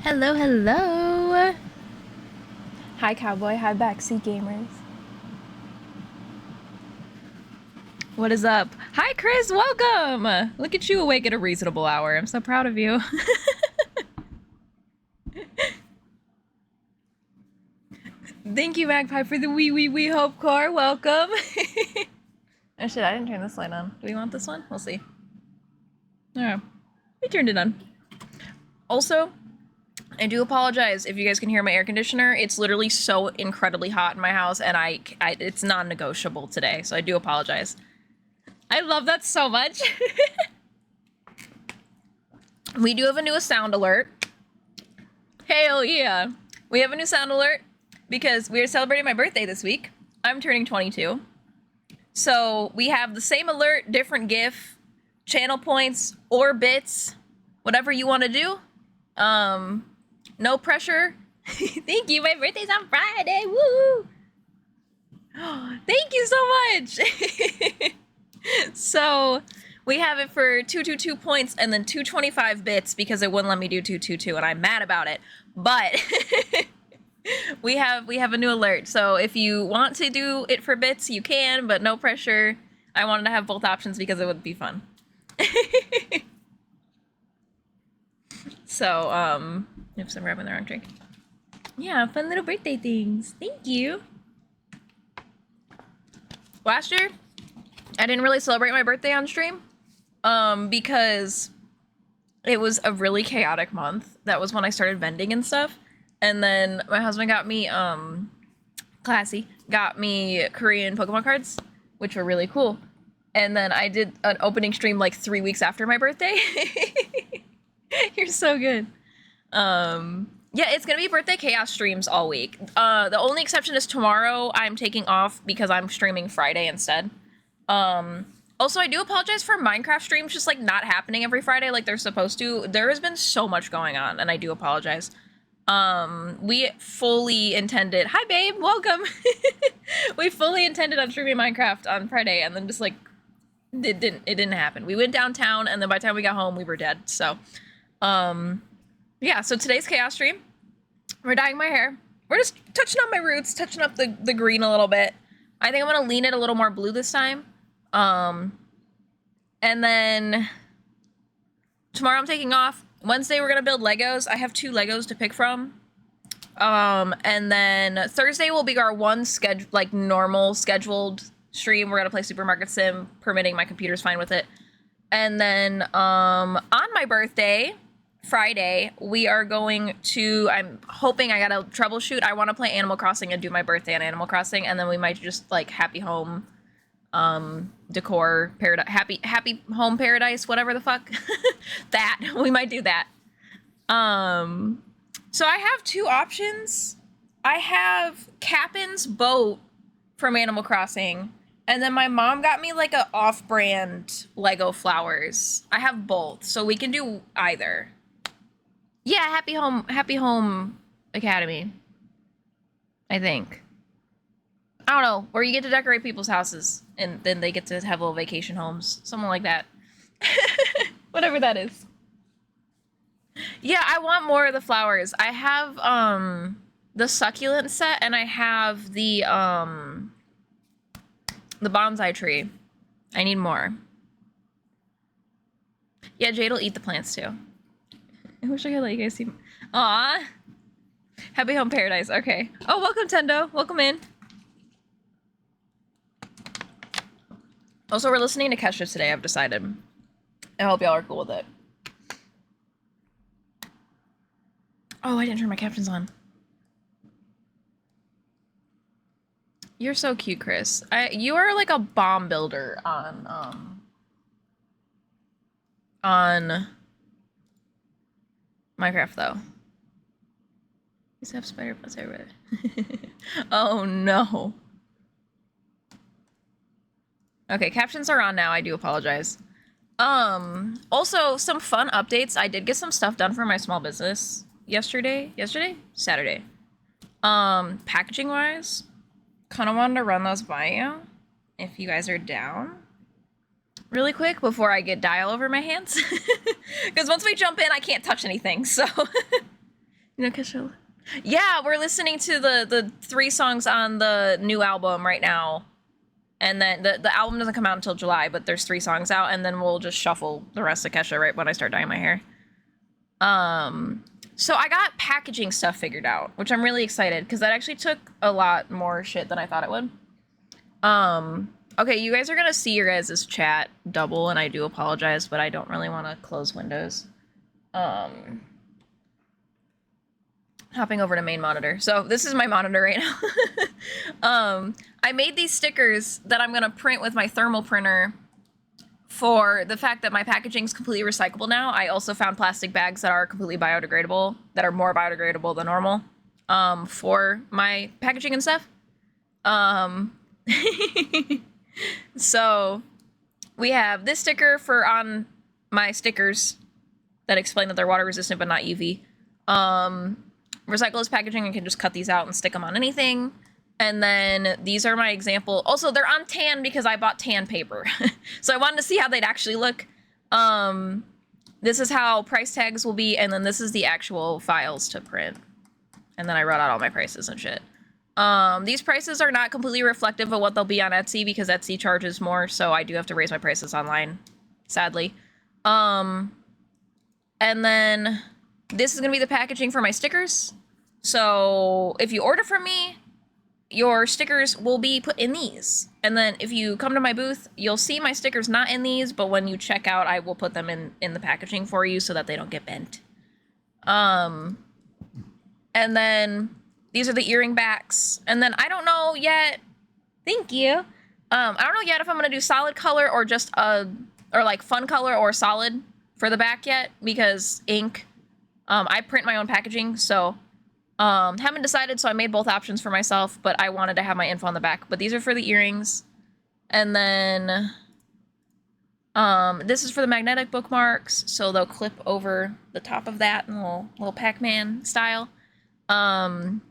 Hello, hello. Hi, cowboy. Hi, backseat gamers. What is up? Hi, Chris. Welcome. Look at you awake at a reasonable hour. I'm so proud of you. Thank you, Magpie, for the wee hope core. Welcome. Oh shit, I didn't turn this light on. Do we want this one? We'll see. Alright. We turned it on. Also, I do apologize if you guys can hear my air conditioner. It's literally so incredibly hot in my house, and it's non-negotiable today, so I do apologize. I love that so much. We do have a new sound alert. Hell yeah. We have a new sound alert because we are celebrating my birthday this week. I'm turning 22. So we have the same alert, different GIF, channel points, or bits, whatever you want to do. No pressure. Thank you. My birthday's on Friday. Woo! Thank you so much. So we have it for 222 points and then 225 bits because it wouldn't let me do 222 and I'm mad about it. But we have a new alert. So if you want to do it for bits, you can, but no pressure. I wanted to have both options because it would be fun. So, oops, I'm grabbing the wrong drink. Yeah, fun little birthday things. Thank you. Last year, I didn't really celebrate my birthday on stream, because it was a really chaotic month. That was when I started vending and stuff. And then my husband got me, classy, got me Korean Pokemon cards, which were really cool. And then I did an opening stream like 3 weeks after my birthday. You're so good. Yeah, it's gonna be birthday chaos streams all week. The only exception is tomorrow I'm taking off because I'm streaming Friday instead. Also, I do apologize for Minecraft streams just like not happening every Friday like they're supposed to. There has been so much going on and I do apologize. We fully intended, hi babe, welcome. We fully intended on streaming Minecraft on Friday and then just like, it didn't happen. We went downtown and then by the time we got home, we were dead. So, yeah, so today's chaos stream, we're dyeing my hair. We're just touching up my roots, touching up the green a little bit. I think I'm gonna lean it a little more blue this time. And then tomorrow I'm taking off. Wednesday we're gonna build Legos. I have 2 Legos to pick from. And then Thursday will be our one normal scheduled stream. We're gonna play Supermarket Sim, permitting my computer's fine with it. And then on my birthday, Friday, we are going to, I'm hoping I gotta troubleshoot. I want to play Animal Crossing and do my birthday on Animal Crossing, and then we might just like happy home decor paradise, happy home paradise, whatever the fuck. That we might do that. So I have 2 options. I have Captain's boat from Animal Crossing, and then my mom got me like a off-brand Lego flowers. I have both, so we can do either. Yeah, Happy Home Academy, I think. I don't know, where you get to decorate people's houses and then they get to have little vacation homes. Something like that. Whatever that is. Yeah, I want more of the flowers. I have the succulent set and I have the bonsai tree. I need more. Yeah, Jade will eat the plants too. I wish I could let you guys see. Aw. Happy Home Paradise. Okay. Oh, welcome, Tendo. Welcome in. Also, we're listening to Kesha today, I've decided. I hope y'all are cool with it. Oh, I didn't turn my captions on. You're so cute, Chris. You are like a bomb builder on Minecraft, though. These have spider bots everywhere. Oh, no. Okay, captions are on now. I do apologize. Also, some fun updates. I did get some stuff done for my small business yesterday? Saturday. Packaging-wise, kind of wanted to run those by you, if you guys are down. Really quick, before I get dye all over my hands. Because once we jump in, I can't touch anything, so... You know, Kesha. Yeah, we're listening to the 3 songs on the new album right now. And then the album doesn't come out until July, but there's 3 songs out, and then we'll just shuffle the rest of Kesha right when I start dyeing my hair. So I got packaging stuff figured out, which I'm really excited because that actually took a lot more shit than I thought it would. Okay, you guys are gonna see your guys' chat double, and I do apologize, but I don't really want to close windows. Hopping over to main monitor. So this is my monitor right now. I made these stickers that I'm gonna print with my thermal printer for the fact that my packaging is completely recyclable now. I also found plastic bags that are completely biodegradable, that are more biodegradable than normal, for my packaging and stuff. So we have this sticker for on my stickers that explain that they're water resistant but not UV. Recycled packaging, I can just cut these out and stick them on anything. And then these are my example. Also, they're on tan because I bought tan paper. So I wanted to see how they'd actually look. This is how price tags will be, and then this is the actual files to print. And then I wrote out all my prices and shit. These prices are not completely reflective of what they'll be on Etsy because Etsy charges more, so I do have to raise my prices online, sadly. And then this is gonna be the packaging for my stickers. So if you order from me, your stickers will be put in these. And then if you come to my booth, you'll see my stickers not in these, but when you check out, I will put them in the packaging for you so that they don't get bent. And then these are the earring backs. And then I don't know yet. Thank you. I don't know yet if I'm gonna do solid color or just or like fun color or solid for the back yet, because ink. I print my own packaging, so haven't decided, so I made both options for myself, but I wanted to have my info on the back. But these are for the earrings. And then this is for the magnetic bookmarks, so they'll clip over the top of that in a little Pac-Man style. And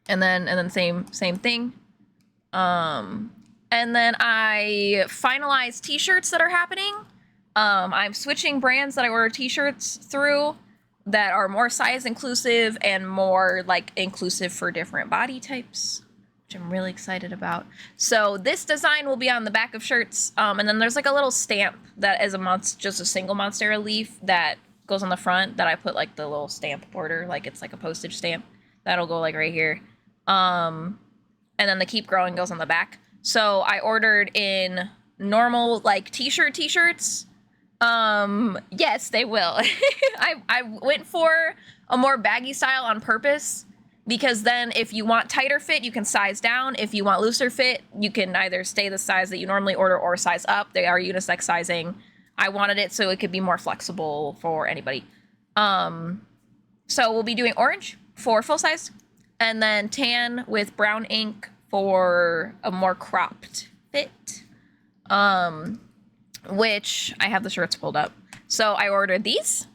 then same thing. And then I finalized t-shirts that are happening. I'm switching brands that I order t-shirts through that are more size inclusive and more like inclusive for different body types, which I'm really excited about. So this design will be on the back of shirts. And then there's like a little stamp that is just a single Monstera leaf that goes on the front that I put like the little stamp border, like it's like a postage stamp. That'll go like right here. And then the Keep Growing goes on the back. So I ordered in normal like t-shirts. Yes, they will. I went for a more baggy style on purpose because then if you want tighter fit, you can size down. If you want looser fit, you can either stay the size that you normally order or size up. They are unisex sizing. I wanted it so it could be more flexible for anybody. So we'll be doing orange for full size and then tan with brown ink for a more cropped fit. Which I have the shirts pulled up. So I ordered these.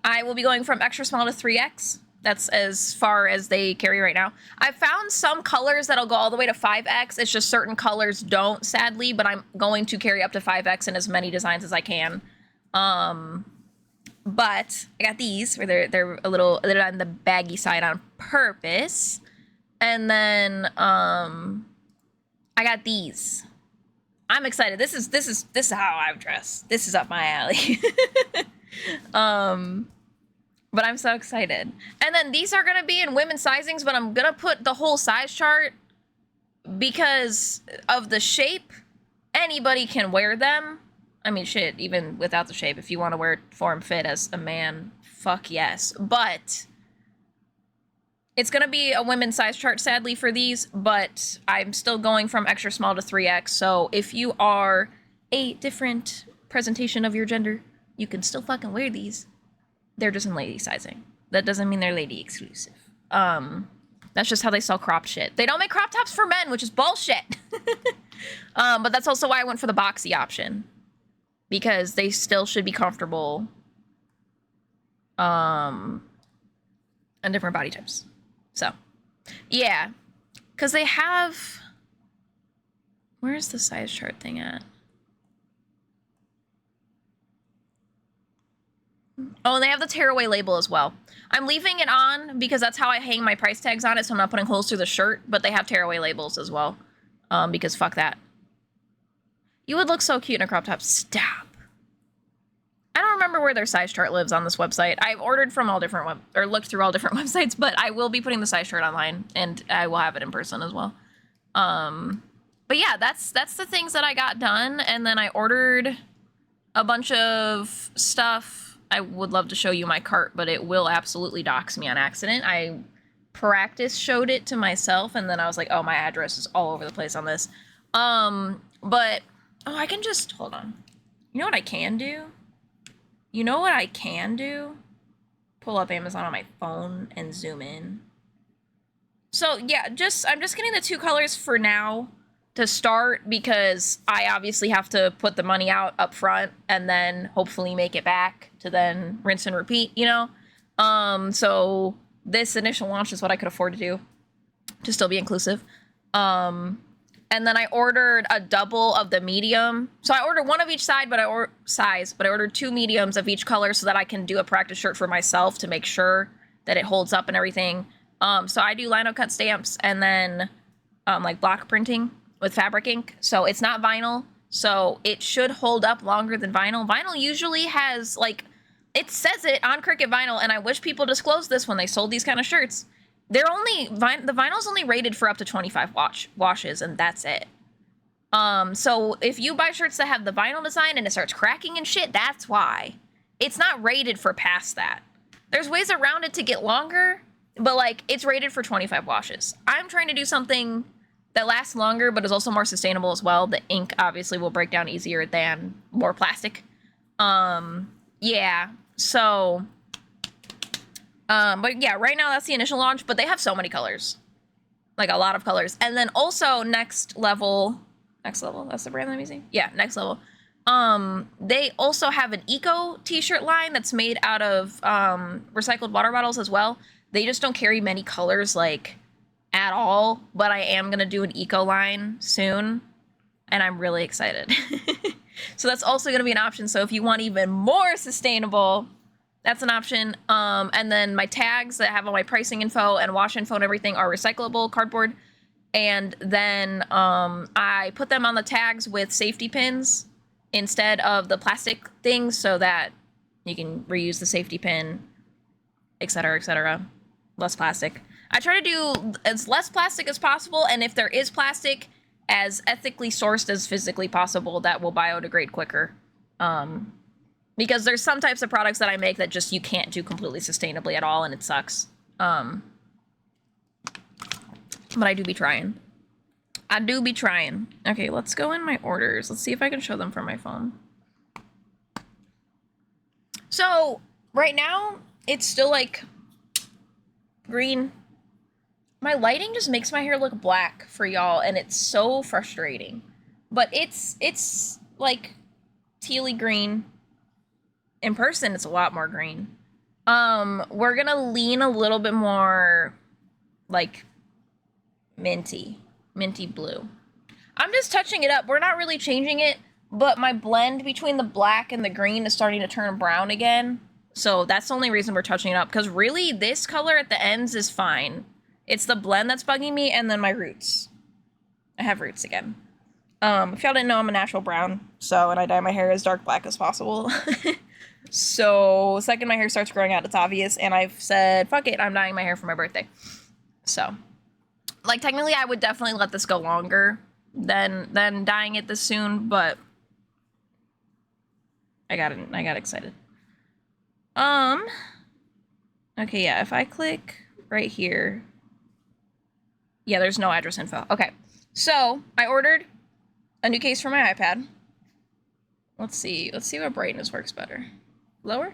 I will be going from extra small to 3X. That's as far as they carry right now. I found some colors that'll go all the way to 5X. It's just certain colors don't, sadly, but I'm going to carry up to 5X in as many designs as I can. But I got these where they're on the baggy side on purpose. And then I got these. I'm excited. This is how I dress. This is up my alley. But I'm so excited. And then these are gonna be in women's sizings, but I'm gonna put the whole size chart because of the shape. Anybody can wear them. I mean, shit, even without the shape, if you want to wear form fit as a man, fuck yes. But it's going to be a women's size chart, sadly, for these, but I'm still going from extra small to 3X, so if you are a different presentation of your gender, you can still fucking wear these. They're just in lady sizing. That doesn't mean they're lady exclusive. That's just how they sell cropped shit. They don't make crop tops for men, which is bullshit. But that's also why I went for the boxy option. Because they still should be comfortable. And different body types. So, yeah. Because they have... Where's the size chart thing at? Oh, and they have the tearaway label as well. I'm leaving it on because that's how I hang my price tags on it, so I'm not putting holes through the shirt, but they have tearaway labels as well. Because fuck that. You would look so cute in a crop top. Stop. I don't remember where their size chart lives on this website. I've ordered from all different looked through all different websites, but I will be putting the size chart online, and I will have it in person as well. But yeah, that's the things that I got done, and then I ordered a bunch of stuff. I would love to show you my cart, but it will absolutely dox me on accident. I showed it to myself, and then I was like, oh, my address is all over the place on this. But, oh, I can just, hold on. You know what I can do? You know what I can do? Pull up Amazon on my phone and zoom in. So, yeah, I'm just getting the 2 colors for now to start, because I obviously have to put the money out up front and then hopefully make it back to then rinse and repeat, you know? So this initial launch is what I could afford to do to still be inclusive. And then I ordered a double of the medium. So I ordered one of each side, but I ordered 2 mediums of each color so that I can do a practice shirt for myself to make sure that it holds up and everything. So I do lino cut stamps and then like block printing with fabric ink. So it's not vinyl, so it should hold up longer than vinyl. Vinyl usually has, like, it says it on Cricut Vinyl, and I wish people disclosed this when they sold these kind of shirts. The vinyl's only rated for up to 25 washes, and that's it. So if you buy shirts that have the vinyl design and it starts cracking and shit, that's why. It's not rated for past that. There's ways around it to get longer, but, like, it's rated for 25 washes. I'm trying to do something that lasts longer, but is also more sustainable as well. The ink obviously will break down easier than more plastic. Yeah, so, but yeah, right now that's the initial launch, but they have so many colors, like a lot of colors. And then also Next Level, that's the brand I'm using? Yeah, Next Level. They also have an eco t-shirt line that's made out of, recycled water bottles as well. They just don't carry many colors, like, at all, but I am gonna do an eco line soon, and I'm really excited. So that's also gonna be an option. So if you want even more sustainable, that's an option. And then my tags that have all my pricing info and wash info and everything are recyclable cardboard. And then I put them on the tags with safety pins instead of the plastic things, so that you can reuse the safety pin, etc., etc. Less plastic. I try to do as less plastic as possible, and if there is plastic, as ethically sourced as physically possible that will biodegrade quicker. Because there's some types of products that I make that just you can't do completely sustainably at all, and it sucks. But I do be trying. Okay, let's go in my orders. Let's see if I can show them from my phone. So, right now, it's still, like, green. My lighting just makes my hair look black for y'all, and it's so frustrating. But it's like tealy green. In person, it's a lot more green. We're gonna lean a little bit more like minty blue. I'm just touching it up. We're not really changing it, but my blend between the black and the green is starting to turn brown again. So that's the only reason we're touching it up, because really this color at the ends is fine. It's the blend that's bugging me, and then my roots. I have roots again. If y'all didn't know, I'm a natural brown, so, and I dye my hair as dark black as possible. So, the second my hair starts growing out, it's obvious, and I've said, fuck it, I'm dyeing my hair for my birthday. So, like, technically I would definitely let this go longer than dyeing it this soon, but I got excited. Okay, yeah, if I click right here, yeah, there's no address info. Okay, so I ordered a new case for my iPad. Let's see what brightness works better. Lower?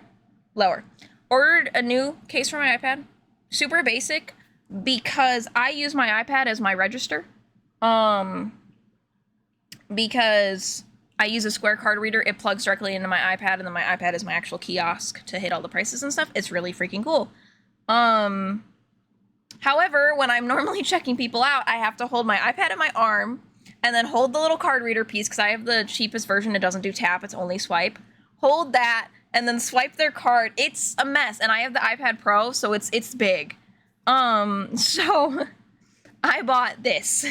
Lower. Ordered a new case for my iPad. Super basic, because I use my iPad as my register. Because I use a Square card reader. It plugs directly into my iPad, and then my iPad is my actual kiosk to hit all the prices and stuff. It's really freaking cool. However, when I'm normally checking people out, I have to hold my iPad at my arm and then hold the little card reader piece, because I have the cheapest version. It doesn't do tap, it's only swipe. Hold that, and then swipe their card. It's a mess, and I have the iPad Pro, so it's big. So I bought this.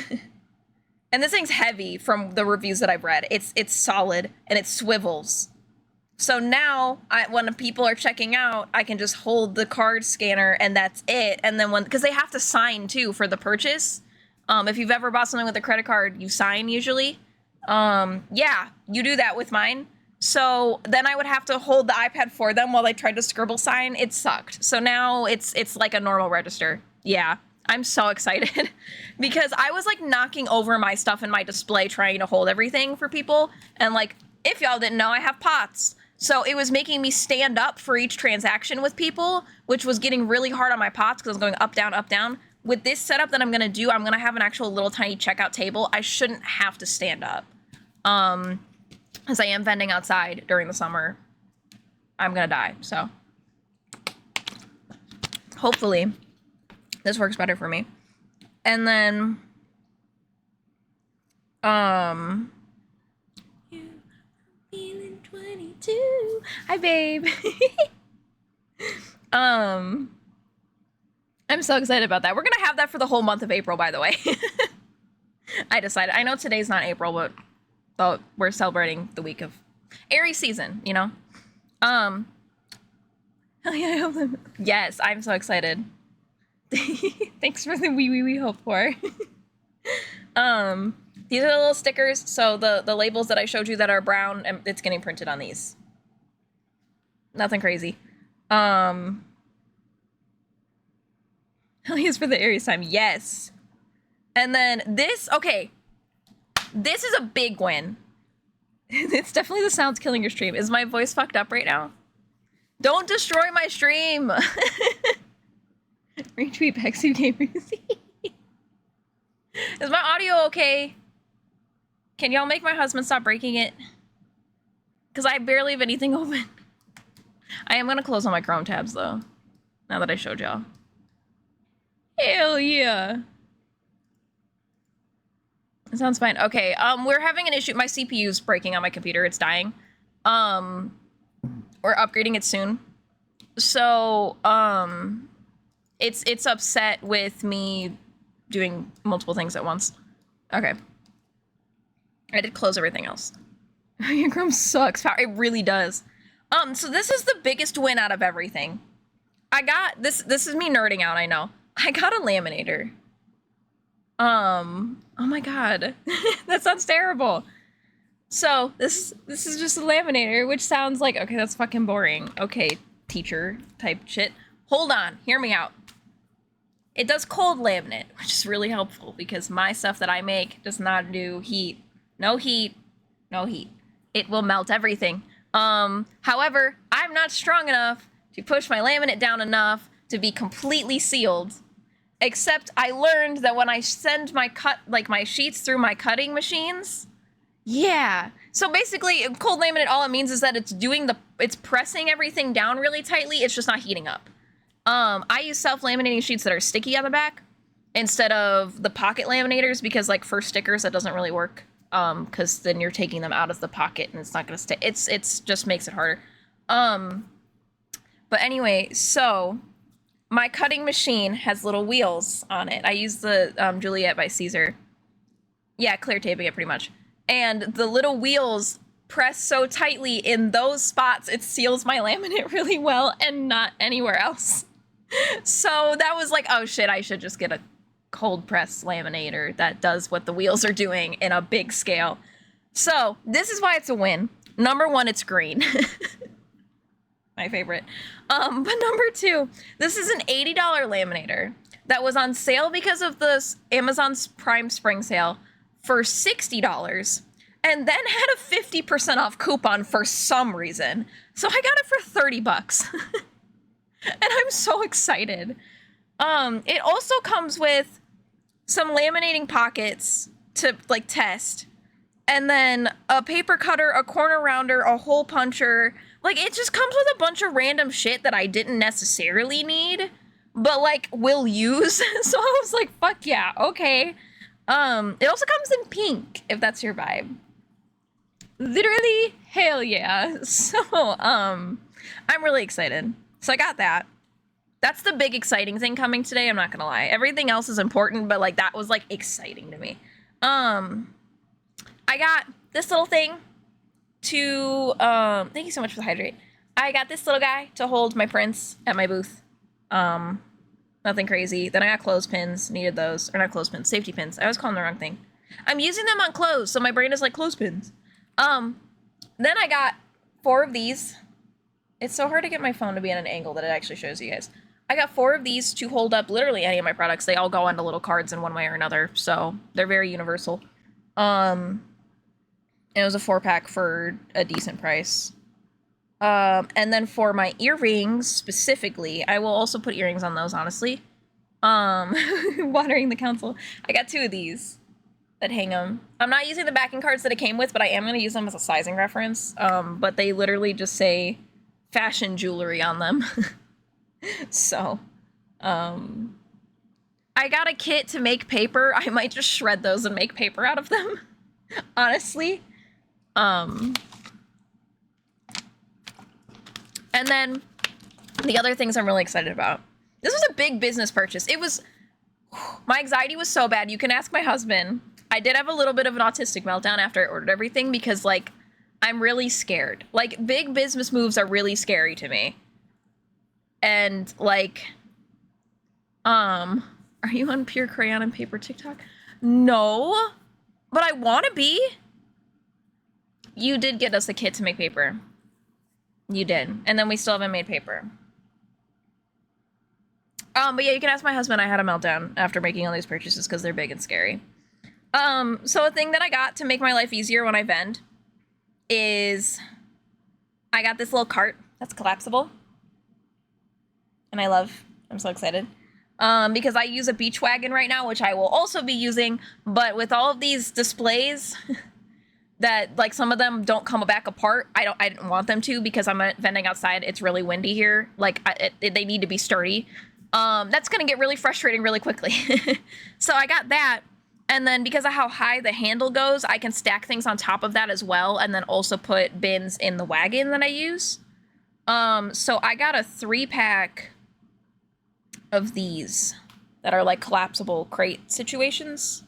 And this thing's heavy from the reviews that I've read. It's solid, and it swivels. So now, when people are checking out, I can just hold the card scanner, and that's it. And then because they have to sign, too, for the purchase. If you've ever bought something with a credit card, you sign, usually. Yeah, you do that with mine. So then I would have to hold the iPad for them while they tried to scribble sign. It sucked. So now it's like a normal register. Yeah, I'm so excited because I was like knocking over my stuff in my display trying to hold everything for people. And like, if y'all didn't know, I have POTS. So it was making me stand up for each transaction with people, which was getting really hard on my POTS because I was going up, down, up, down. With this setup that I'm going to do, I'm going to have an actual little tiny checkout table. I shouldn't have to stand up. As I am vending outside during the summer, I'm gonna die, so. Hopefully, this works better for me. And then, you feeling 22. Hi, babe. I'm so excited about that. We're gonna have that for the whole month of April, by the way. I decided. I know today's not April, but we're celebrating the week of Aries season, you know? Oh yeah, I hope that. Yes, I'm so excited. Thanks for the we hope for. These are the little stickers. So the labels that I showed you that are brown, and it's getting printed on these. Nothing crazy. Hell yes for the Aries time. Yes. And then this, okay. This is a big win. It's definitely the sounds killing your stream. Is my voice fucked up right now? Don't destroy my stream. Retweet Pexy Gamers. Is my audio okay? Can y'all make my husband stop breaking it? Because I barely have anything open. I am going to close all my Chrome tabs, though. Now that I showed y'all. Hell yeah. It sounds fine. Okay, we're having an issue. My CPU's breaking on my computer. It's dying. We're upgrading it soon. So, it's upset with me doing multiple things at once. Okay. I did close everything else. Your Chrome sucks. It really does. So this is the biggest win out of everything. I got, this is me nerding out, I know. I got a laminator. Oh my god. That sounds terrible. So, this is just a laminator, which sounds like, okay, that's fucking boring. Okay, teacher type shit. Hold on, hear me out. It does cold laminate, which is really helpful because my stuff that I make does not do heat. No heat, no heat. It will melt everything. However, I'm not strong enough to push my laminate down enough to be completely sealed. Except I learned that when I send my my sheets through my cutting machines, yeah. So basically, cold laminate, all it means is that it's pressing everything down really tightly. It's just not heating up. I use self-laminating sheets that are sticky on the back instead of the pocket laminators because like for stickers, that doesn't really work. Because then you're taking them out of the pocket and it's not gonna stay. It's just makes it harder. But anyway, so my cutting machine has little wheels on it. I use the Juliet by Caesar. Yeah, clear taping it pretty much. And the little wheels press so tightly in those spots, it seals my laminate really well and not anywhere else. So that was like, oh shit, I should just get a cold press laminator that does what the wheels are doing in a big scale. So this is why it's a win. Number one, it's green. My favorite. But number two, this is an $80 laminator that was on sale because of the Amazon's Prime Spring Sale for $60 and then had a 50% off coupon for some reason. So I got it for 30 bucks. And I'm so excited. It also comes with some laminating pockets to like test, and then a paper cutter, a corner rounder, a hole puncher. Like it just comes with a bunch of random shit that I didn't necessarily need, but like will use. So I was like, fuck yeah, okay. It also comes in pink, if that's your vibe. Literally, hell yeah. So, I'm really excited. So I got that. That's the big exciting thing coming today, I'm not gonna lie. Everything else is important, but like that was like exciting to me. I got this little thing to thank you so much for the hydrate. I got this little guy to hold my prints at my booth. Nothing crazy. Then I got clothespins, needed those. Or not clothespins, safety pins. I was calling the wrong thing. I'm using them on clothes, so my brain is like clothespins. Then I got 4 of these. It's so hard to get my phone to be at an angle that it actually shows you guys. I got 4 of these to hold up literally any of my products. They all go onto little cards in one way or another, so they're very universal. It was a 4-pack for a decent price. And then for my earrings specifically, I will also put earrings on those, honestly. Watering the council. I got 2 of these that hang them. I'm not using the backing cards that it came with, but I am going to use them as a sizing reference. But they literally just say fashion jewelry on them. So, I got a kit to make paper. I might just shred those and make paper out of them. Honestly. And then the other things I'm really excited about. This was a big business purchase. It was, my anxiety was so bad. You can ask my husband. I did have a little bit of an autistic meltdown after I ordered everything because like, I'm really scared. Like big business moves are really scary to me. And like, are you on pure crayon and paper TikTok? No, but I want to be. You did get us a kit to make paper. You did. And then we still haven't made paper. But yeah, you can ask my husband. I had a meltdown after making all these purchases because they're big and scary. So a thing that I got to make my life easier when I vend is I got this little cart that's collapsible. And I'm so excited. Because I use a beach wagon right now, which I will also be using, but with all of these displays that like some of them don't come back apart. I didn't want them to because I'm vending outside. It's really windy here. Like they need to be sturdy. That's going to get really frustrating really quickly. So I got that. And then because of how high the handle goes, I can stack things on top of that as well. And then also put bins in the wagon that I use. So I got a 3-pack of these that are like collapsible crate situations.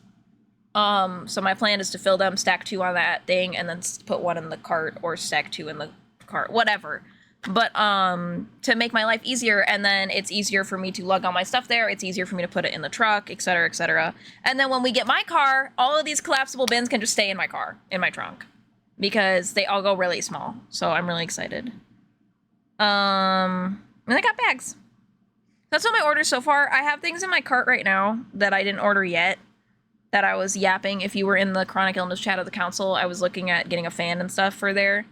So my plan is to fill them, stack 2 on that thing, and then put 1 in the cart or stack 2 in the cart, whatever. But to make my life easier, and then it's easier for me to lug all my stuff there. It's easier for me to put it in the truck, etc., etc. And then when we get my car, all of these collapsible bins can just stay in my car, in my trunk, because they all go really small. So I'm really excited. And I got bags. That's all my orders so far. I have things in my cart right now that I didn't order yet, that I was yapping. If you were in the chronic illness chat of the council, I was looking at getting a fan and stuff for there.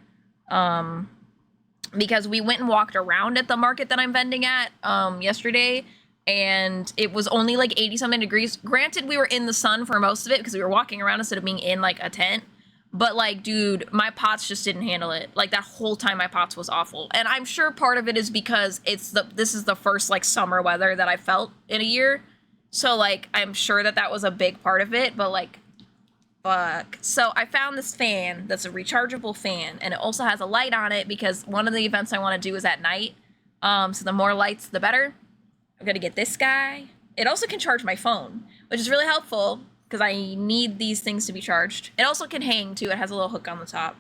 Because we went and walked around at the market that I'm vending at yesterday, and it was only like 80-something degrees. Granted, we were in the sun for most of it because we were walking around instead of being in like a tent. But like, dude, my pots just didn't handle it. Like that whole time my pots was awful. And I'm sure part of it is because this is the first like summer weather that I felt in a year. So like, I'm sure that was a big part of it, but like, fuck. So I found this fan that's a rechargeable fan, and it also has a light on it because one of the events I want to do is at night. So the more lights, the better. I'm gonna get this guy. It also can charge my phone, which is really helpful because I need these things to be charged. It also can hang too. It has a little hook on the top.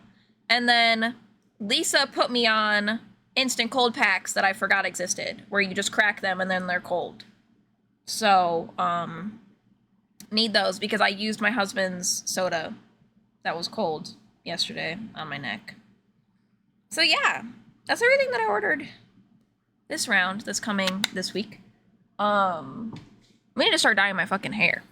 And then Lisa put me on instant cold packs that I forgot existed, where you just crack them and then they're cold. So, need those because I used my husband's soda that was cold yesterday on my neck. So yeah, that's everything that I ordered this round that's coming this week. We need to start dyeing my fucking hair.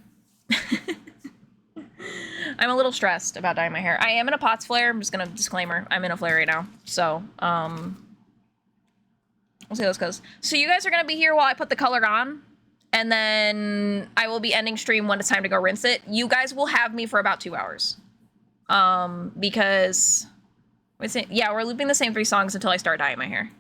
I'm a little stressed about dyeing my hair. I am in a POTS flare. I'm just gonna disclaimer. I'm in a flare right now. So, we'll see how this goes. So you guys are gonna be here while I put the color on. And then I will be ending stream when it's time to go rinse it. You guys will have me for about 2 hours. Because... yeah, we're looping the same 3 songs until I start dyeing my hair.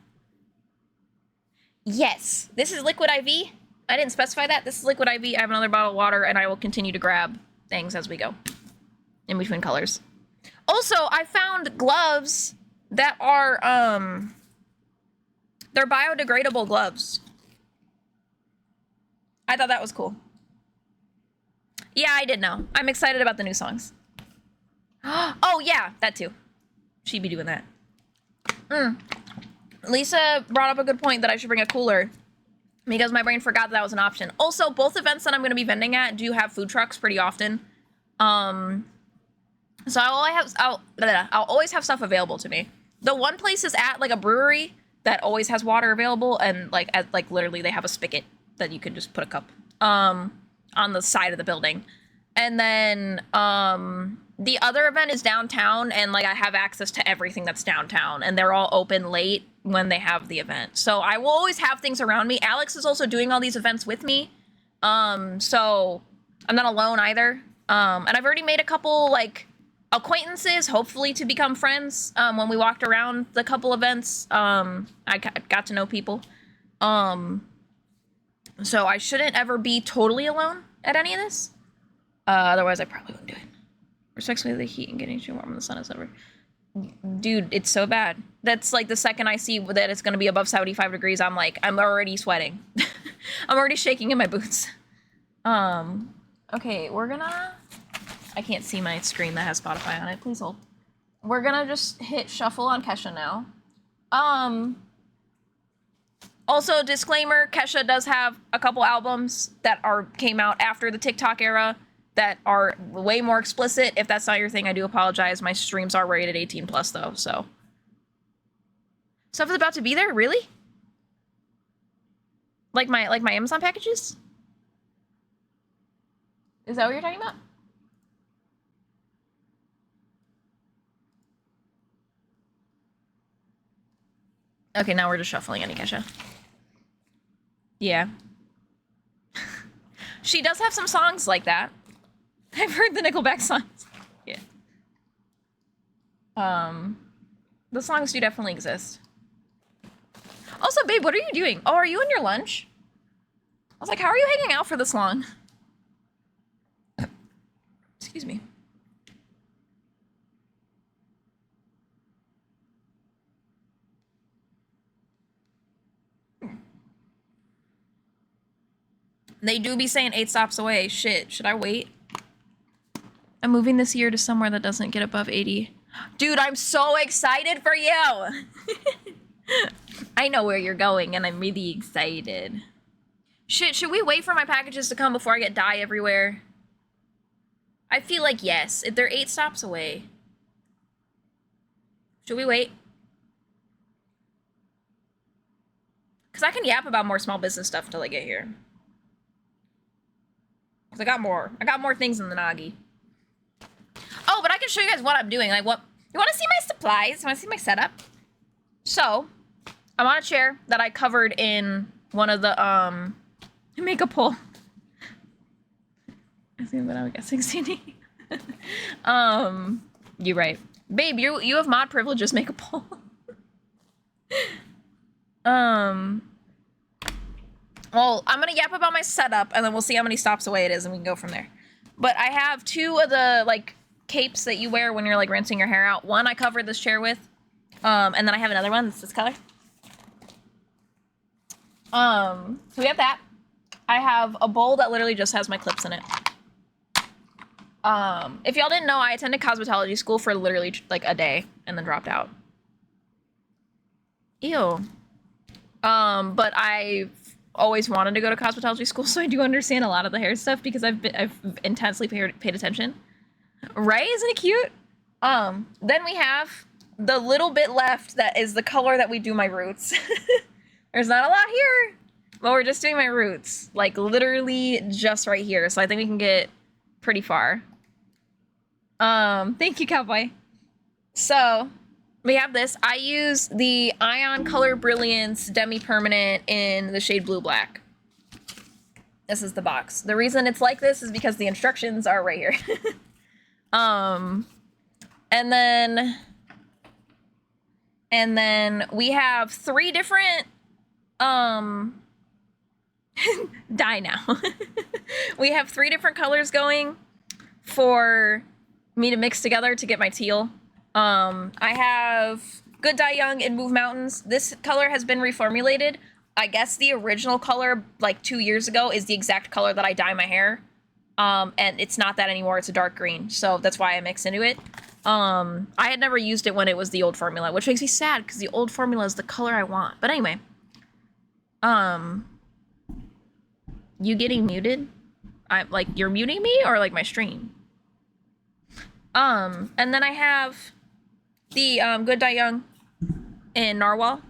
Yes, this is Liquid IV. I didn't specify that. This is Liquid IV. I have another bottle of water, and I will continue to grab things as we go. In between colors. Also, I found gloves that are, they're biodegradable gloves. I thought that was cool. Yeah, I did know. I'm excited about the new songs. Oh, yeah, that too. She'd be doing that. Lisa brought up a good point that I should bring a cooler because my brain forgot that was an option. Also, both events that I'm going to be vending at do have food trucks pretty often. So I'll always have stuff available to me. The one place is at like a brewery that always has water available, and like literally they have a spigot that you can just put a cup on the side of the building. And then the other event is downtown, and like I have access to everything that's downtown, and they're all open late when they have the event. So I will always have things around me. Alex is also doing all these events with me. So I'm not alone either. And I've already made a couple like acquaintances, hopefully to become friends. When we walked around the couple events, I got to know people. So I shouldn't ever be totally alone at any of this. Otherwise I probably wouldn't do it. Respectfully, the heat and getting too warm when the sun is over. Dude, it's so bad. That's like the second I see that it's going to be above 75 degrees, I'm like, I'm already sweating. I'm already shaking in my boots. Okay, we're gonna... I can't see my screen that has Spotify on it. Please hold. We're gonna just hit shuffle on Kesha now. Also, disclaimer, Kesha does have a couple albums that came out after the TikTok era that are way more explicit. If that's not your thing, I do apologize. My streams are rated 18 plus though, so. Stuff is about to be there? Really? Like my Amazon packages? Is that what you're talking about? Okay, now we're just shuffling any Kesha. Yeah. She does have some songs like that. I've heard the Nickelback songs. Yeah. The songs do definitely exist. Also, babe, what are you doing? Oh, are you in your lunch? I was like, how are you hanging out for this long? Excuse me. They do be saying 8 stops away. Shit, should I wait? I'm moving this year to somewhere that doesn't get above 80. Dude, I'm so excited for you! I know where you're going, and I'm really excited. Shit, should we wait for my packages to come before I get dye everywhere? I feel like yes. If they're 8 stops away. Should we wait? Because I can yap about more small business stuff until I get here. Because I got more things in the Nagi. Oh, but I can show you guys what I'm doing. Like, what? You want to see my supplies? You want to see my setup? So, I'm on a chair that I covered in one of the, makeup pole. I think that I would get 16. You're right. Babe, you have mod privileges, make a poll. Well, I'm gonna yap about my setup, and then we'll see how many stops away it is, and we can go from there. But I have 2 of the, like, capes that you wear when you're, like, rinsing your hair out. One I covered this chair with, and then I have another one that's this color. So we have that. I have a bowl that literally just has my clips in it. If y'all didn't know, I attended cosmetology school for literally, like, a day, and then dropped out. Ew. But I've always wanted to go to cosmetology school, so I do understand a lot of the hair stuff because I've intensely paid attention. Right? Isn't it cute? Then we have the little bit left that is the color that we do my roots. There's not a lot here, but we're just doing my roots. Like, literally just right here, so I think we can get pretty far. Thank you, Cowboy. So, we have this. I use the Ion Color Brilliance Demi-Permanent in the shade Blue Black. This is the box. The reason it's like this is because the instructions are right here. And then we have 3 different, dye now. We have 3 different colors going for me to mix together to get my teal. I have Good Die Young and Move Mountains. This color has been reformulated. I guess the original color, like 2 years ago, is the exact color that I dye my hair. And it's not that anymore, it's a dark green, so that's why I mix into it. I had never used it when it was the old formula, which makes me sad, because the old formula is the color I want. But anyway. You getting muted? Like, you're muting me, or like my stream? And then I have the, Good Die Young in Narwhal.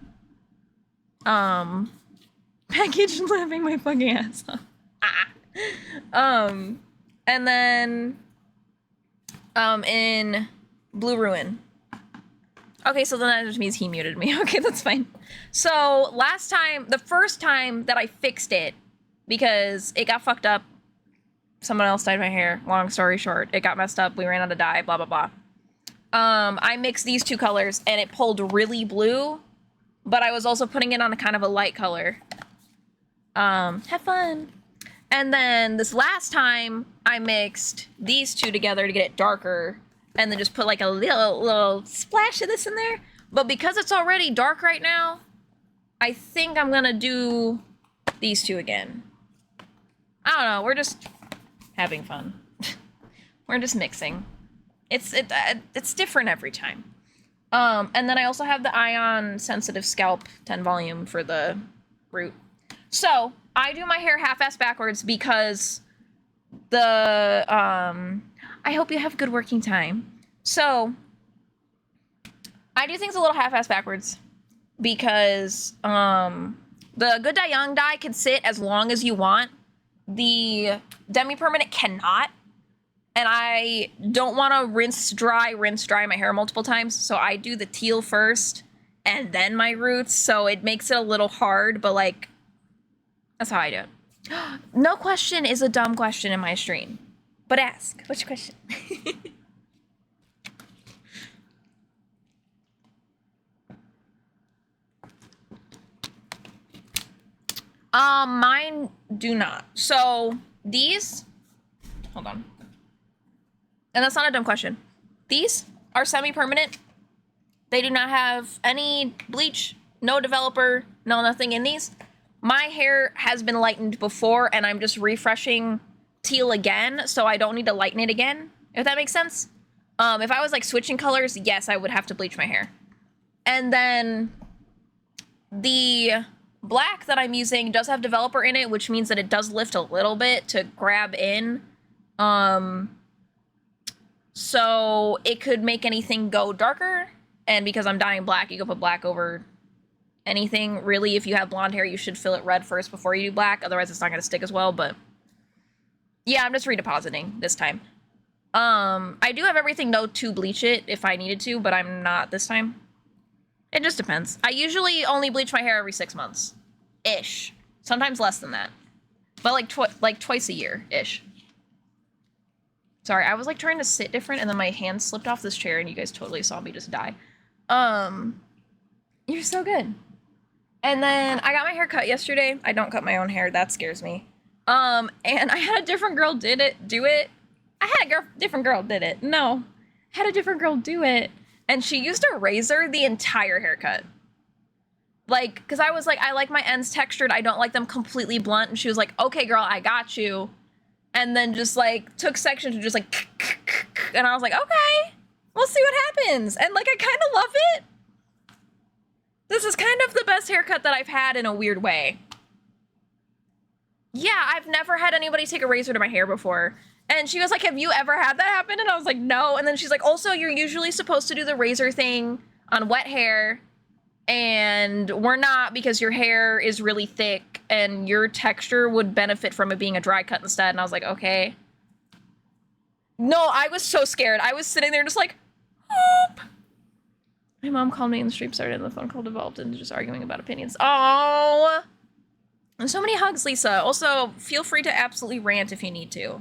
Package laughing my fucking ass off. And then, in Blue Ruin. Okay, so then that just means he muted me. Okay, that's fine. So, last time, the first time that I fixed it, because it got fucked up, someone else dyed my hair, long story short, it got messed up, we ran out of dye, blah, blah, blah. I mixed these two colors, and it pulled really blue, but I was also putting it on a kind of a light color. Have fun. And then this last time, I mixed these two together to get it darker, and then just put like a little splash of this in there. But because it's already dark right now, I think I'm gonna do these two again. I don't know, we're just having fun. We're just mixing. It's different every time. And then I also have the Ion Sensitive Scalp 10 volume for the root. So, I do my hair half-ass backwards because the, I hope you have good working time. So, I do things a little half-ass backwards because, the Good Die Young dye can sit as long as you want. The demi-permanent cannot. And I don't want to rinse dry my hair multiple times. So I do the teal first and then my roots. So it makes it a little hard, but like, that's how I do it. No question is a dumb question in my stream. But ask. What's your question? Mine do not. So these, hold on. And that's not a dumb question. These are semi-permanent. They do not have any bleach, no developer, no nothing in these. My hair has been lightened before, and I'm just refreshing teal again, so I don't need to lighten it again, if that makes sense. If I was, like, switching colors, yes, I would have to bleach my hair. And then the black that I'm using does have developer in it, which means that it does lift a little bit to grab in. So it could make anything go darker, and because I'm dyeing black, you can put black over anything. Really, if you have blonde hair, you should fill it red first before you do black, otherwise it's not going to stick as well, but yeah, I'm just redepositing this time. I do have everything though to bleach it if I needed to, but I'm not this time. It just depends. I usually only bleach my hair every 6 months. Ish. Sometimes less than that. But like twice a year-ish. Sorry, I was like trying to sit different and then my hand slipped off this chair and you guys totally saw me just die. You're so good. And then I got my hair cut yesterday. I don't cut my own hair, that scares me. And I had a different girl do it. I had a different girl did it. No. I had a different girl do it. And she used a razor the entire haircut. Like, because I was like, I like my ends textured. I don't like them completely blunt. And she was like, okay, girl, I got you. And then just, like, took sections and just, like, and I was like, okay, we'll see what happens. And, like, I kind of love it. This is kind of the best haircut that I've had in a weird way. Yeah, I've never had anybody take a razor to my hair before. And she was like, have you ever had that happen? And I was like, no. And then she's like, also, you're usually supposed to do the razor thing on wet hair. And we're not, because your hair is really thick and your texture would benefit from it being a dry cut instead. And I was like, okay. No, I was so scared. I was sitting there just like, hope. My mom called me and the stream started and the phone call developed into just arguing about opinions. Oh. And so many hugs, Lisa. Also, feel free to absolutely rant if you need to.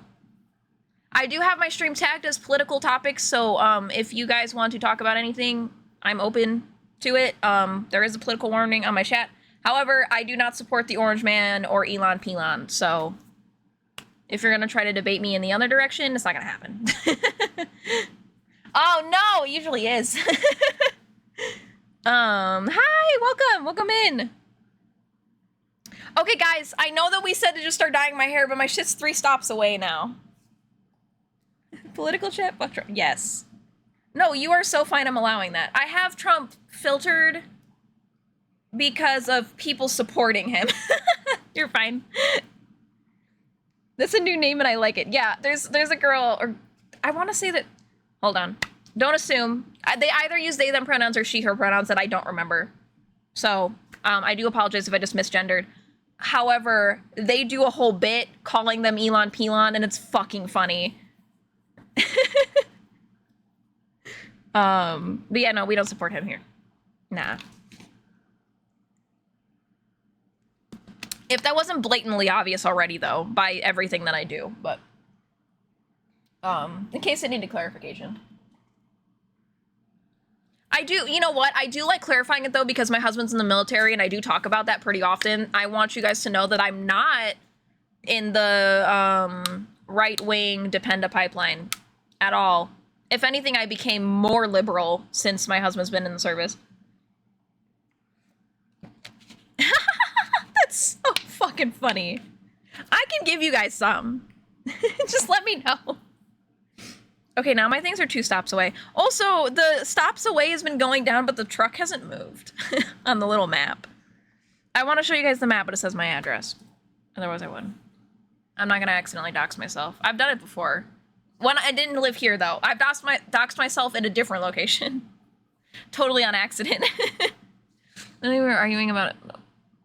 I do have my stream tagged as political topics, so if you guys want to talk about anything, I'm open to it. There is a political warning on my chat. However, I do not support the Orange Man or Elon Pelon, so If you're gonna try to debate me in the other direction, it's not gonna happen. Oh no, it usually is. Hi, welcome in. Okay, guys, I know that we said to just start dyeing my hair, but my shit's 3 stops away now. Political chat? Fuck Trump. Yes. No, you are so fine, I'm allowing that. I have Trump filtered because of people supporting him. You're fine. That's a new name and I like it. Yeah, there's a girl, or I want to say that, hold on. Don't assume. They either use they, them pronouns or she, her pronouns that I don't remember. So, I do apologize if I just misgendered. However, they do a whole bit calling them Elon Pelon, and it's fucking funny. But yeah, no, we don't support him here. Nah. If that wasn't blatantly obvious already, though, by everything that I do, but in case it needed clarification. I do, you know what? I do like clarifying it, though, because my husband's in the military, and I do talk about that pretty often. I want you guys to know that I'm not in the right-wing Dependa pipeline at all. If anything, I became more liberal since my husband's been in the service. That's so fucking funny. I can give you guys some. Just let me know. Okay, now my things are 2 stops away. Also, the stops away has been going down, but the truck hasn't moved on the little map. I want to show you guys the map, but it says my address. Otherwise, I wouldn't. I'm not going to accidentally dox myself. I've done it before. When I didn't live here, though. I've doxed myself in a different location. Totally on accident. Then we were arguing about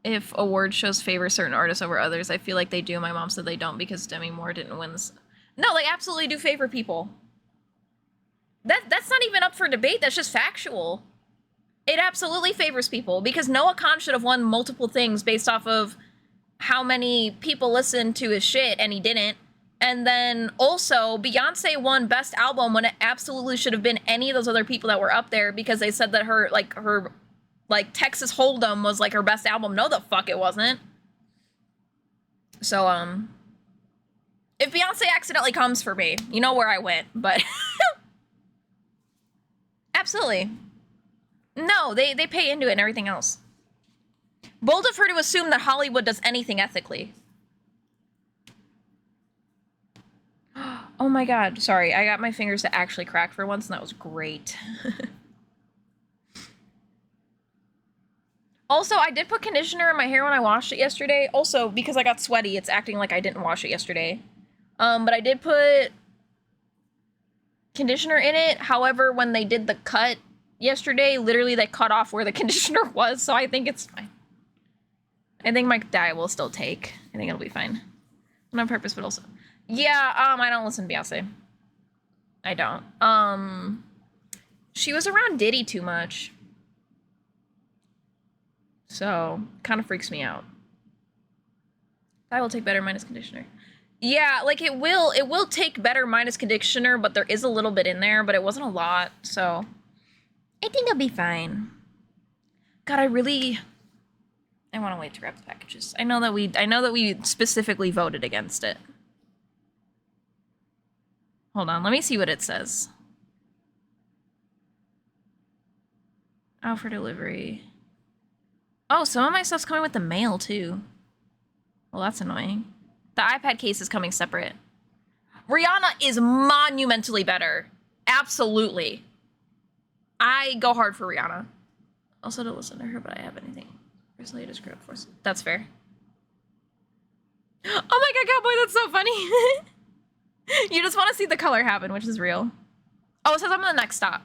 if award shows favor certain artists over others. I feel like they do. My mom said they don't because Demi Moore didn't win this. No, they absolutely do favor people. That's not even up for debate. That's just factual. It absolutely favors people because Noah Khan should have won multiple things based off of how many people listened to his shit, and he didn't. And then also, Beyonce won Best Album when it absolutely should have been any of those other people that were up there because they said that her Texas Hold'em was like her best album. No, the fuck it wasn't. So, if Beyonce accidentally comes for me, you know where I went, but absolutely. No, they pay into it and everything else. Bold of her to assume that Hollywood does anything ethically. Oh my god, sorry. I got my fingers to actually crack for once, and that was great. Also, I did put conditioner in my hair when I washed it yesterday. Also, because I got sweaty, it's acting like I didn't wash it yesterday. But I did put conditioner in it. However, when they did the cut yesterday, literally they cut off where the conditioner was, so I think it's fine. I think my dye will still take. I think it'll be fine. Not on purpose, but also... Yeah, I don't listen to Beyonce. I don't. She was around Diddy too much. So, kind of freaks me out. I will take better minus conditioner. Yeah, like it will take better minus conditioner, but there is a little bit in there, but it wasn't a lot, so I think it'll be fine. God, I want to wait to grab the packages. I know that we specifically voted against it. Hold on, let me see what it says. Out for delivery. Oh, some of my stuff's coming with the mail, too. Well, that's annoying. The iPad case is coming separate. Rihanna is monumentally better. Absolutely. I go hard for Rihanna. Also don't listen to her, but I have anything. Recently I just grew up for... That's fair. Oh my god, Cowboy, that's so funny. You just want to see the color happen, which is real. Oh, it says I'm on the next stop.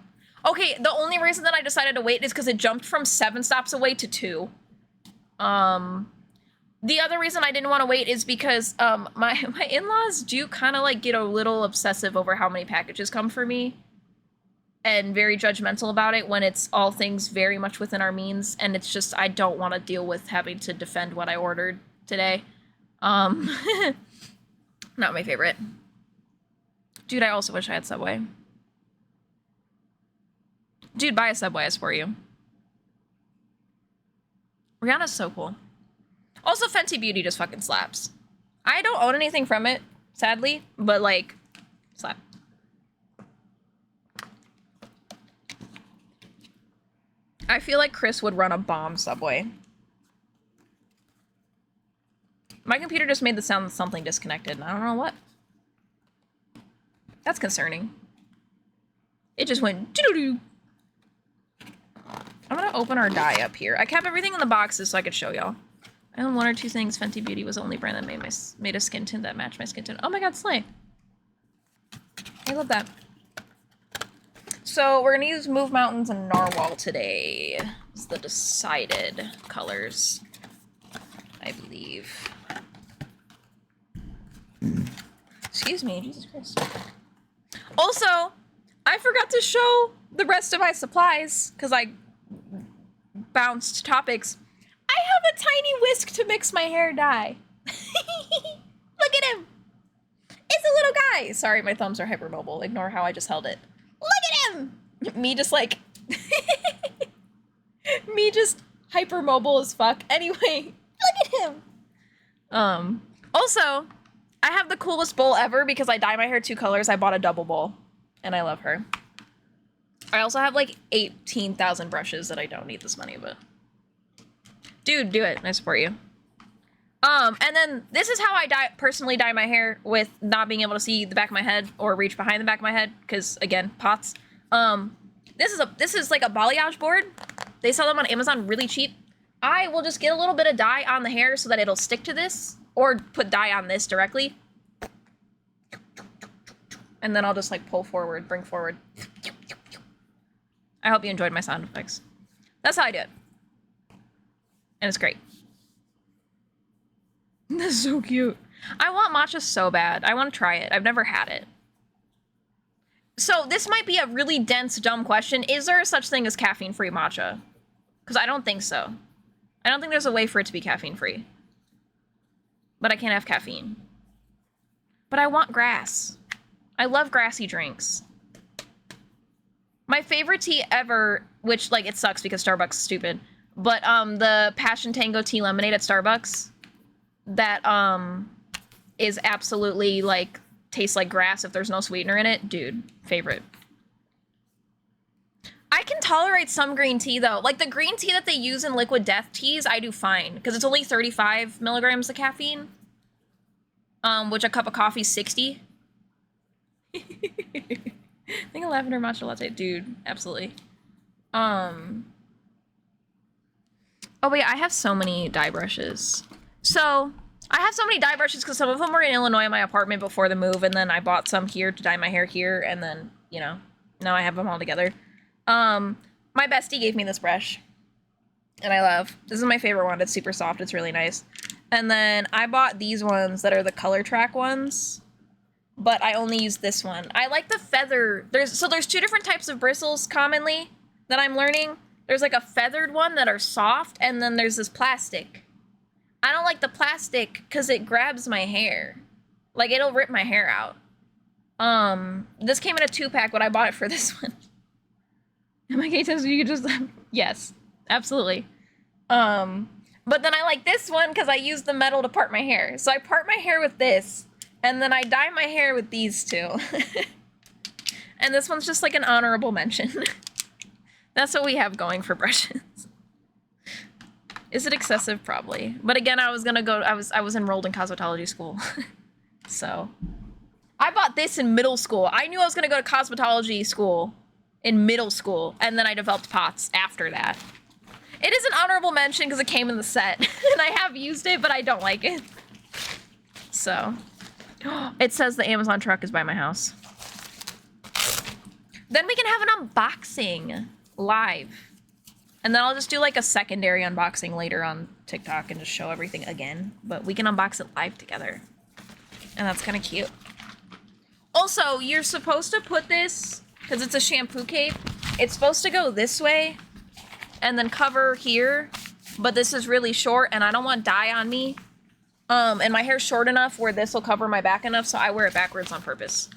Okay, the only reason that I decided to wait is because it jumped from 7 stops away to 2. The other reason I didn't want to wait is because my in-laws do kind of like get a little obsessive over how many packages come for me and very judgmental about it when it's all things very much within our means, and it's just I don't want to deal with having to defend what I ordered today. Not my favorite. Dude, I also wish I had Subway. Dude, buy a Subway, I support you. Rihanna's so cool. Also, Fenty Beauty just fucking slaps. I don't own anything from it, sadly, but like, slap. I feel like Chris would run a bomb subway. My computer just made the sound of something disconnected, and I don't know what. That's concerning. It just went doo-doo-doo. I'm gonna open our dye up here. I kept everything in the boxes so I could show y'all. I own one or two things. Fenty Beauty was the only brand that made a skin tint that matched my skin tint. Oh my god, slay. I love that. So we're gonna use Move Mountains and Narwhal today. It's the decided colors, I believe. Excuse me, Jesus Christ. Also, I forgot to show the rest of my supplies because I bounced topics. I have a tiny whisk to mix my hair dye. Look at him. It's a little guy. Sorry, my thumbs are hypermobile. Ignore how I just held it. Look at him. Me just like, me just hypermobile as fuck. Anyway, look at him. Also, I have the coolest bowl ever because I dye my hair 2 colors. I bought a double bowl and I love her. I also have like 18,000 brushes that I don't need this money, but dude, do it. I support you. And then this is how I personally dye my hair with not being able to see the back of my head or reach behind the back of my head because again, pots. This is like a balayage board. They sell them on Amazon really cheap. I will just get a little bit of dye on the hair so that it'll stick to this, or put dye on this directly. And then I'll just like pull forward, bring forward. I hope you enjoyed my sound effects. That's how I do it. And it's great. That's so cute. I want matcha so bad. I want to try it. I've never had it. So this might be a really dense, dumb question. Is there such thing as caffeine-free matcha? Because I don't think so. I don't think there's a way for it to be caffeine-free. But I can't have caffeine. But I want grass. I love grassy drinks. My favorite tea ever, which, like, it sucks because Starbucks is stupid, but, the Passion Tango tea lemonade at Starbucks, that, is absolutely, like, tastes like grass if there's no sweetener in it. Dude, favorite. I can tolerate some green tea, though. Like, the green tea that they use in Liquid Death teas, I do fine, because it's only 35 milligrams of caffeine, which a cup of coffee is 60. I think a lavender matcha latte, dude, absolutely. Oh wait, I have so many dye brushes. So I have so many dye brushes because some of them were in Illinois in my apartment before the move, and then I bought some here to dye my hair here, and then, you know, now I have them all together. My bestie gave me this brush, and I love. This is my favorite one. It's super soft. It's really nice. And then I bought these ones that are the Color Track ones, but I only use this one. I like the feather. There's 2 different types of bristles commonly that I'm learning. There's like a feathered one that are soft, and then there's this plastic. I don't like the plastic because it grabs my hair. Like, it'll rip my hair out. This came in a 2-pack, but I bought it for this one. And my Kate says you could just, yes, absolutely. But then I like this one because I use the metal to part my hair. So I part my hair with this, and then I dye my hair with these 2. And this one's just like an honorable mention. That's what we have going for brushes. Is it excessive? Probably. But again, I was enrolled in cosmetology school. So I bought this in middle school. I knew I was gonna go to cosmetology school in middle school, and then I developed pots after that. It is an honorable mention because it came in the set, and I have used it, but I don't like it. So, it says the Amazon truck is by my house. Then we can have an unboxing live. And then I'll just do like a secondary unboxing later on TikTok and just show everything again. But we can unbox it live together. And that's kind of cute. Also, you're supposed to put this, because it's a shampoo cape, it's supposed to go this way and then cover here. But this is really short and I don't want dye on me. And my hair's short enough where this will cover my back enough, so I wear it backwards on purpose.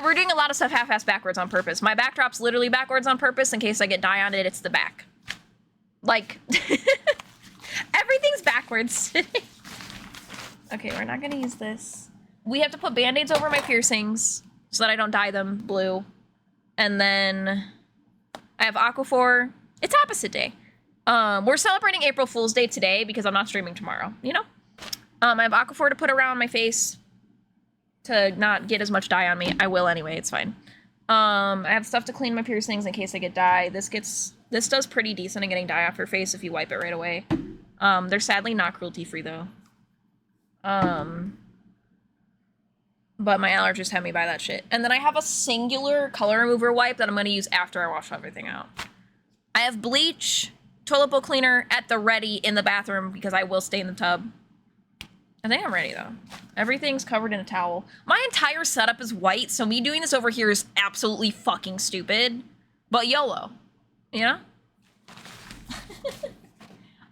We're doing a lot of stuff half-ass backwards on purpose. My backdrop's literally backwards on purpose in case I get dye on it, it's the back. Like, everything's backwards. Okay, we're not gonna use this. we have to put band-aids over my piercings so that I don't dye them blue. And then I have Aquaphor. It's opposite day. We're celebrating April Fool's Day today because I'm not streaming tomorrow, you know? I have Aquaphor to put around my face to not get as much dye on me. I will anyway, it's fine. I have stuff to clean my piercings in case I get dye. This does pretty decent at getting dye off your face if you wipe it right away. They're sadly not cruelty-free though. But my allergist had me buy that shit. And then I have a singular color remover wipe that I'm gonna use after I wash everything out. I have bleach, toilet bowl cleaner at the ready in the bathroom because I will stay in the tub. I think I'm ready though. Everything's covered in a towel. My entire setup is white, so me doing this over here is absolutely fucking stupid. But YOLO, you know?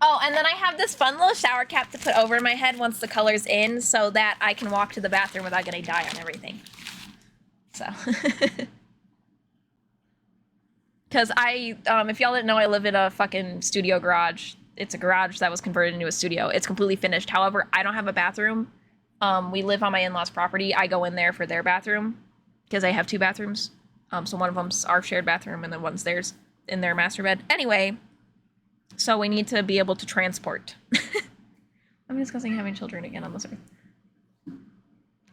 Oh, and then I have this fun little shower cap to put over my head once the color's in so that I can walk to the bathroom without getting dye on everything. So. Because if y'all didn't know, I live in a fucking studio garage. It's a garage that was converted into a studio. It's completely finished. However, I don't have a bathroom. We live on my in-laws' property. I go in there for their bathroom because I have 2 bathrooms. So one of them's our shared bathroom and then one's theirs in their master bed. Anyway, so we need to be able to transport. I'm discussing having children again on this earth.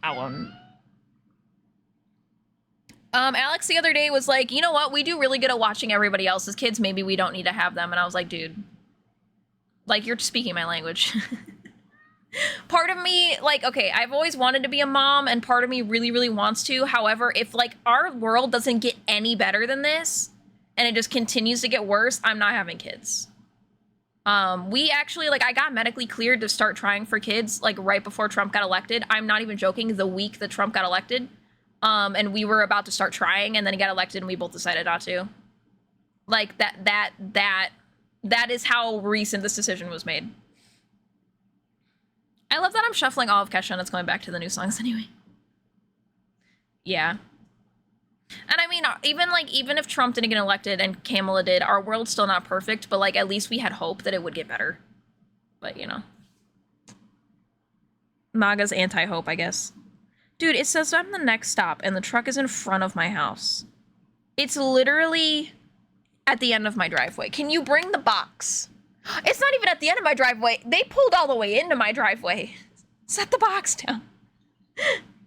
I won't. Alex the other day was like, you know what? We do really good at watching everybody else's kids. Maybe we don't need to have them. And I was like, dude, like, you're speaking my language. Part of me, like, okay, I've always wanted to be a mom, and part of me really, really wants to. However, if, like, our world doesn't get any better than this, and it just continues to get worse, I'm not having kids. We actually, like, I got medically cleared to start trying for kids, like, right before Trump got elected. I'm not even joking, the week that Trump got elected. And we were about to start trying, and then he got elected, and we both decided not to. Like, that is how recent this decision was made. I love that I'm shuffling all of Kesha, and it's going back to the new songs anyway. Yeah. And I mean, even if Trump didn't get elected and Kamala did, our world's still not perfect, but, like, at least we had hope that it would get better. But, you know. MAGA's anti-hope, I guess. Dude, it says I'm the next stop, and the truck is in front of my house. It's literally at the end of my driveway. Can you bring the box? It's not even at the end of my driveway. They pulled all the way into my driveway. Set the box down.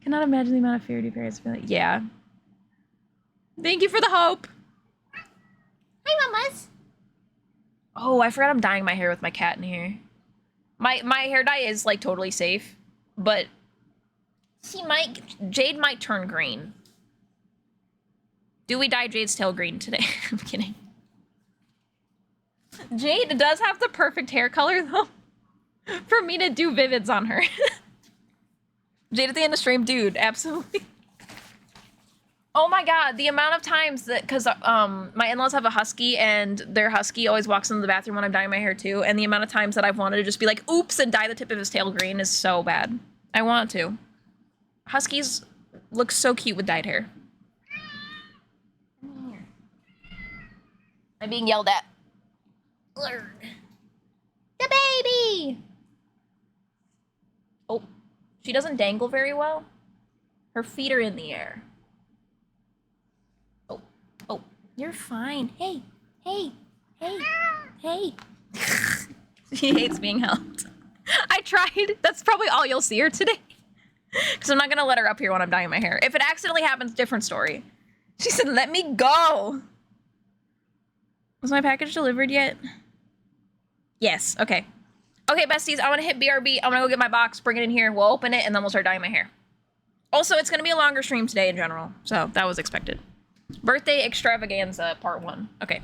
Cannot imagine the amount of fear your parents feel like. Yeah. Thank you for the hope. Hi, mamas. Oh, I forgot I'm dyeing my hair with my cat in here. My hair dye is, like, totally safe, but Jade might turn green. Do we dye Jade's tail green today? I'm kidding. Jade does have the perfect hair color, though, for me to do vivids on her. Jade at the end of stream, dude, absolutely. Oh my god, the amount of times that, because my in-laws have a husky, and their husky always walks into the bathroom when I'm dyeing my hair too, and the amount of times that I've wanted to just be like, oops, and dye the tip of his tail green is so bad. I want to. Huskies look so cute with dyed hair. I'm being yelled at. The baby! Oh, she doesn't dangle very well. Her feet are in the air. Oh, you're fine. Hey. She hates being held. I tried. That's probably all you'll see her today. Because I'm not going to let her up here when I'm dyeing my hair. If it accidentally happens, different story. She said, let me go. Was my package delivered yet? Yes, okay. Okay, besties, I'm gonna hit BRB. I'm gonna go get my box, bring it in here, we'll open it, and then we'll start dyeing my hair. Also, it's gonna be a longer stream today in general, so that was expected. Birthday extravaganza, part 1. Okay.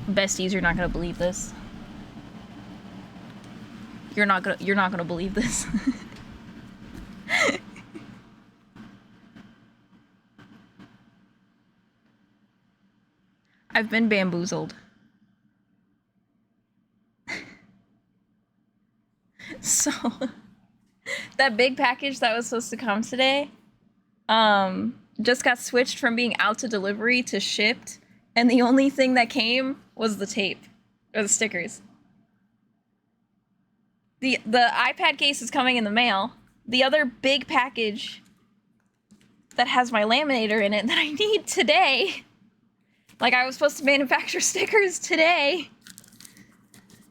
Besties, you're not gonna believe this. You're not gonna believe this. I've been bamboozled. So, that big package that was supposed to come today, just got switched from being out to delivery to shipped, and the only thing that came was the tape, or the stickers. The iPad case is coming in the mail. The other big package that has my laminator in it that I need today, like I was supposed to manufacture stickers today,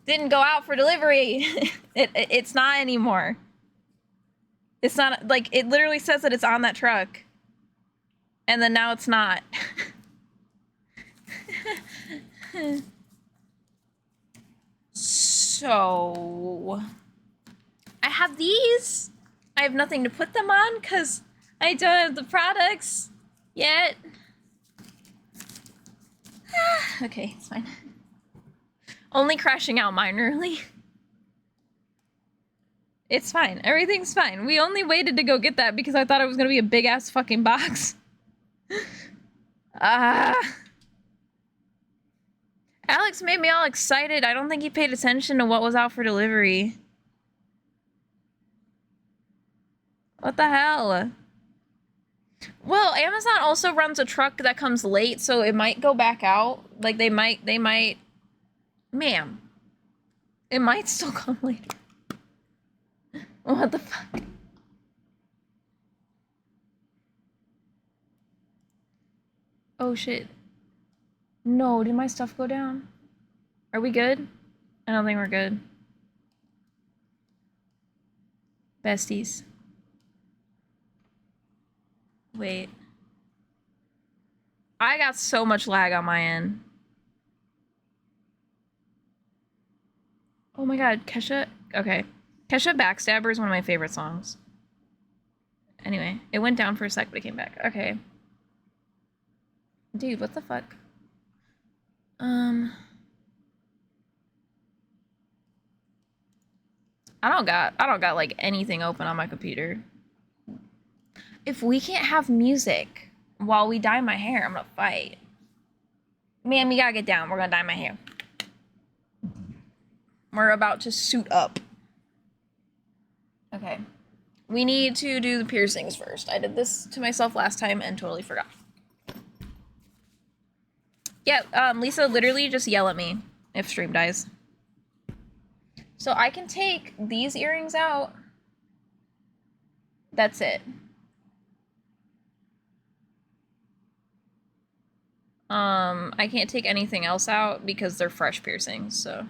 didn't go out for delivery. It's not anymore. It's not, like, it literally says that it's on that truck. And then now it's not. So, I have these. I have nothing to put them on because I don't have the products yet. Okay, it's fine. Only crashing out minorly. It's fine. Everything's fine. We only waited to go get that because I thought it was gonna be a big-ass fucking box. Alex made me all excited. I don't think he paid attention to what was out for delivery. What the hell? Well, Amazon also runs a truck that comes late, so it might go back out. Like, they might... Ma'am. It might still come later. What the fuck? Oh, shit. No, did my stuff go down? Are we good? I don't think we're good. Besties. Wait. I got so much lag on my end. Oh my god, Kesha? Okay. Kesha Backstabber is one of my favorite songs. Anyway, it went down for a sec, but it came back. Okay. Dude, what the fuck? I don't got like anything open on my computer. If we can't have music while we dye my hair, I'm gonna fight. Ma'am, you gotta get down. We're gonna dye my hair. We're about to suit up. Okay. We need to do the piercings first. I did this to myself last time and totally forgot. Yeah, Lisa, literally just yell at me if stream dies. So I can take these earrings out. That's it. I can't take anything else out because they're fresh piercings, so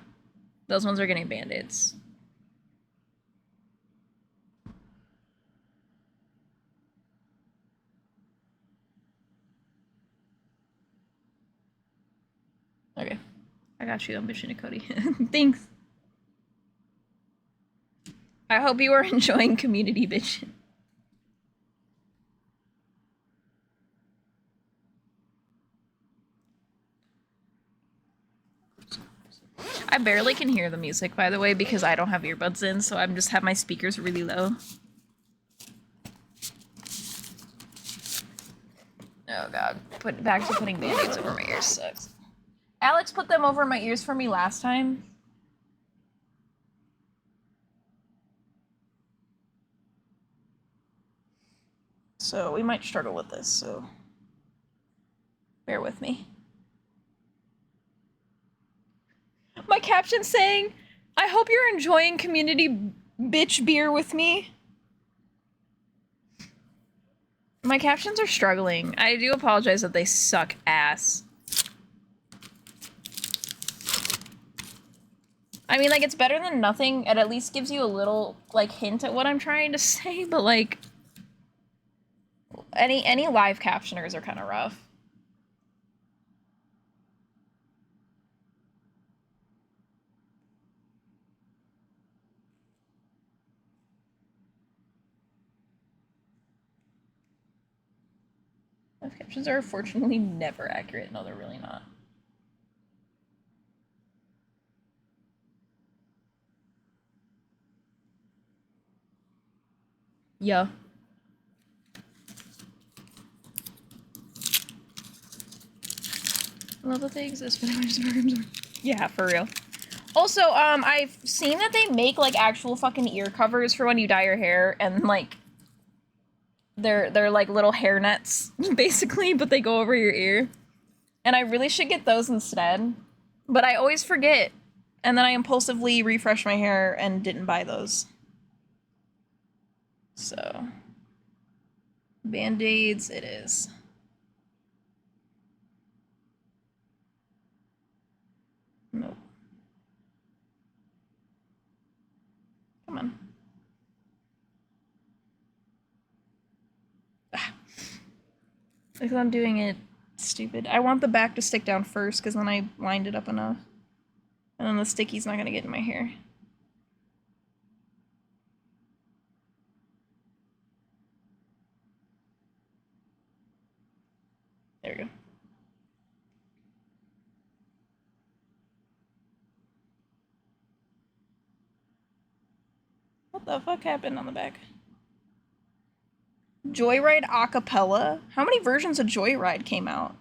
those ones are getting band-aids. Okay. I got you. I'm bitching to Cody. Thanks. I hope you are enjoying community bitching. I barely can hear the music, by the way, because I don't have earbuds in, so I'm just have my speakers really low. Oh god. Back to putting band-aids over my ears sucks. Alex put them over my ears for me last time. So we might struggle with this, so bear with me. My caption saying, I hope you're enjoying community bitch beer with me. My captions are struggling. I do apologize that they suck ass. I mean, like, it's better than nothing. It at least gives you a little, like, hint at what I'm trying to say, but, like, any live captioners are kind of rough. Live captions are unfortunately never accurate. No, they're really not. Yeah. I love that they exist, but yeah, for real. Also, I've seen that they make, like, actual fucking ear covers for when you dye your hair, and, like, they're like little hair nets, basically, but they go over your ear. And I really should get those instead. But I always forget. And then I impulsively refresh my hair and didn't buy those. So. Band-Aids it is. Nope. Come on. Ah. Because I'm doing it stupid. I want the back to stick down first, because then I lined it up enough. And then the sticky's not going to get in my hair. There we go. What the fuck happened on the back? Joyride Acapella? How many versions of Joyride came out?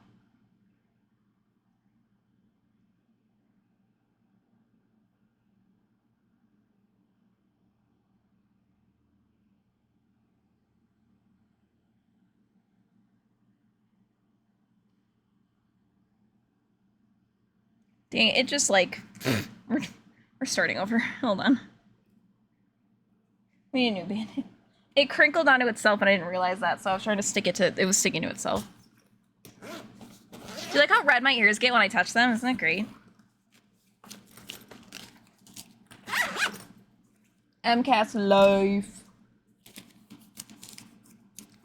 Dang, it just like... we're starting over. Hold on. We need a new band-aid. It crinkled onto itself and I didn't realize that, so I was trying to stick it to... It was sticking to itself. Do you like how red my ears get when I touch them? Isn't that great? MCAS life.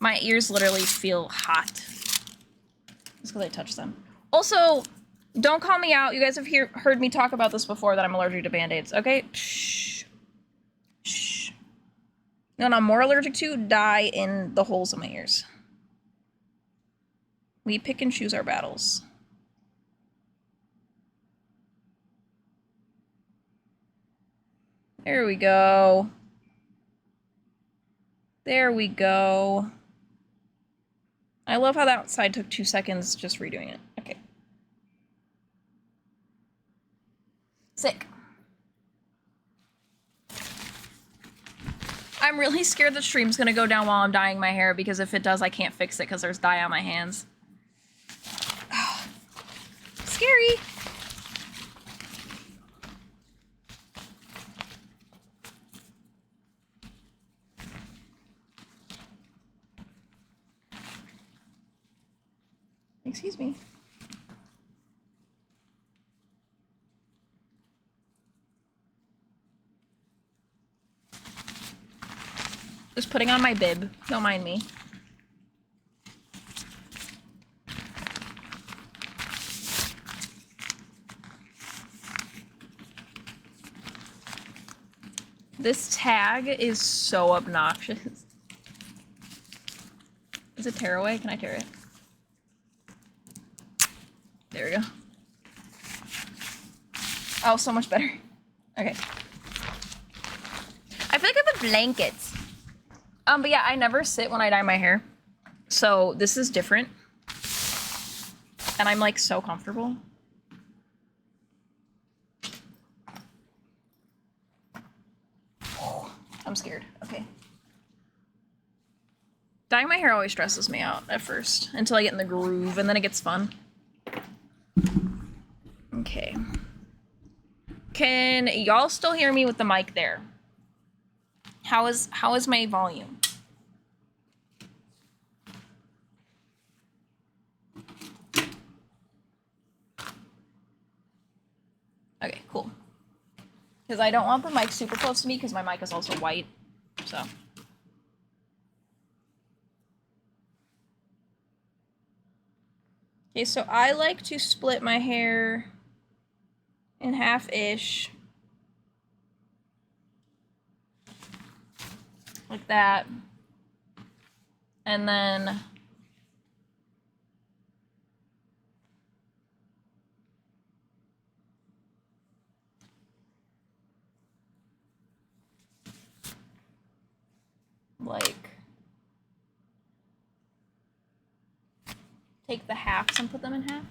My ears literally feel hot. Just because I touch them. Also, don't call me out. You guys have heard me talk about this before, that I'm allergic to Band-Aids, okay? Shh. Shh. You know what I'm more allergic to? Dye in the holes in my ears. We pick and choose our battles. There we go. There we go. I love how that side took 2 seconds just redoing it. Okay. Sick. I'm really scared the stream's gonna go down while I'm dyeing my hair, because if it does, I can't fix it because there's dye on my hands. Scary. Excuse me. Just putting on my bib. Don't mind me. This tag is so obnoxious. Is it tear away? Can I tear it? There we go. Oh, so much better. Okay. I feel like I have a blanket. But yeah, I never sit when I dye my hair. So this is different. And I'm like so comfortable. I'm scared. Okay. Dyeing my hair always stresses me out at first, until I get in the groove, and then it gets fun. Okay. Can y'all still hear me with the mic there? How is my volume? Okay, cool. Because I don't want the mic super close to me, because my mic is also white, so. Okay, so I like to split my hair in half-ish. Like that. And then like take the halves and put them in half.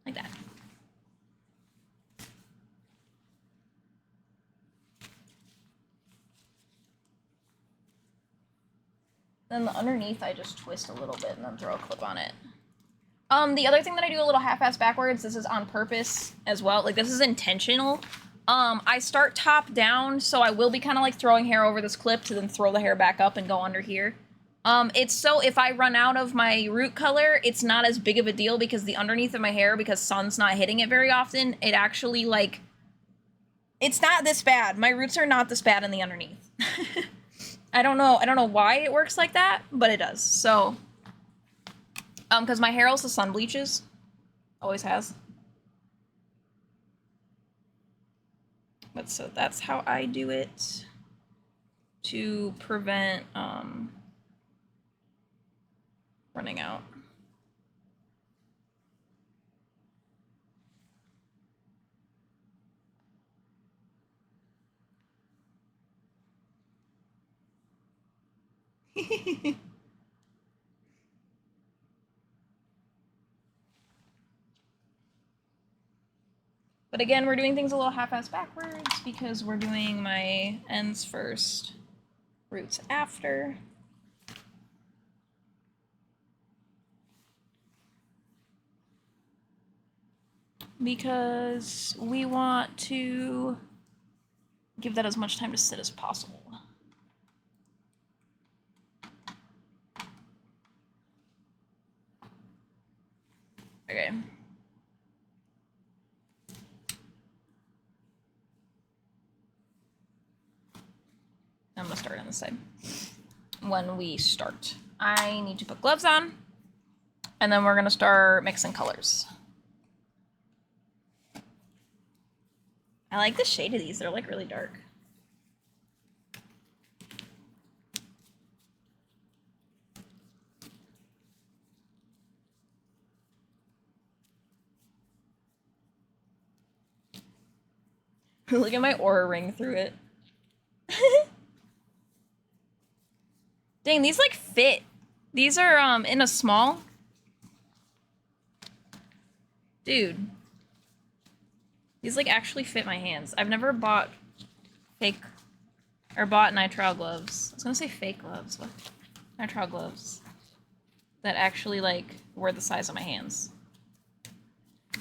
Like that. Then the underneath, I just twist a little bit and then throw a clip on it. The other thing that I do a little half-ass backwards, this is on purpose as well. Like, this is intentional. I start top down, so I will be kind of like throwing hair over this clip to then throw the hair back up and go under here. It's so if I run out of my root color, it's not as big of a deal because the underneath of my hair, because sun's not hitting it very often, it actually, like, it's not this bad. My roots are not this bad in the underneath. I don't know why it works like that, but it does. So, because my hair also sun bleaches. Always has. But so that's how I do it to prevent, running out. But again, we're doing things a little half-ass backwards because we're doing my ends first, roots after. Because we want to give that as much time to sit as possible. Okay. I'm gonna start on this side. When we start, I need to put gloves on, and then we're gonna start mixing colors. I like the shade of these. They're like really dark. Look at my aura ring through it. Dang, these like fit. These are in a small. Dude. These like actually fit my hands. I've never bought fake or bought nitrile gloves. I was gonna say fake gloves, but nitrile gloves that actually like were the size of my hands.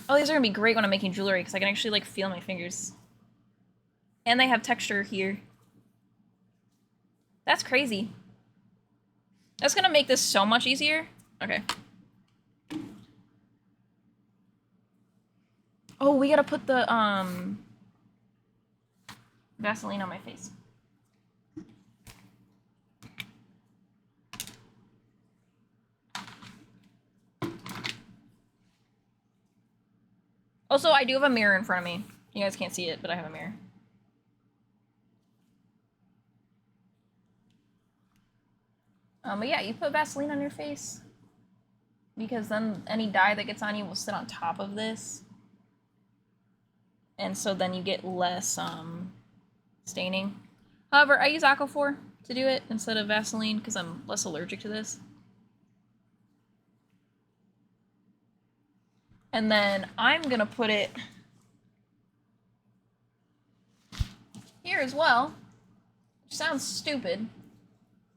Oh, these are gonna be great when I'm making jewelry because I can actually like feel my fingers. And they have texture here. That's crazy. That's gonna make this so much easier. Okay. Oh, we gotta put the Vaseline on my face. Also, I do have a mirror in front of me. You guys can't see it, but I have a mirror. But yeah, you put Vaseline on your face because then any dye that gets on you will sit on top of this. And so then you get less staining. However, I use Aquaphor to do it instead of Vaseline because I'm less allergic to this. And then I'm gonna put it here as well, which sounds stupid,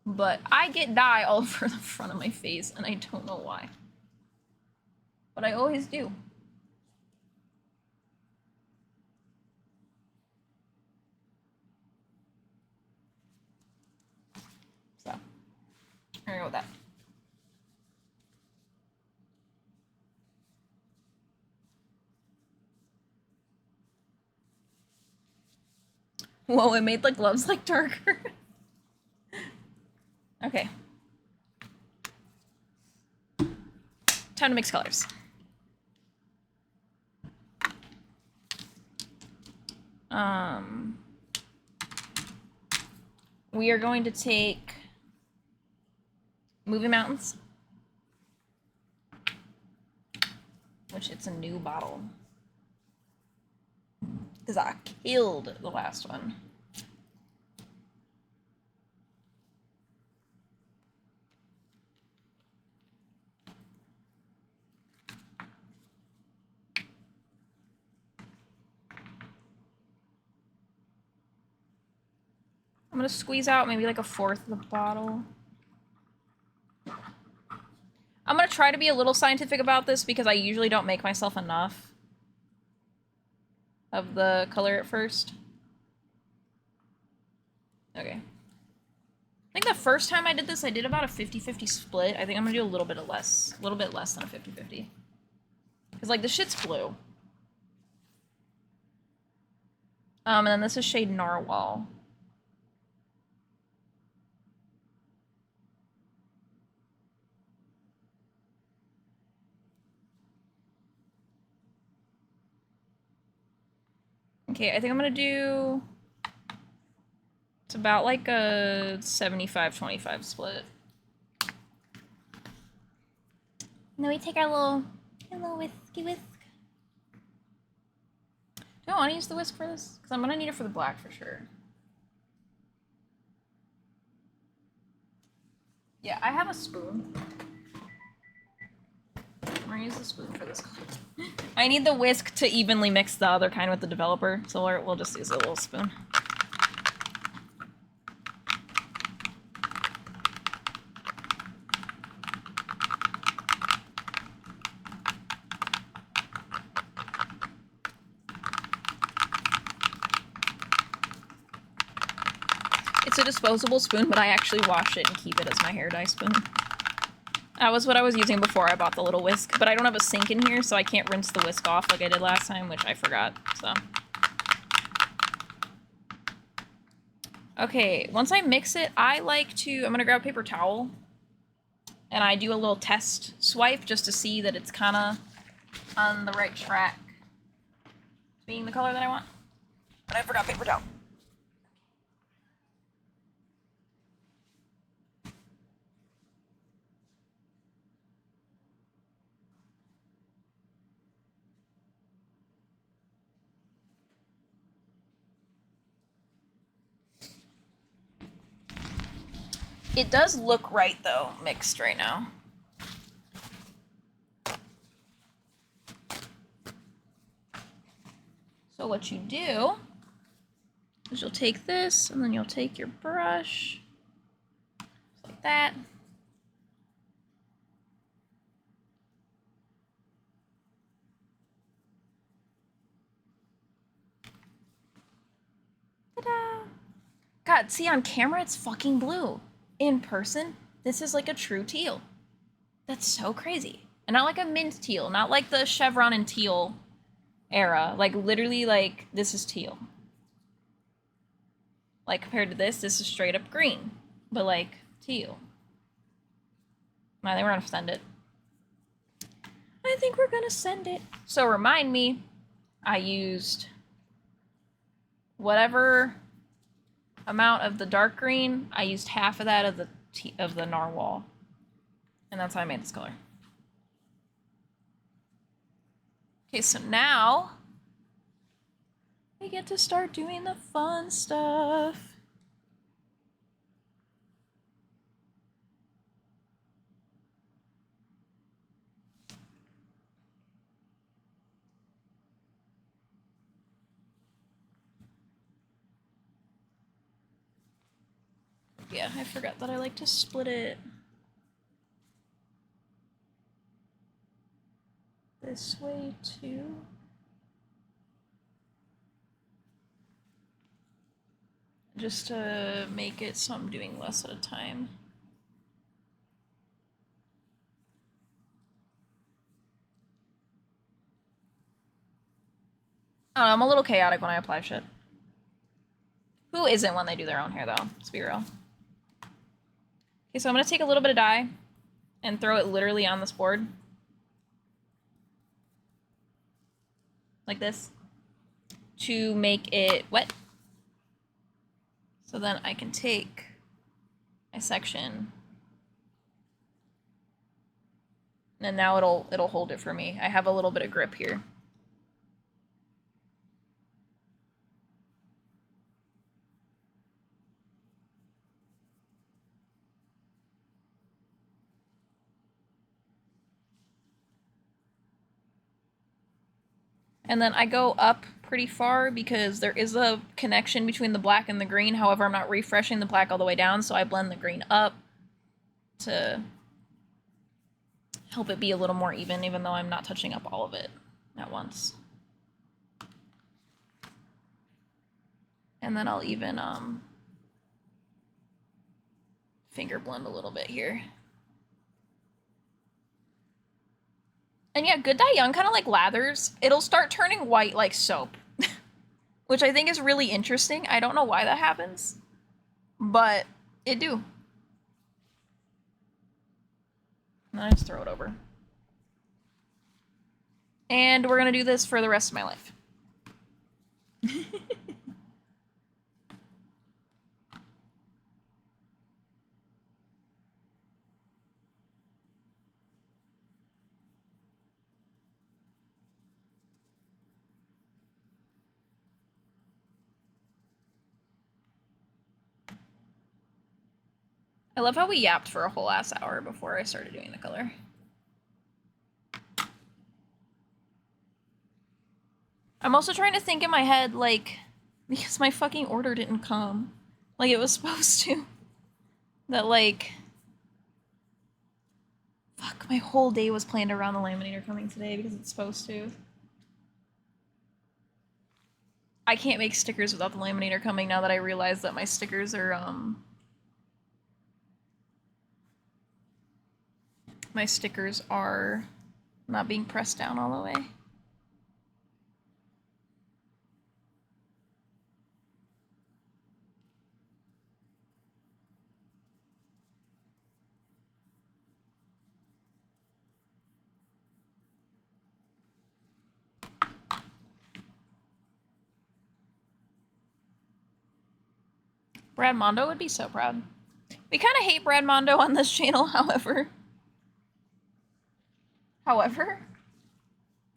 but I get dye all over the front of my face and I don't know why. But I always do. So, I'm gonna go with that. Whoa, it made the gloves like darker. Okay. Time to mix colors. we are going to take Movie Mountains, which it's a new bottle. Because I killed the last one. I'm gonna squeeze out maybe like a fourth of the bottle. I'm gonna try to be a little scientific about this because I usually don't make myself enough of the color at first. Okay. I think the first time I did this, I did about a 50-50 split. I think I'm gonna do a little bit less than a 50-50. Because, like, the shit's blue. And then this is shade Narwhal. Okay, I think I'm gonna do... It's about like a 75-25 split. And then we take our little whiskey whisk. Do I want to use the whisk for this? Because I'm gonna need it for the black for sure. Yeah, I have a spoon. I'm gonna use the spoon for this. I need the whisk to evenly mix the other kind with the developer, so we'll just use a little spoon. It's a disposable spoon, but I actually wash it and keep it as my hair dye spoon. That was what I was using before I bought the little whisk, but I don't have a sink in here, so I can't rinse the whisk off like I did last time, which I forgot, so. Okay, once I mix it, I like to, I'm gonna grab a paper towel, and I do a little test swipe just to see that it's kinda on the right track, being the color that I want. But I forgot paper towel. It does look right, though, mixed right now. So what you do is you'll take this, and then you'll take your brush, just like that. Ta-da! God, see, on camera, it's fucking blue. In person, this is like a true teal. That's so crazy. And not like a mint teal, not like the chevron and teal era. Like, literally, like, this is teal. Like, compared to this is straight up green. But, like, teal. I think we're gonna send it. I think we're gonna send it. So, remind me, I used whatever amount of the dark green, I used half of that of the narwhal. And that's how I made this color. Okay, so now we get to start doing the fun stuff. Yeah, I forgot that I like to split it this way too. Just to make it so I'm doing less at a time. I don't know, I'm a little chaotic when I apply shit. Who isn't when they do their own hair, though? Let's be real. Okay, so I'm gonna take a little bit of dye and throw it literally on this board. Like this. To make it wet. So then I can take my section, and now it'll hold it for me. I have a little bit of grip here. And then I go up pretty far because there is a connection between the black and the green. However, I'm not refreshing the black all the way down, so I blend the green up to help it be a little more even though I'm not touching up all of it at once. And then I'll even finger blend a little bit here. And yeah, Good Dye Young kind of like lathers. It'll start turning white like soap, which I think is really interesting. I don't know why that happens, but it do. And I just throw it over. And we're gonna do this for the rest of my life. I love how we yapped for a whole ass hour before I started doing the color. I'm also trying to think in my head, like, because my fucking order didn't come like it was supposed to. That, like, fuck, my whole day was planned around the laminator coming today because it's supposed to. I can't make stickers without the laminator coming now that I realize that my stickers are, my stickers are not being pressed down all the way. Brad Mondo would be so proud. We kind of hate Brad Mondo on this channel, however.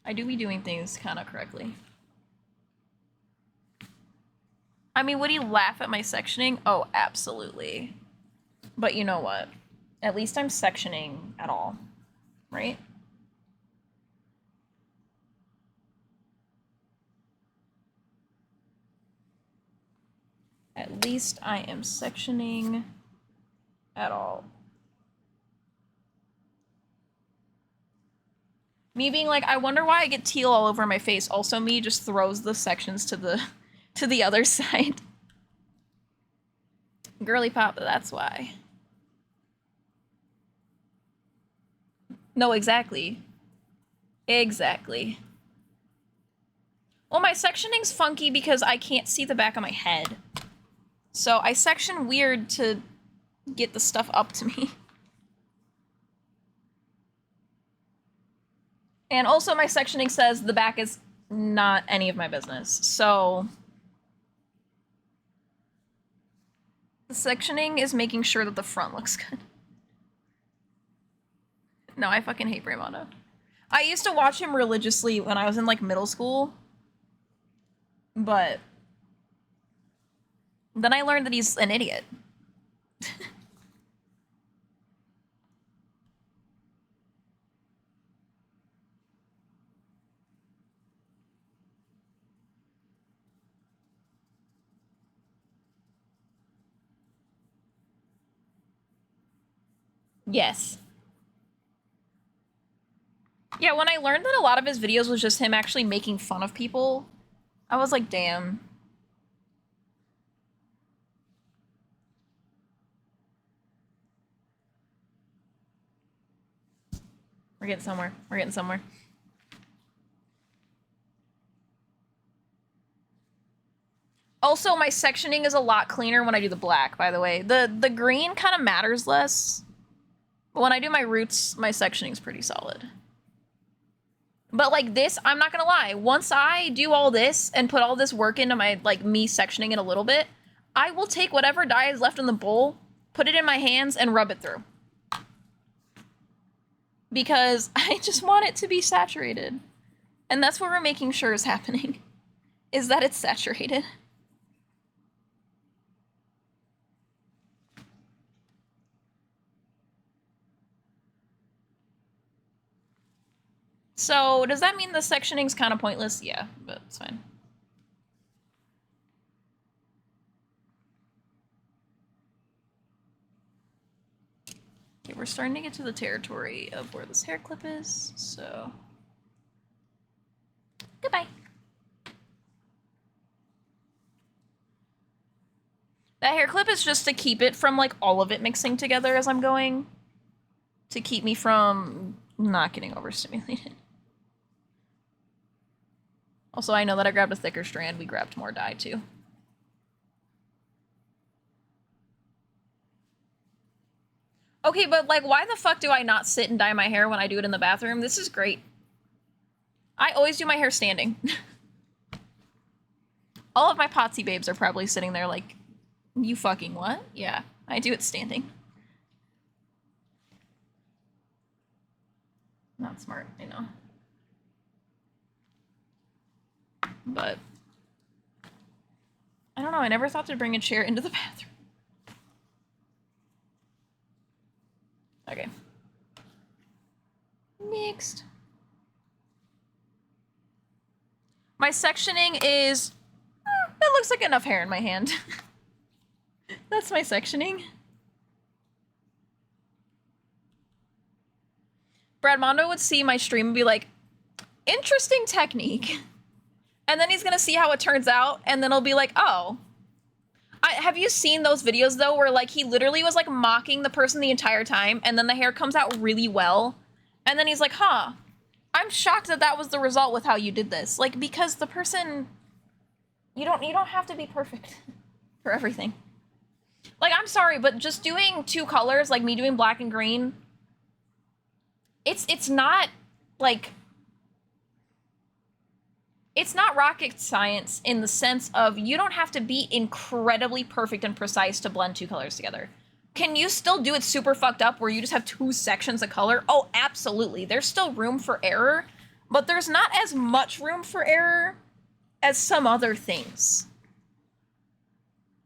I do be doing things kind of correctly. I mean, would he laugh at my sectioning? Oh, absolutely. But you know what? At least I'm sectioning at all, right? At least I am sectioning at all. Me being like, I wonder why I get teal all over my face. Also, me just throws the sections to the other side. Girly pop, that's why. No, exactly. Exactly. Well, my sectioning's funky because I can't see the back of my head. So I section weird to get the stuff up to me. And also my sectioning says the back is not any of my business. So the sectioning is making sure that the front looks good. No, I fucking hate Braymondo. I used to watch him religiously when I was in like middle school. But then I learned that he's an idiot. Yes. Yeah, when I learned that a lot of his videos was just him actually making fun of people, I was like, damn. We're getting somewhere. We're getting somewhere. Also, my sectioning is a lot cleaner when I do the black, by the way. The green kind of matters less. But when I do my roots, my sectioning's pretty solid. But like this, I'm not gonna lie. Once I do all this and put all this work into my, like, me sectioning it a little bit, I will take whatever dye is left in the bowl, put it in my hands, and rub it through. Because I just want it to be saturated. And that's what we're making sure is happening, is that it's saturated. So, does that mean the sectioning's kind of pointless? Yeah, but it's fine. Okay, we're starting to get to the territory of where this hair clip is, so... Goodbye. That hair clip is just to keep it from, like, all of it mixing together as I'm going. To keep me from not getting overstimulated. Also, I know that I grabbed a thicker strand. We grabbed more dye, too. Okay, but, like, why the fuck do I not sit and dye my hair when I do it in the bathroom? This is great. I always do my hair standing. All of my Potsy babes are probably sitting there like, you fucking what? Yeah, I do it standing. Not smart, I know. But I don't know, I never thought to bring a chair into the bathroom. Okay. Next. My sectioning is... that looks like enough hair in my hand. That's my sectioning. Brad Mondo would see my stream and be like, interesting technique. And then he's gonna see how it turns out, and then he'll be like, oh. Have you seen those videos, though, where, like, he literally was, like, mocking the person the entire time, and then the hair comes out really well, and then he's like, huh. I'm shocked that that was the result with how you did this. Like, because the person... You don't have to be perfect for everything. Like, I'm sorry, but just doing two colors, like me doing black and green, it's not, like... It's not rocket science in the sense of you don't have to be incredibly perfect and precise to blend two colors together. Can you still do it super fucked up where you just have two sections of color? Oh, absolutely. There's still room for error, but there's not as much room for error as some other things.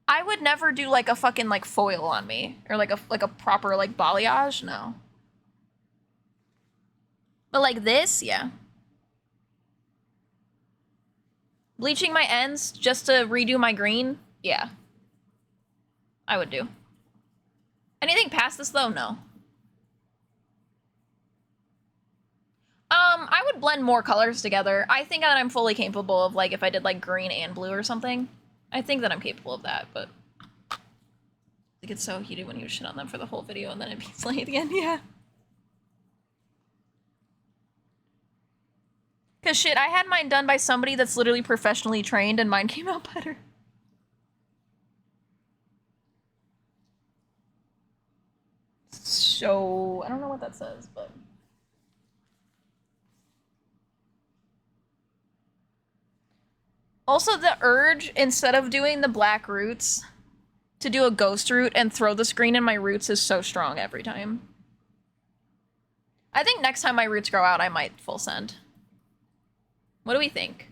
I would never do like a fucking like foil on me or like a proper like balayage, no. But like this, yeah. Bleaching my ends just to redo my green, yeah. I would do. Anything past this, though? No. I would blend more colors together. I think that I'm fully capable of, like, if I did, like, green and blue or something. I think that I'm capable of that, but... It gets so heated when you shit on them for the whole video and then it beats late at the end, yeah. Cause shit, I had mine done by somebody that's literally professionally trained and mine came out better. So, I don't know what that says, but... Also, the urge, instead of doing the black roots, to do a ghost root and throw the screen in my roots is so strong every time. I think next time my roots grow out, I might full send. What do we think?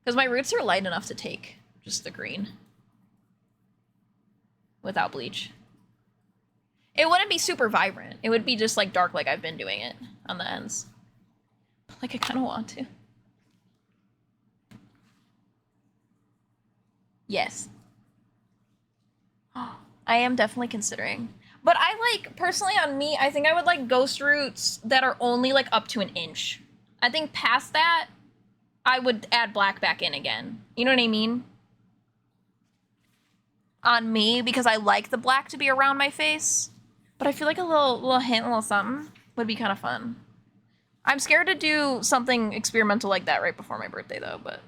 Because my roots are light enough to take just the green. Without bleach. It wouldn't be super vibrant. It would be just like dark like I've been doing it on the ends. Like I kind of want to. Yes. I am definitely considering. But I like, personally on me, I think I would like ghost roots that are only like up to an inch. I think past that, I would add black back in again. You know what I mean? On me, because I like the black to be around my face. But I feel like a little hint, a little something would be kind of fun. I'm scared to do something experimental like that right before my birthday, though, but...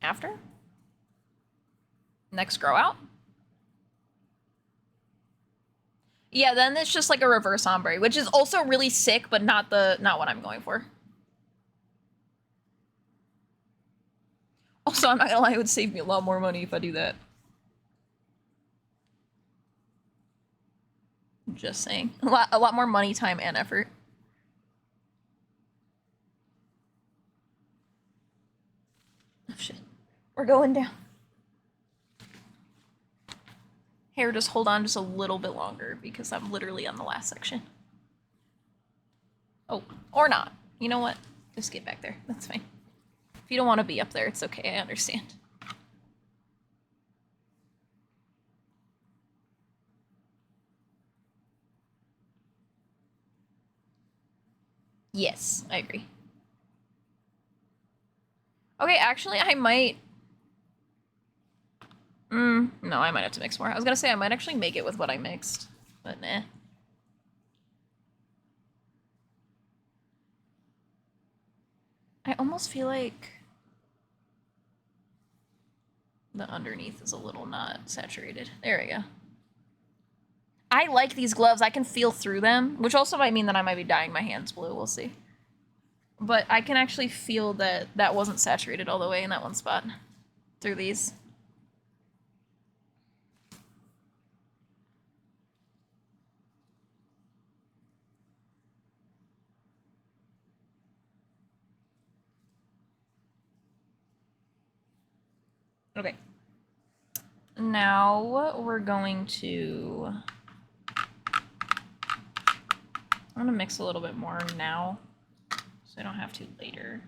After? Next grow out? Yeah, then it's just like a reverse ombre, which is also really sick, but not what I'm going for. Also, I'm not gonna lie, it would save me a lot more money if I do that. Just saying. A lot more money, time, and effort. Oh shit. We're going down. Here, just hold on just a little bit longer because I'm literally on the last section. Oh, or not. You know what? Just get back there. That's fine. If you don't want to be up there, it's okay. I understand. Yes, I agree. Okay, actually, I might... no, I might have to mix more. I was gonna say I might actually make it with what I mixed, but nah. I almost feel like the underneath is a little not saturated. There we go. I like these gloves. I can feel through them, which also might mean that I might be dyeing my hands blue. We'll see. But I can actually feel that that wasn't saturated all the way in that one spot through these. Okay. Now we're going to... I'm gonna mix a little bit more now, so I don't have to later.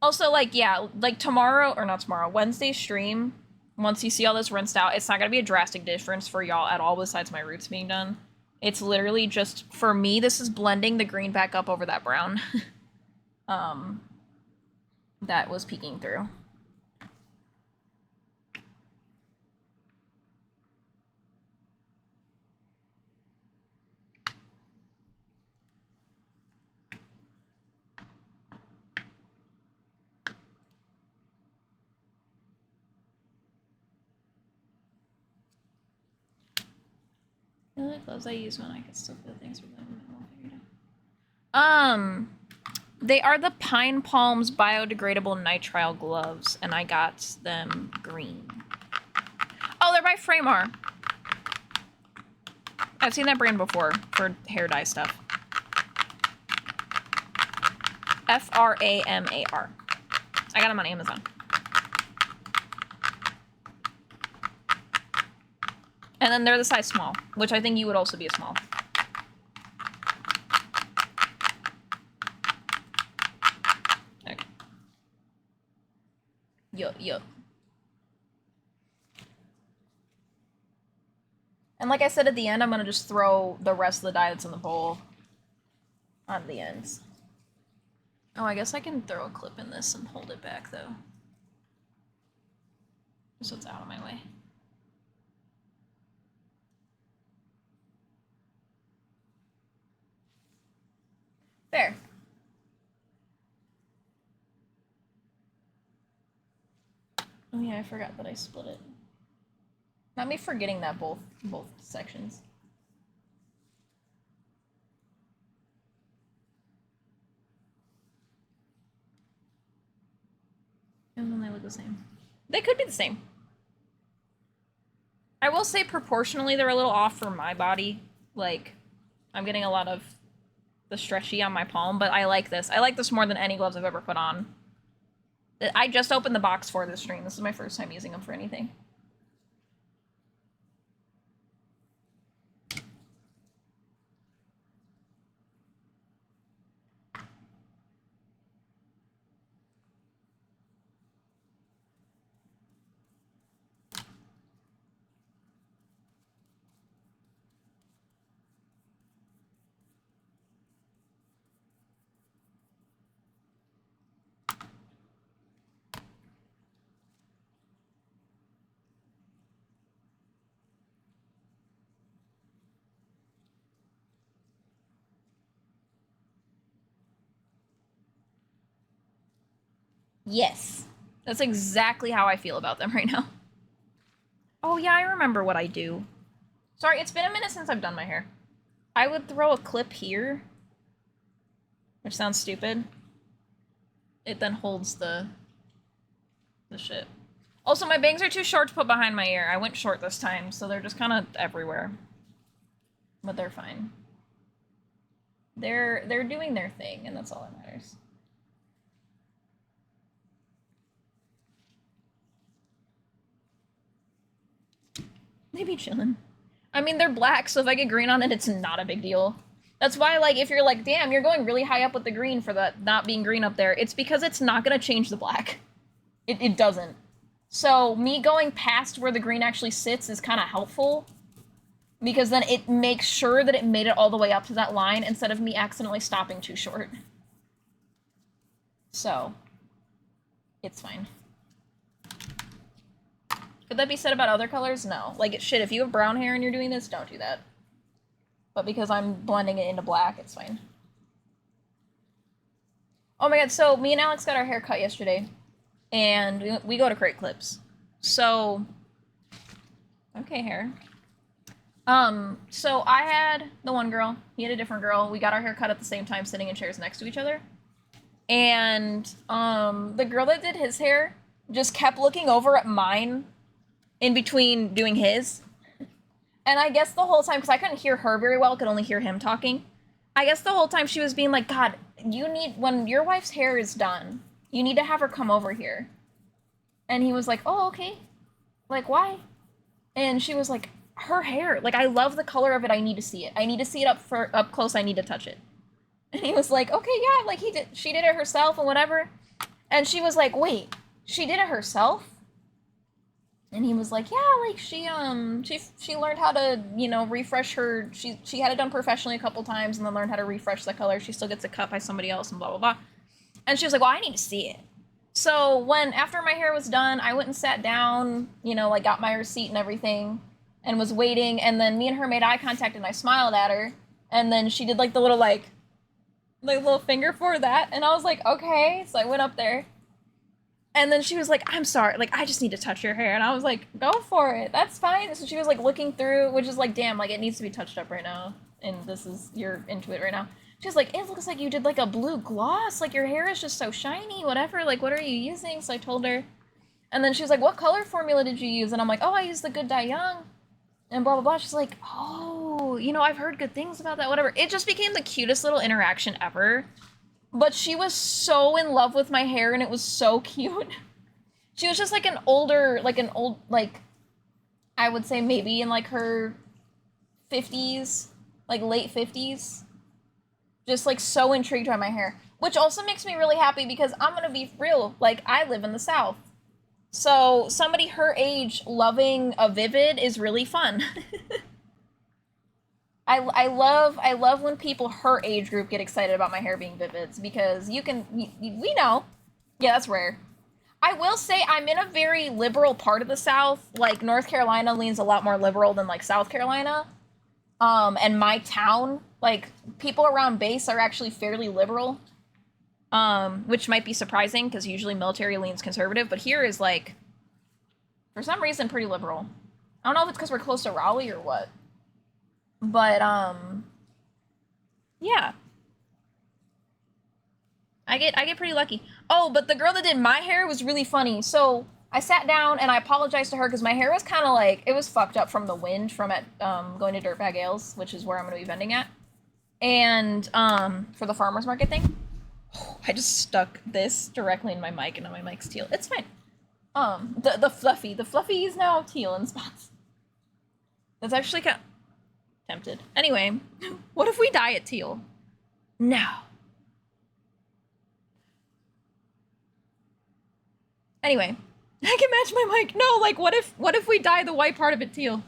Also, like, yeah, like tomorrow, or not tomorrow, Wednesday stream, once you see all this rinsed out, it's not gonna be a drastic difference for y'all at all besides my roots being done. It's literally just, for me, this is blending the green back up over that brown. That was peeking through. The gloves I use when I can still feel things with them. They are the Pine Palms biodegradable nitrile gloves, and I got them green. Oh, they're by Framar. I've seen that brand before for hair dye stuff. F-R-A-M-A-R. I got them on Amazon. And then they're the size small, which I think you would also be a small. Okay. Yo. And like I said at the end, I'm gonna just throw the rest of the dye that's in the bowl on the ends. Oh, I guess I can throw a clip in this and hold it back, though. So it's out of my way. There. Oh yeah, I forgot that I split it. Not me forgetting that both sections. And then they look the same. They could be the same. I will say proportionally they're a little off for my body. Like, I'm getting a lot of the stretchy on my palm, but I like this. I like this more than any gloves I've ever put on. I just opened the box for this stream. This is my first time using them for anything. Yes. That's exactly how I feel about them right now. Oh yeah, I remember what I do. Sorry, it's been a minute since I've done my hair. I would throw a clip here, which sounds stupid, it then holds the shit. Also, my bangs are too short to put behind my ear. I went short this time, so they're just kind of everywhere. But they're fine. They're doing their thing, and that's all that matters. They be chillin'. I mean, they're black, so if I get green on it, it's not a big deal. That's why, like, if you're like, damn, you're going really high up with the green for that not being green up there, it's because it's not gonna change the black. It doesn't. So, me going past where the green actually sits is kind of helpful, because then it makes sure that it made it all the way up to that line instead of me accidentally stopping too short. So, it's fine. Could that be said about other colors? No. Like, shit, if you have brown hair and you're doing this, don't do that. But because I'm blending it into black, it's fine. Oh my god, so me and Alex got our hair cut yesterday. And we go to Crate Clips. So... Okay, hair. So I had the one girl, he had a different girl. We got our hair cut at the same time, sitting in chairs next to each other. And, the girl that did his hair just kept looking over at mine in between doing his. And I guess the whole time, because I couldn't hear her very well, could only hear him talking. I guess the whole time she was being like, God, you need, when your wife's hair is done, you need to have her come over here. And he was like, oh, okay. Like, why? And she was like, her hair, like, I love the color of it, I need to see it. I need to see it up close, I need to touch it. And he was like, okay, yeah, like, she did it herself and whatever. And she was like, wait, she did it herself? And he was like, yeah, like, she learned how to, you know, refresh her, she had it done professionally a couple times and then learned how to refresh the color. She still gets it cut by somebody else and blah, blah, blah. And she was like, well, I need to see it. So after my hair was done, I went and sat down, you know, like, got my receipt and everything, and was waiting, and then me and her made eye contact, and I smiled at her, and then she did, like, the little, like little finger for that, and I was like, okay, so I went up there. And then she was like, I'm sorry, like, I just need to touch your hair. And I was like, go for it, that's fine. So she was, like, looking through, which is like, damn, like, it needs to be touched up right now. And you're into it right now. She was like, it looks like you did, like, a blue gloss. Like, your hair is just so shiny, whatever. Like, what are you using? So I told her. And then she was like, what color formula did you use? And I'm like, oh, I used the Good Dye Young. And blah, blah, blah. She's like, oh, you know, I've heard good things about that, whatever. It just became the cutest little interaction ever. But she was so in love with my hair, and it was so cute. She was just like I would say maybe in like her 50s, like late 50s. Just like so intrigued by my hair. Which also makes me really happy because I'm gonna be real, like, I live in the South. So somebody her age loving a vivid is really fun. I love when people her age group get excited about my hair being vivids, because we know. Yeah, that's rare. I will say I'm in a very liberal part of the South. Like, North Carolina leans a lot more liberal than, like, South Carolina. And my town, like, people around base are actually fairly liberal. Which might be surprising, because usually military leans conservative, but here is, like, for some reason, pretty liberal. I don't know if it's because we're close to Raleigh or what. But, yeah. I get pretty lucky. Oh, but the girl that did my hair was really funny. So, I sat down and I apologized to her because my hair was kind of like, it was fucked up from the wind from going to Dirtbag Ales, which is where I'm going to be vending at. And, for the farmer's market thing. Oh, I just stuck this directly in my mic and now my mic's teal. It's fine. The fluffy is now teal in spots. That's actually kind of tempted. Anyway, what if we dye it teal? No. Anyway, I can match my mic. No, like, what if we dye the white part of it teal?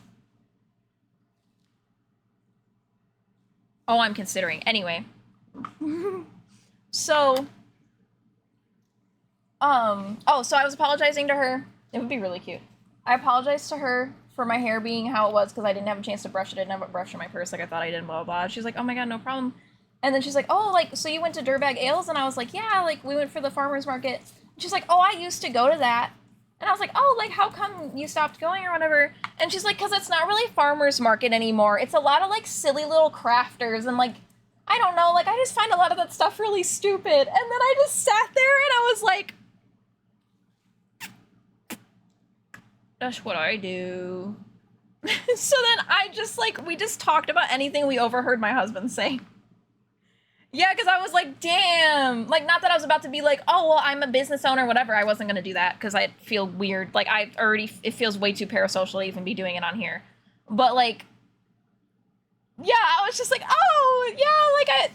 Oh, I'm considering. Anyway. So, so I was apologizing to her. It would be really cute. I apologized to her for my hair being how it was because I didn't have a chance to brush it. I didn't have a brush in my purse like I thought I did, blah, blah, blah. She's like, oh my god, no problem. And then she's like, oh, like, so you went to Dirtbag Ales? And I was like, yeah, like, we went for the farmer's market. She's like, oh, I used to go to that. And I was like, oh, like, how come you stopped going or whatever? And she's like, because it's not really farmer's market anymore. It's a lot of, like, silly little crafters and, like, I don't know, like, I just find a lot of that stuff really stupid. And then I just sat there and I That's what I do. So then I just, like, we just talked about anything we overheard my husband say. Yeah, because I was like, damn. Like, not that I was about to be like, oh, well, I'm a business owner, whatever. I wasn't going to do that because I feel weird. Like, it feels way too parasocial to even be doing it on here. But, like, yeah, I was just like, oh, yeah, like,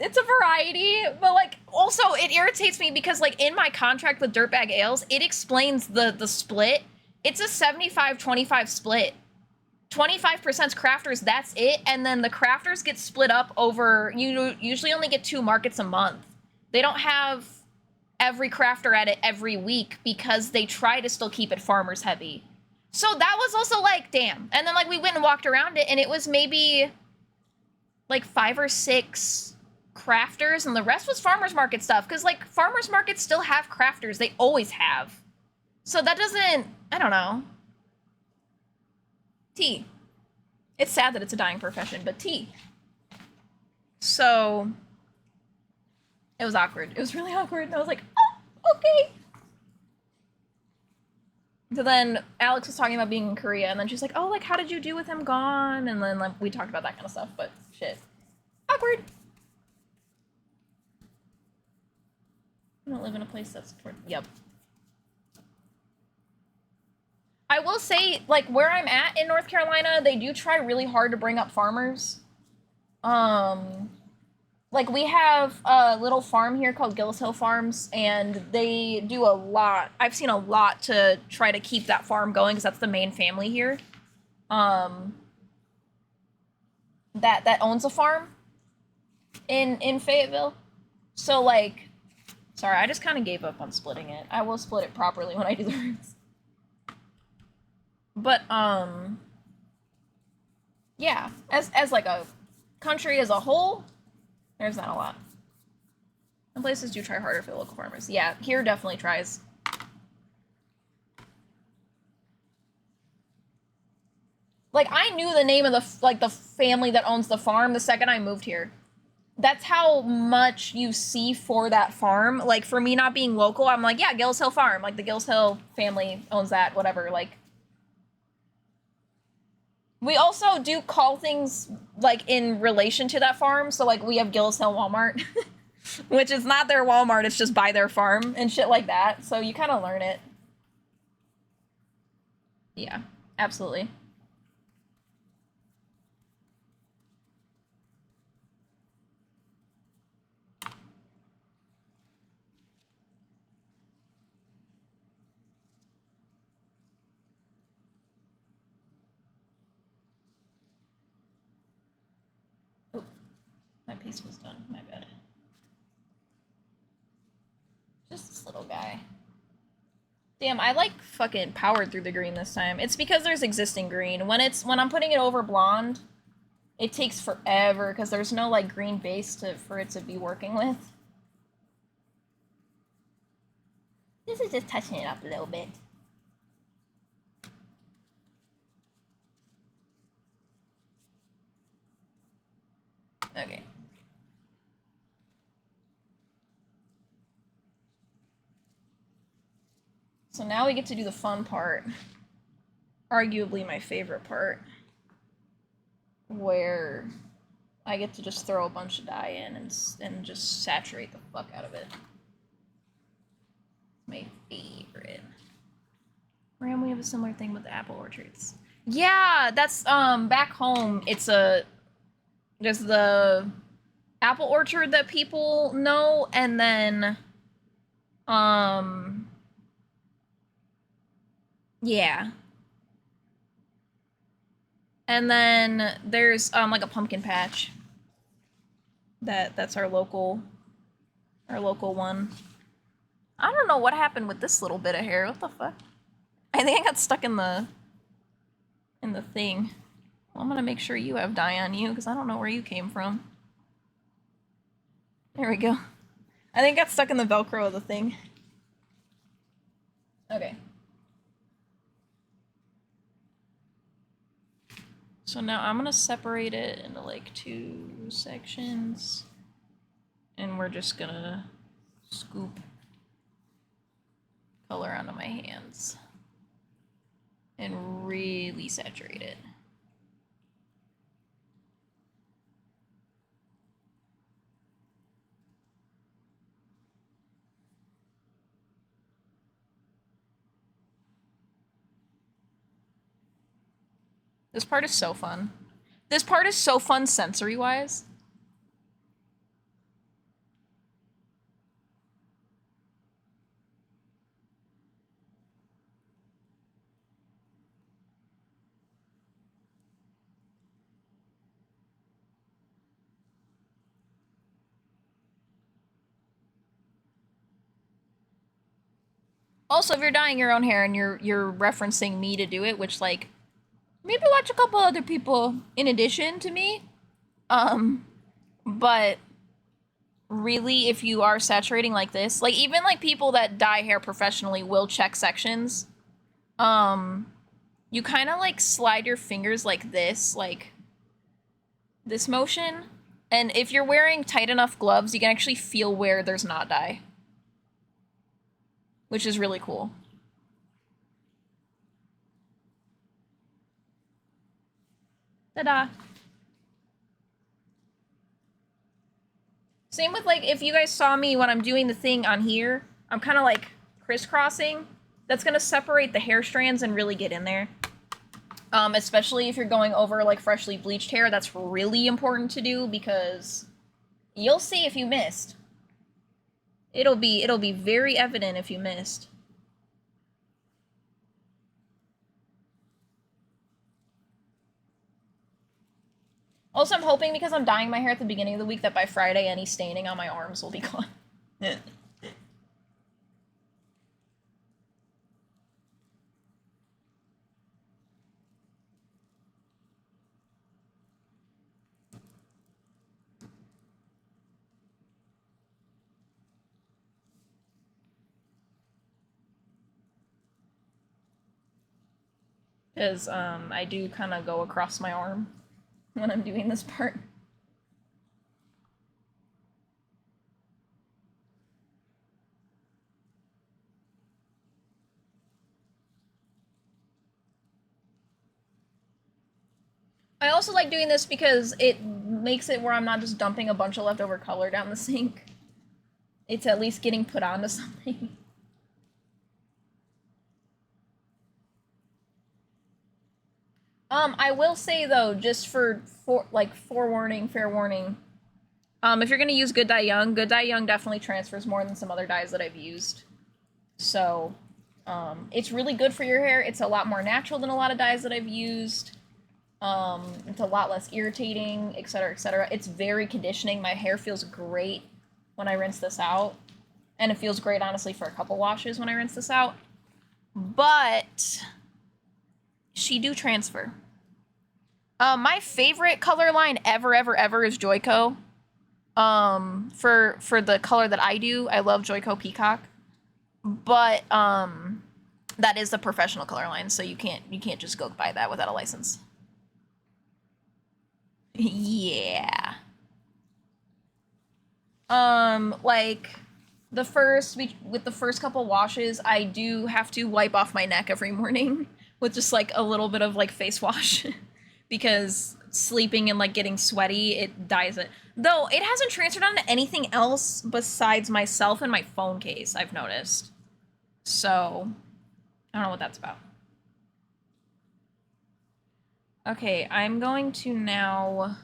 it's a variety. But, like, also, it irritates me because, like, in my contract with Dirtbag Ales, it explains the split. It's a 75-25 split. 25%'s crafters, that's it, and then the crafters get split up over, you usually only get 2 markets a month. They don't have every crafter at it every week because they try to still keep it farmers heavy. So that was also like, damn. And then like we went and walked around it and it was maybe like 5 or 6 crafters and the rest was farmers market stuff because like farmers markets still have crafters. They always have. So that doesn't, I don't know. Tea. It's sad that it's a dying profession, but tea. So it was awkward. It was really awkward. And I was like, oh, okay. So then Alex was talking about being in Korea, and then she's like, oh, like, how did you do with him gone? And then like we talked about that kind of stuff, but shit. Awkward. I don't live in a place that's yep. I will say, like, where I'm at in North Carolina, they do try really hard to bring up farmers. Like, we have a little farm here called Gillis Hill Farms, and they do a lot. I've seen a lot to try to keep that farm going, because that's the main family here. That owns a farm in Fayetteville. So, like, sorry, I just kind of gave up on splitting it. I will split it properly when I do the roots. But, yeah, as like a country as a whole, there's not a lot. Some places do try harder for the local farmers. Yeah, here definitely tries. Like, I knew the name of the family that owns the farm the second I moved here. That's how much you see for that farm. Like, for me not being local, I'm like, yeah, Gillis Hill Farm. Like, the Gillis Hill family owns that, whatever, like. We also do call things, like, in relation to that farm. So, like, we have Gillis Hill Walmart, which is not their Walmart. It's just by their farm and shit like that. So you kind of learn it. Yeah, absolutely. Oh, my piece was done. My bad. Just this little guy. Damn, I like fucking powered through the green this time. It's because there's existing green. When I'm putting it over blonde, it takes forever because there's no like green base for it to be working with. This is just touching it up a little bit. Okay. So now we get to do the fun part. Arguably my favorite part. Where I get to just throw a bunch of dye in and just saturate the fuck out of it. My favorite. Ram, we have a similar thing with the apple orchards. Yeah, that's back home. There's the apple orchard that people know, and then yeah. And then there's like a pumpkin patch. That's our local one. I don't know what happened with this little bit of hair. What the fuck? I think I got stuck in the thing. Well, I'm gonna make sure you have dye on you because I don't know where you came from. There we go. I think I got stuck in the Velcro of the thing. Okay. So now I'm gonna separate it into like 2 sections. And we're just gonna scoop color onto my hands. and really saturate it. This part is so fun. This part is so fun sensory-wise. Also, if you're dyeing your own hair and you're referencing me to do it, which, like, maybe watch a couple other people in addition to me. But really, if you are saturating like this, like, even, like, people that dye hair professionally will check sections. You kind of, like, slide your fingers like this motion. And if you're wearing tight enough gloves, you can actually feel where there's not dye. Which is really cool. Ta-da! Same with, like, if you guys saw me when I'm doing the thing on here, I'm kind of, like, crisscrossing. That's gonna separate the hair strands and really get in there. Especially if you're going over, like, freshly bleached hair, that's really important to do because you'll see if you missed. It'll be very evident if you missed. Also, I'm hoping because I'm dyeing my hair at the beginning of the week that by Friday any staining on my arms will be gone. Because, I do kind of go across my arm when I'm doing this part. I also like doing this because it makes it where I'm not just dumping a bunch of leftover color down the sink. It's at least getting put onto something. I will say though, just for forewarning, fair warning, if you're gonna use Good Dye Young definitely transfers more than some other dyes that I've used. So, it's really good for your hair. It's a lot more natural than a lot of dyes that I've used. It's a lot less irritating, etc., etc. It's very conditioning. My hair feels great when I rinse this out. And it feels great, honestly, for a couple washes when I rinse this out. But she do transfer. My favorite color line ever is Joico. For the color that I do, I love Joico Peacock. But that is the professional color line, so you can't just go buy that without a license. Yeah. Like with the first couple washes, I do have to wipe off my neck every morning with just like a little bit of like face wash because sleeping and like getting sweaty, it dyes it. Though it hasn't transferred onto anything else besides myself and my phone case, I've noticed. So, I don't know what that's about. Okay, I'm going to now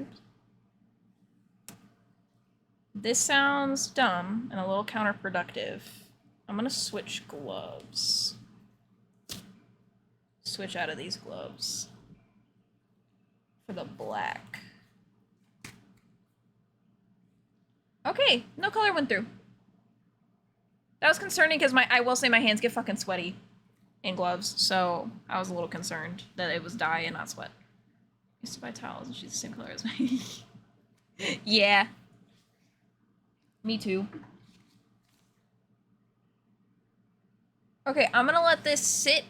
oops. This sounds dumb and a little counterproductive. I'm gonna switch gloves. Switch out of these gloves for the black. Okay, no color went through. That was concerning because I will say my hands get fucking sweaty in gloves, so I was a little concerned that it was dye and not sweat. I used to buy towels and she's the same color as me. Yeah. Me too. Okay, I'm gonna let this sit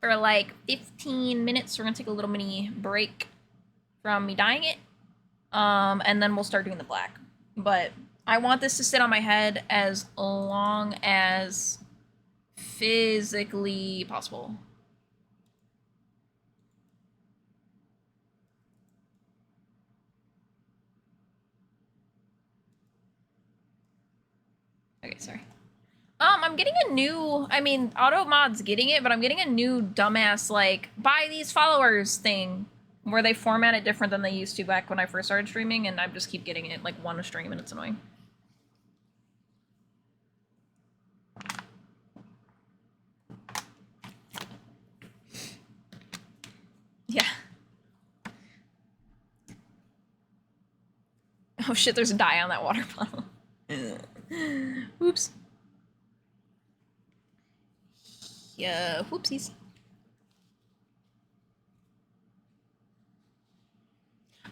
for like 15 minutes. We're gonna take a little mini break from me dyeing it. And then we'll start doing the black. But I want this to sit on my head as long as physically possible. Okay, sorry. I'm getting a new, I mean, AutoMod's getting it, but I'm getting a new dumbass, like, buy these followers thing, where they format it different than they used to back when I first started streaming, and I just keep getting it, like, one a stream, and it's annoying. Yeah. Oh shit, there's a dye on that water bottle. Oops. Yeah, whoopsies.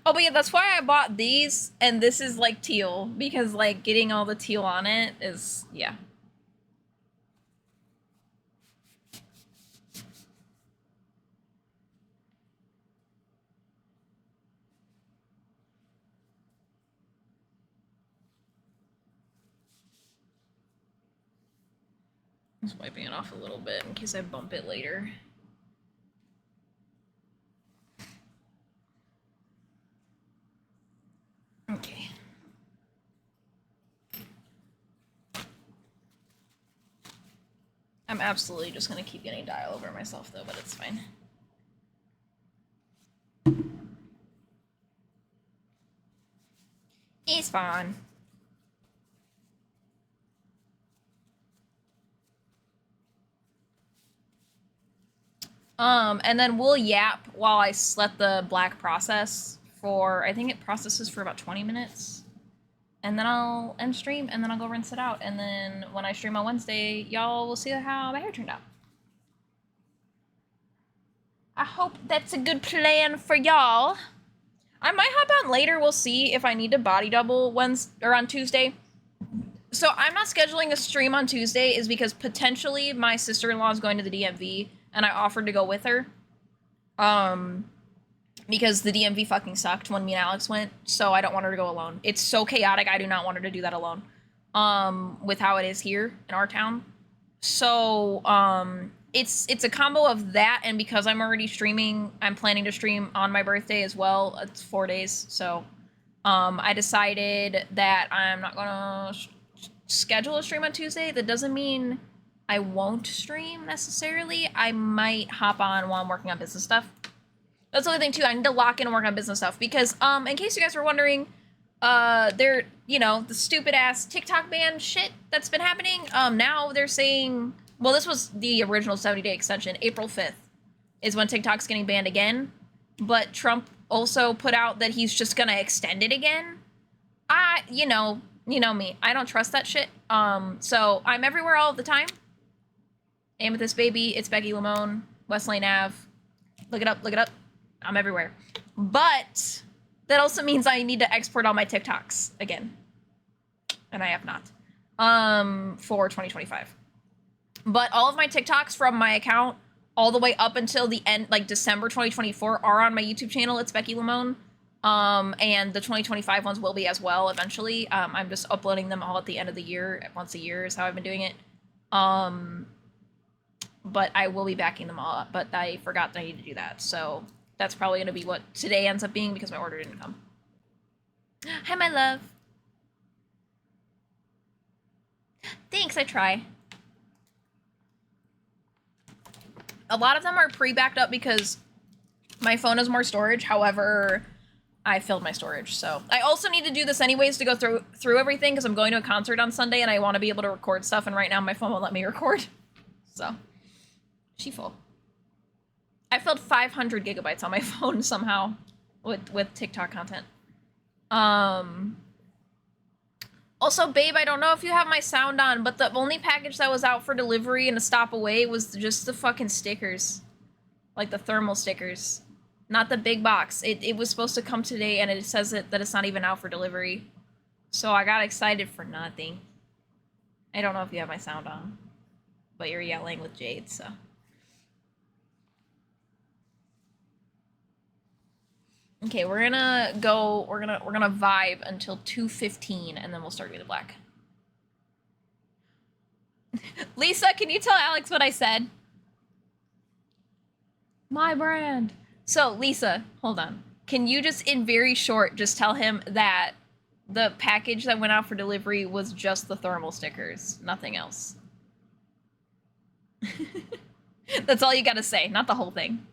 Oh, but yeah, that's why I bought these, and this is, like, teal, because, like, getting all the teal on it is, yeah. Just wiping it off a little bit in case I bump it later. Okay. I'm absolutely just gonna keep getting dye all over myself though, but it's fine. It's fine. And then we'll yap while I let the black process for, I think it processes for about 20 minutes. And then I'll end stream, and then I'll go rinse it out. And then when I stream on Wednesday, y'all will see how my hair turned out. I hope that's a good plan for y'all. I might hop on later. We'll see if I need to body double Wednesday or on Tuesday. So I'm not scheduling a stream on Tuesday is because potentially my sister-in-law is going to the DMV, and I offered to go with her. Because the DMV fucking sucked when me and Alex went, so I don't want her to go alone. It's so chaotic, I do not want her to do that alone. With how it is here in our town. So, it's a combo of that, and because I'm already streaming, I'm planning to stream on my birthday as well. It's 4 days, so, I decided that I'm not gonna schedule a stream on Tuesday. That doesn't mean I won't stream necessarily. I might hop on while I'm working on business stuff. That's the other thing too. I need to lock in and work on business stuff because, in case you guys were wondering, they're, you know, the stupid ass TikTok ban shit that's been happening. Now they're saying, well, this was the original 70-day extension. April 5th is when TikTok's getting banned again. But Trump also put out that he's just gonna extend it again. You know me. I don't trust that shit. So I'm everywhere all the time. Amethyst Baby, it's Becky Lamone, West Lane Ave. Look it up, look it up. I'm everywhere. But that also means I need to export all my TikToks again. And I have not. For 2025. But all of my TikToks from my account all the way up until the end, like December 2024, are on my YouTube channel. It's Becky Lamone. And the 2025 ones will be as well eventually. I'm just uploading them all at the end of the year. Once a year is how I've been doing it. But I will be backing them all up. But I forgot that I need to do that. So that's probably going to be what today ends up being because my order didn't come. Hi, my love. Thanks, I try. A lot of them are pre-backed up because my phone has more storage. However, I filled my storage. So I also need to do this anyways to go through everything because I'm going to a concert on Sunday and I want to be able to record stuff. And right now my phone won't let me record. So she full. I filled 500 gigabytes on my phone somehow with TikTok content. Also, babe, I don't know if you have my sound on, but the only package that was out for delivery and a stop away was just the fucking stickers. Like the thermal stickers. Not the big box. It was supposed to come today and it says that it's not even out for delivery. So I got excited for nothing. I don't know if you have my sound on. But you're yelling with Jade, so. Okay, we're gonna go. We're gonna vibe until 2:15, and then we'll start doing the black. Lisa, can you tell Alex what I said? My brand. So, Lisa, hold on. Can you just, in very short, just tell him that the package that went out for delivery was just the thermal stickers, nothing else? That's all you gotta say, not the whole thing.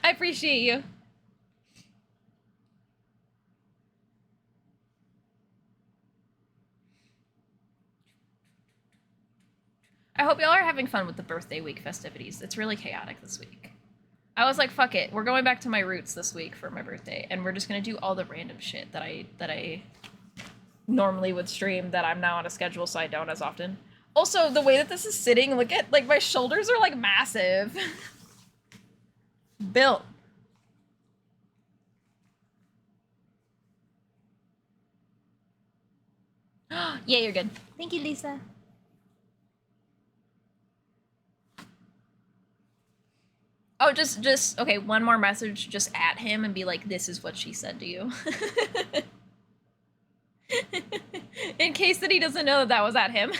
I appreciate you. I hope y'all are having fun with the birthday week festivities. It's really chaotic this week. I was like, fuck it. We're going back to my roots this week for my birthday, and we're just gonna do all the random shit that I normally would stream that I'm now on a schedule, so I don't as often. Also, the way that this is sitting, look at, like, my shoulders are, like, massive. Built. Yeah, you're good. Thank you, Lisa. Oh, just, okay, one more message, just at him and be like, this is what she said to you. In case that he doesn't know that that was at him.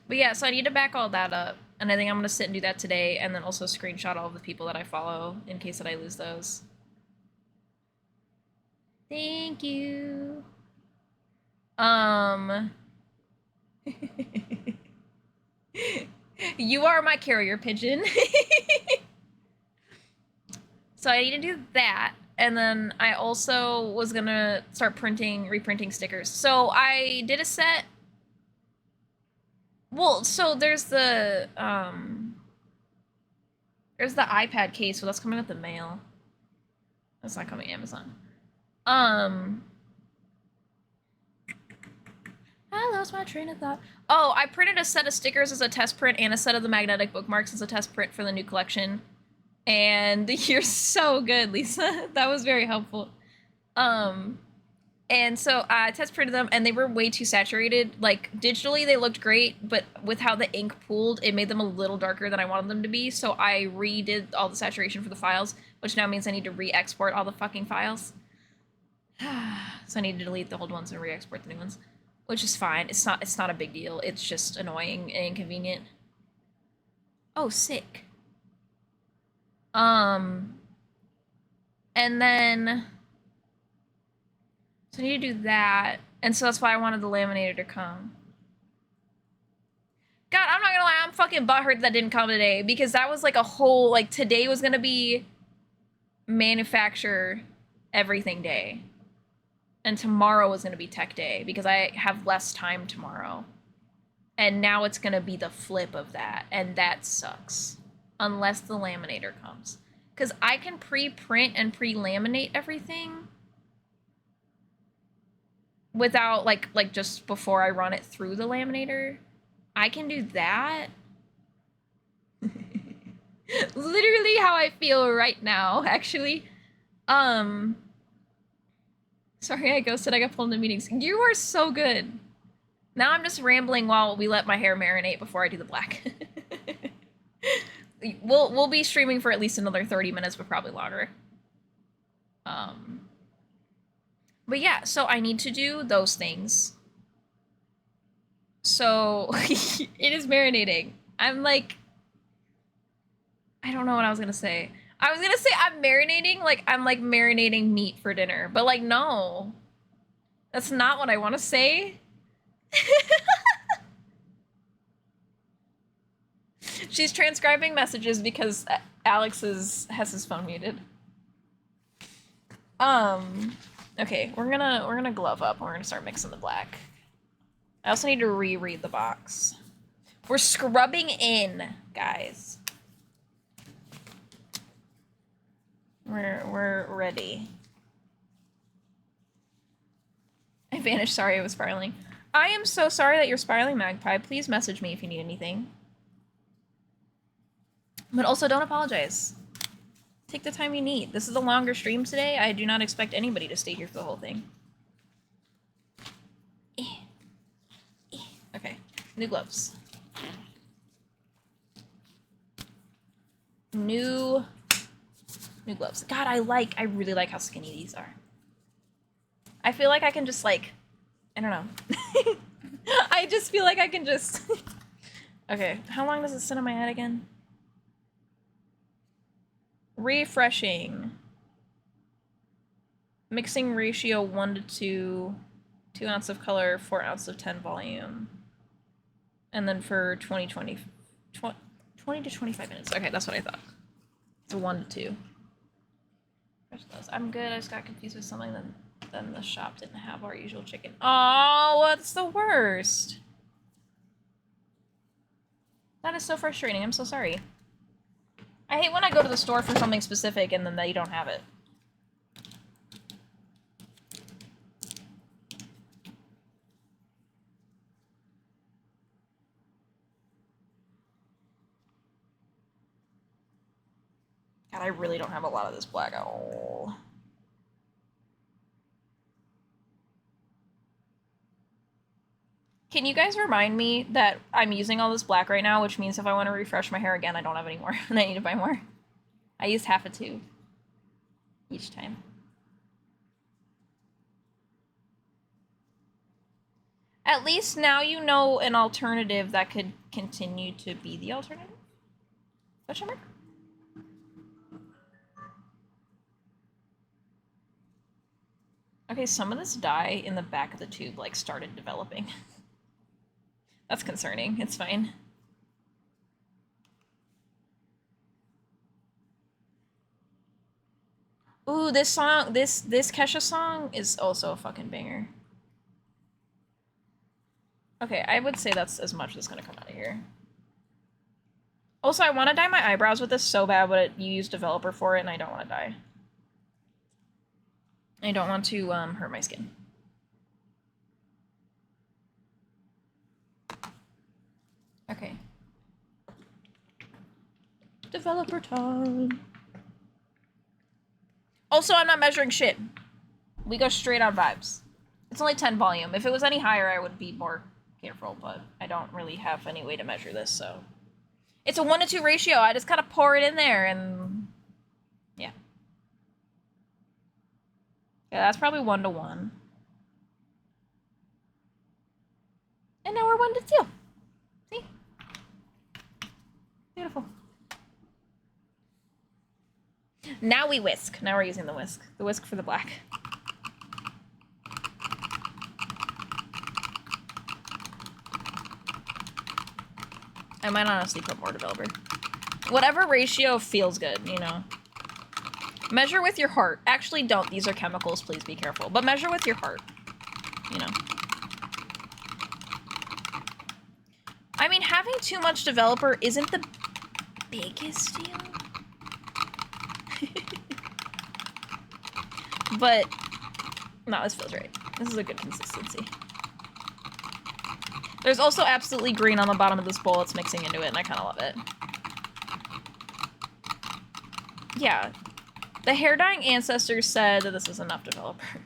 But yeah, so I need to back all that up. And I think I'm gonna sit and do that today, and then also screenshot all of the people that I follow in case that I lose those. Thank you. You are my carrier pigeon. So I need to do that. And then I also was gonna start reprinting stickers. So I did a set. Well, so there's the iPad case, so that's coming out the mail. That's not coming Amazon. I lost my train of thought. Oh, I printed a set of stickers as a test print and a set of the magnetic bookmarks as a test print for the new collection. And you're so good, Lisa. That was very helpful. And so I test printed them, and they were way too saturated. Like, digitally, they looked great, but with how the ink pooled, it made them a little darker than I wanted them to be, so I redid all the saturation for the files, which now means I need to re-export all the fucking files. So I need to delete the old ones and re-export the new ones, which is fine. It's not a big deal. It's just annoying and inconvenient. Oh, sick. And then... So I need to do that, and so that's why I wanted the laminator to come. God, I'm not gonna lie, I'm fucking butthurt that didn't come today, because that was like a whole, like, today was gonna be manufacture everything day. And tomorrow was gonna be tech day, because I have less time tomorrow. And now it's gonna be the flip of that, and that sucks. Unless the laminator comes. Because I can pre-print and pre-laminate everything without, like just before I run it through the laminator. I can do that. Literally how I feel right now, actually. Sorry I ghosted, I got pulled into meetings. You are so good. Now I'm just rambling while we let my hair marinate before I do the black. We'll be streaming for at least another 30 minutes, but probably longer. But yeah, so I need to do those things. So it is marinating. I'm like, I don't know what I was gonna say. I was gonna say I'm marinating, like I'm like marinating meat for dinner, but like no. That's not what I want to say. She's transcribing messages because Alex has his phone muted. Okay, we're gonna glove up and we're gonna start mixing the black. I also need to reread the box. We're scrubbing in, guys. We're ready. I vanished, sorry I was spiraling. I am so sorry that you're spiraling, Magpie. Please message me if you need anything. But also don't apologize. Take the time you need. This is a longer stream today. I do not expect anybody to stay here for the whole thing. New gloves. New gloves. God, I really like how skinny these are. I feel like I can just, like, I don't know. I just feel like I can just... Okay, how long does it sit on my head again? Refreshing. Mixing ratio 1 to 2. 2 ounce of color, 4 ounce of 10 volume. And then for 20 to 25 minutes. Okay, that's what I thought. It's a 1 to 2. I'm good, I just got confused with something, then the shop didn't have our usual chicken. Oh, what's the worst? That is so frustrating, I'm so sorry. I hate when I go to the store for something specific and then they don't have it. God, I really don't have a lot of this black at all. Can you guys remind me that I'm using all this black right now, which means if I want to refresh my hair again, I don't have any more, and I need to buy more. I used half a tube each time. At least now you know an alternative that could continue to be the alternative? Question mark? Okay, some of this dye in the back of the tube, like, started developing. That's concerning. It's fine. Ooh, this song, this Kesha song is also a fucking banger. Okay, I would say that's as much that's gonna come out of here. Also, I want to dye my eyebrows with this so bad, but you use developer for it, and I don't want to dye. I don't want to hurt my skin. Okay. Developer time. Also, I'm not measuring shit. We go straight on vibes. It's only 10 volume. If it was any higher, I would be more careful, but I don't really have any way to measure this, so... It's a 1 to 2 ratio. I just kind of pour it in there, and... Yeah. Yeah, that's probably 1 to 1. And now we're 1 to 2. See? Beautiful. Now we whisk. Now we're using the whisk. The whisk for the black. I might honestly put more developer. Whatever ratio feels good, you know. Measure with your heart. Actually, don't. These are chemicals. Please be careful. But measure with your heart. You know. I mean, having too much developer isn't the biggest deal. But, no, this feels right. This is a good consistency. There's also absolutely green on the bottom of this bowl. It's mixing into it, and I kind of love it. Yeah. The hair dyeing ancestors said that this is enough developer.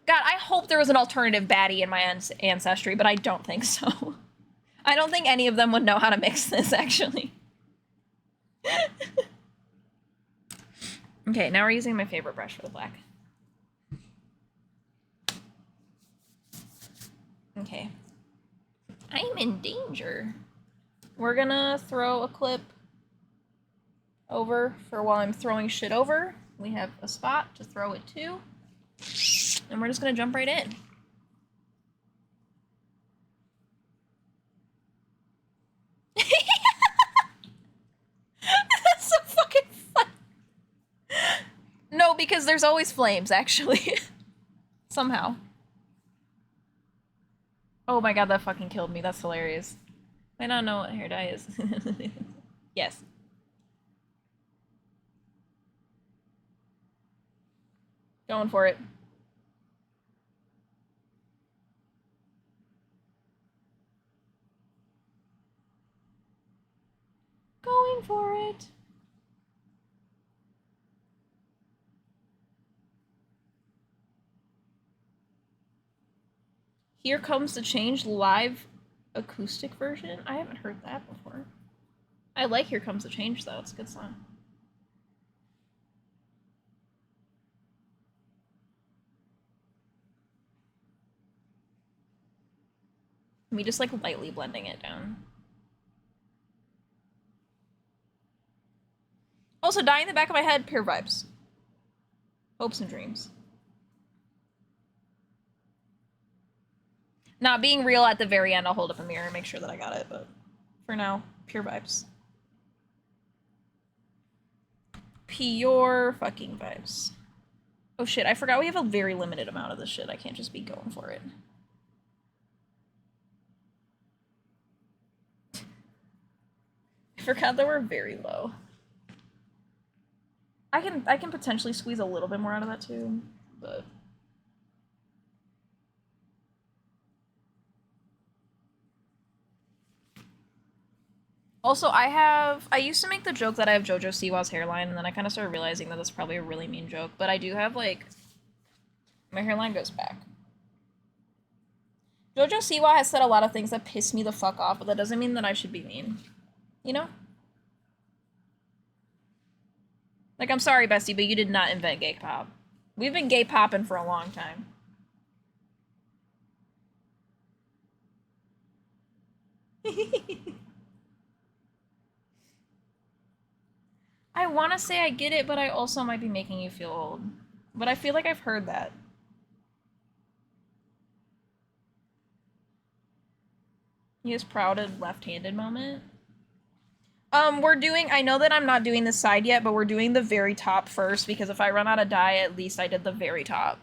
God, I hope there was an alternative baddie in my ancestry, but I don't think so. I don't think any of them would know how to mix this, actually. Okay, now we're using my favorite brush for the black. Okay. I'm in danger. We're gonna throw a clip over for while I'm throwing shit over. We have a spot to throw it to. And we're just gonna jump right in. That's so fucking fun. No, because there's always flames, actually. Somehow. Oh my god, that fucking killed me. That's hilarious. I don't know what hair dye is. Yes. Going for it. Going for it. Here Comes the Change live acoustic version? I haven't heard that before. I like Here Comes the Change, though. It's a good song. Me just, like, lightly blending it down. Also, dying in the back of my head, pure vibes. Hopes and dreams. Not being real at the very end, I'll hold up a mirror and make sure that I got it, but for now, pure vibes. Pure fucking vibes. Oh shit, I forgot we have a very limited amount of this shit. I can't just be going for it. I forgot that we're very low. I can potentially squeeze a little bit more out of that too, but also I used to make the joke that I have JoJo Siwa's hairline, and then I kind of started realizing that that's probably a really mean joke, but I do have, like, my hairline goes back. JoJo Siwa has said a lot of things that piss me the fuck off, but that doesn't mean that I should be mean. You know? Like, I'm sorry, bestie, but you did not invent gay pop. We've been gay popping for a long time. I want to say I get it, but I also might be making you feel old. But I feel like I've heard that. He has prouted left-handed moment. We're doing, I know that I'm not doing the side yet, but we're doing the very top first, because if I run out of dye, at least I did the very top.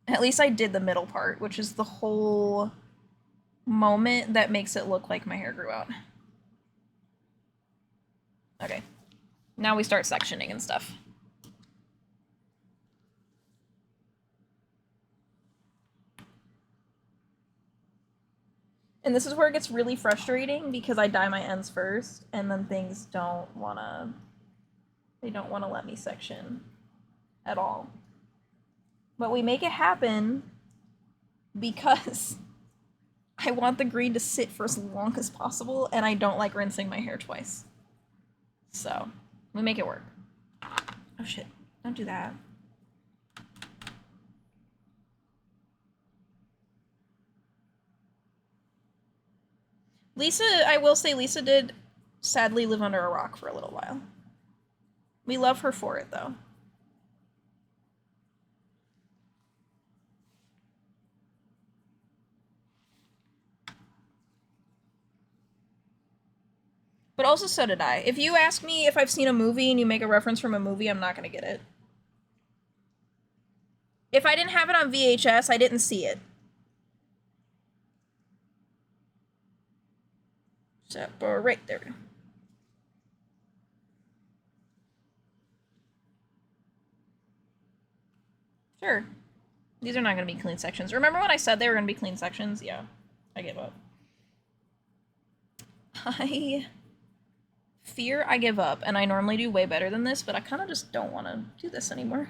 At least I did the middle part, which is the whole moment that makes it look like my hair grew out. Okay. Now we start sectioning and stuff. And this is where it gets really frustrating, because I dye my ends first, and then things don't wanna let me section at all. But we make it happen because I want the green to sit for as long as possible, and I don't like rinsing my hair twice. So, we make it work. Oh shit, don't do that. Lisa, I will say Lisa did sadly live under a rock for a little while. We love her for it, though. But also so did I. If you ask me if I've seen a movie and you make a reference from a movie, I'm not gonna get it. If I didn't have it on VHS, I didn't see it. Separate, there we go. Sure. These are not going to be clean sections. Remember when I said they were going to be clean sections? Yeah, I give up. I fear I give up, and I normally do way better than this, but I kind of just don't want to do this anymore.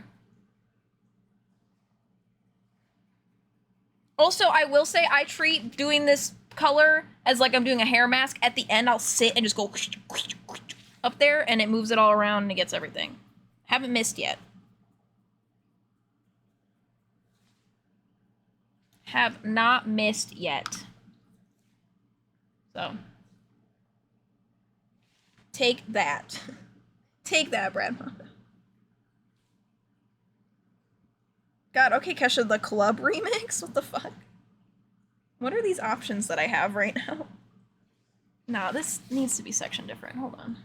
Also, I will say I treat doing this color as like I'm doing a hair mask. At the end, I'll sit and just go up there, and it moves it all around, and it gets everything. Haven't missed yet. Have not missed yet. So. Take that. Take that, Brad Monda. God, okay, Kesha, the club remix? What the fuck? What are these options that I have right now? Nah, this needs to be sectioned different. Hold on.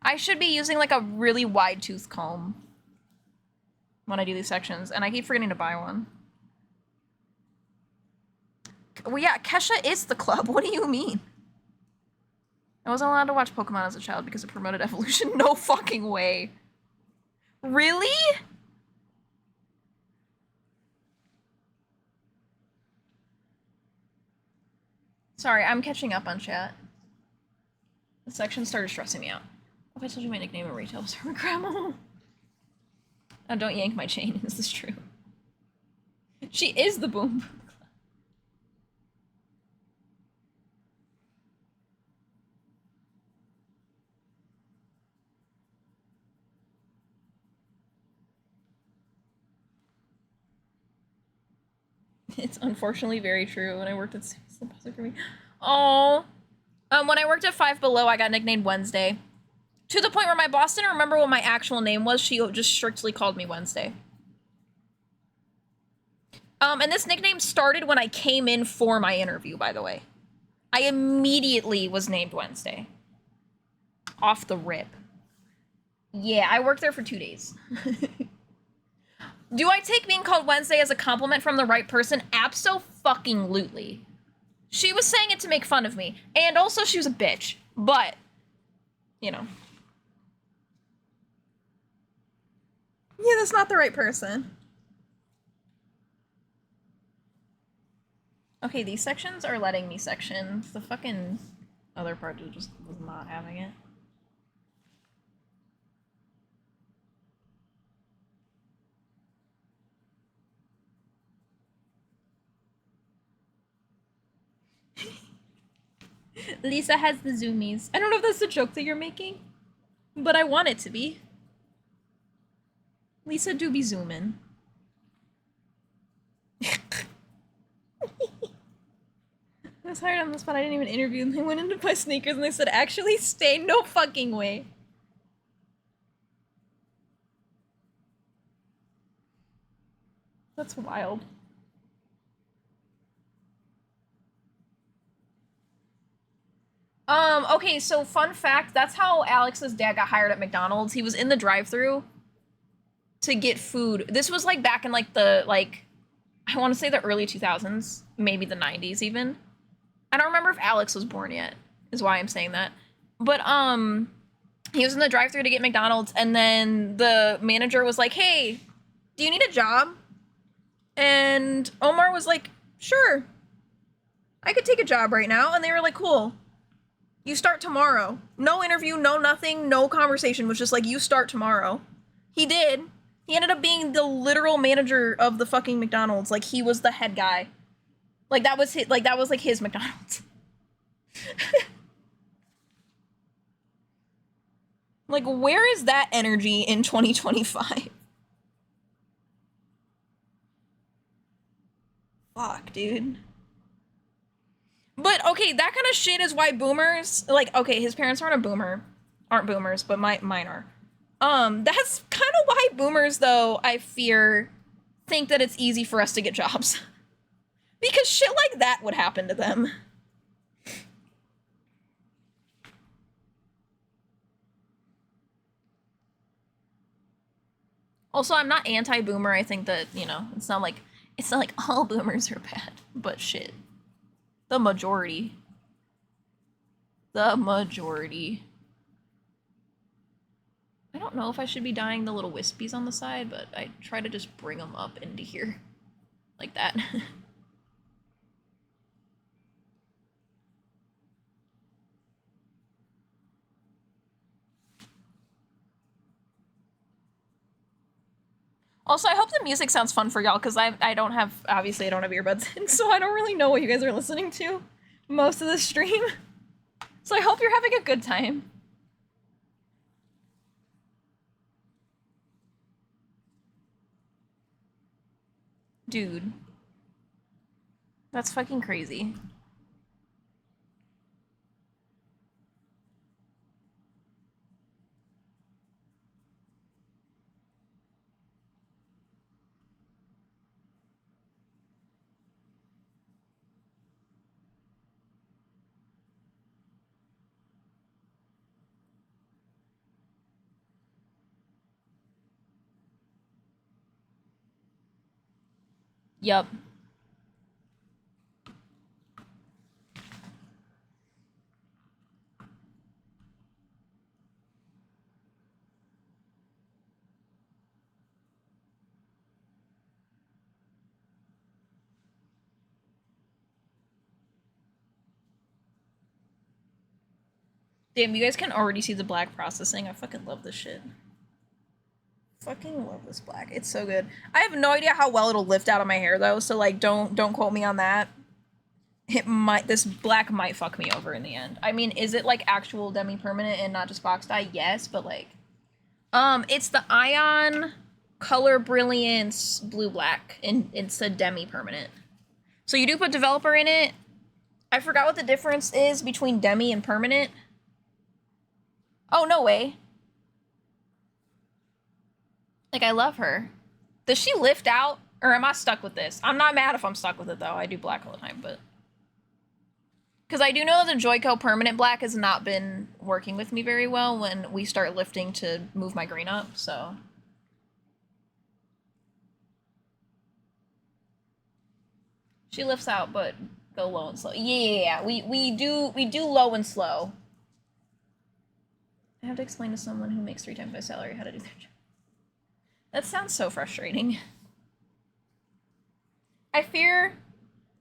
I should be using like a really wide tooth comb when I do these sections, and I keep forgetting to buy one. Well, yeah, Kesha is the club. What do you mean? I wasn't allowed to watch Pokemon as a child because it promoted evolution. No fucking way. Really? Sorry, I'm catching up on chat. The section started stressing me out. If I told you my nickname in retail was her grandma. Oh, don't yank my chain. Is this true? She is the boom. It's unfortunately very true. When I worked at It's impossible for me. Oh. When I worked at Five Below, I got nicknamed Wednesday. To the point where my boss didn't remember what my actual name was. She just strictly called me Wednesday. And this nickname started when I came in for my interview, by the way. I immediately was named Wednesday. Off the rip. Yeah, I worked there for 2 days. Do I take being called Wednesday as a compliment from the right person? Abso-fucking-lutely. She was saying it to make fun of me. And also she was a bitch. But, you know. Yeah, that's not the right person. Okay, these sections are letting me section. The fucking other part just was not having it. Lisa has the zoomies. I don't know if that's the joke that you're making, but I want it to be. Lisa do be zooming. I was hired on the spot. I didn't even interview them. They went in to buy sneakers and they said, actually stay. No fucking way. That's wild. Okay, so fun fact, that's how Alex's dad got hired at McDonald's. He was in the drive-thru to get food. This was like back in like the, I want to say the early 2000s, maybe the 90s even. I don't remember if Alex was born yet, is why I'm saying that. But, he was in the drive-thru to get McDonald's, and then the manager was like, hey, do you need a job? And Omar was like, sure. I could take a job right now. And they were like, cool. You start tomorrow. No interview, no nothing, no conversation. Was just like, you start tomorrow. He did. He ended up being the literal manager of the fucking McDonald's. Like, he was the head guy. Like, that was his McDonald's. Like, where is that energy in 2025? Fuck, dude. But, okay, that kind of shit is why boomers, like, okay, his parents aren't boomers, but mine are. That's kind of why boomers, though, I fear, think that it's easy for us to get jobs. Because shit like that would happen to them. Also, I'm not anti-boomer. I think that, you know, it's not like all boomers are bad, but shit. The majority. The majority. I don't know if I should be dyeing the little wispies on the side, but I try to just bring them up into here. Like that. Also, I hope the music sounds fun for y'all, because I don't have earbuds in, so I don't really know what you guys are listening to most of the stream. So I hope you're having a good time. Dude. That's fucking crazy. Yup. Damn, you guys can already see the black processing. I fucking love this shit. Fucking love this black. It's so good. I have no idea how well it'll lift out of my hair though, so like don't quote me on that. This black might fuck me over in the end. I mean, is it like actual demi-permanent and not just box dye? Yes, but like it's the Ion Color Brilliance Blue Black and it's a demi-permanent. So you do put developer in it. I forgot what the difference is between demi and permanent. Oh, no way. Like, I love her. Does she lift out? Or am I stuck with this? I'm not mad if I'm stuck with it, though. I do black all the time, but... Because I do know the Joico permanent black has not been working with me very well when we start lifting to move my green up, so... She lifts out, but go low and slow. Yeah, we do low and slow. I have to explain to someone who makes 3 times my salary how to do their job. That sounds so frustrating. I fear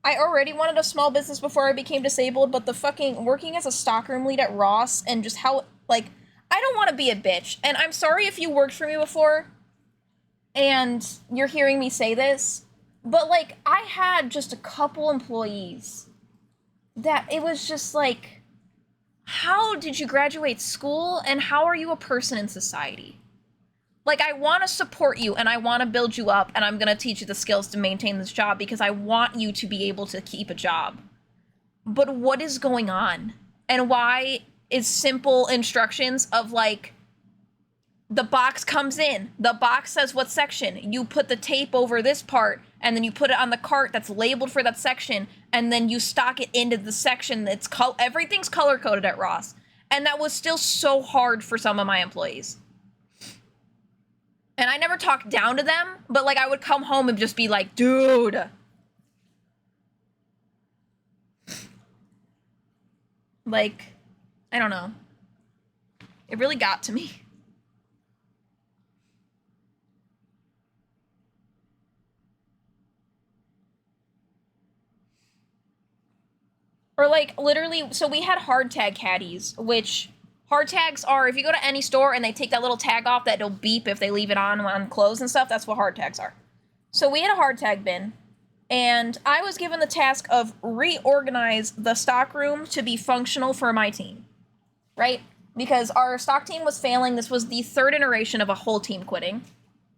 I already wanted a small business before I became disabled, but the fucking working as a stockroom lead at Ross and just how, like, I don't want to be a bitch. And I'm sorry if you worked for me before and you're hearing me say this, but, like, I had just a couple employees that it was just like, how did you graduate school and how are you a person in society? Like, I want to support you and I want to build you up and I'm going to teach you the skills to maintain this job because I want you to be able to keep a job. But what is going on? And why is simple instructions of, like, the box comes in, the box says what section, you put the tape over this part, and then you put it on the cart that's labeled for that section, and then you stock it into the section that's everything's color-coded at Ross. And that was still so hard for some of my employees. And I never talked down to them, but, like, I would come home and just be like, dude. Like, I don't know. It really got to me. Or, like, literally, so we had hard tag caddies, which hard tags are, if you go to any store and they take that little tag off that it'll beep if they leave it on clothes and stuff, that's what hard tags are. So we had a hard tag bin, and I was given the task of reorganize the stock room to be functional for my team, right? Because our stock team was failing. This was the 3rd iteration of a whole team quitting.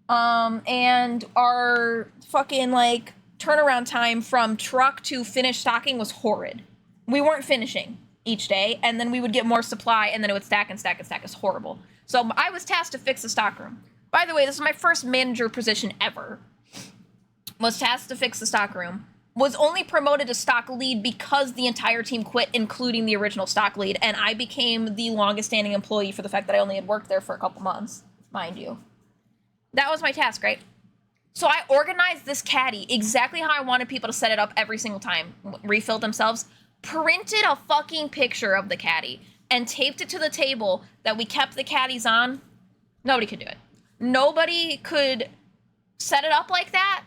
And our fucking, like, turnaround time from truck to finished stocking was horrid. We weren't finishing each day, and then we would get more supply, and then it would stack and stack and stack. It's horrible. So I was tasked to fix the stockroom. By the way, this is my first manager position ever. Was tasked to fix the stockroom. Was only promoted to stock lead because the entire team quit, including the original stock lead, and I became the longest standing employee for the fact that I only had worked there for a couple months, mind you. That was my task, right? So I organized this caddy exactly how I wanted people to set it up every single time. Refill themselves. Printed a fucking picture of the caddy and taped it to the table that we kept the caddies on. Nobody could do it. Nobody could set it up like that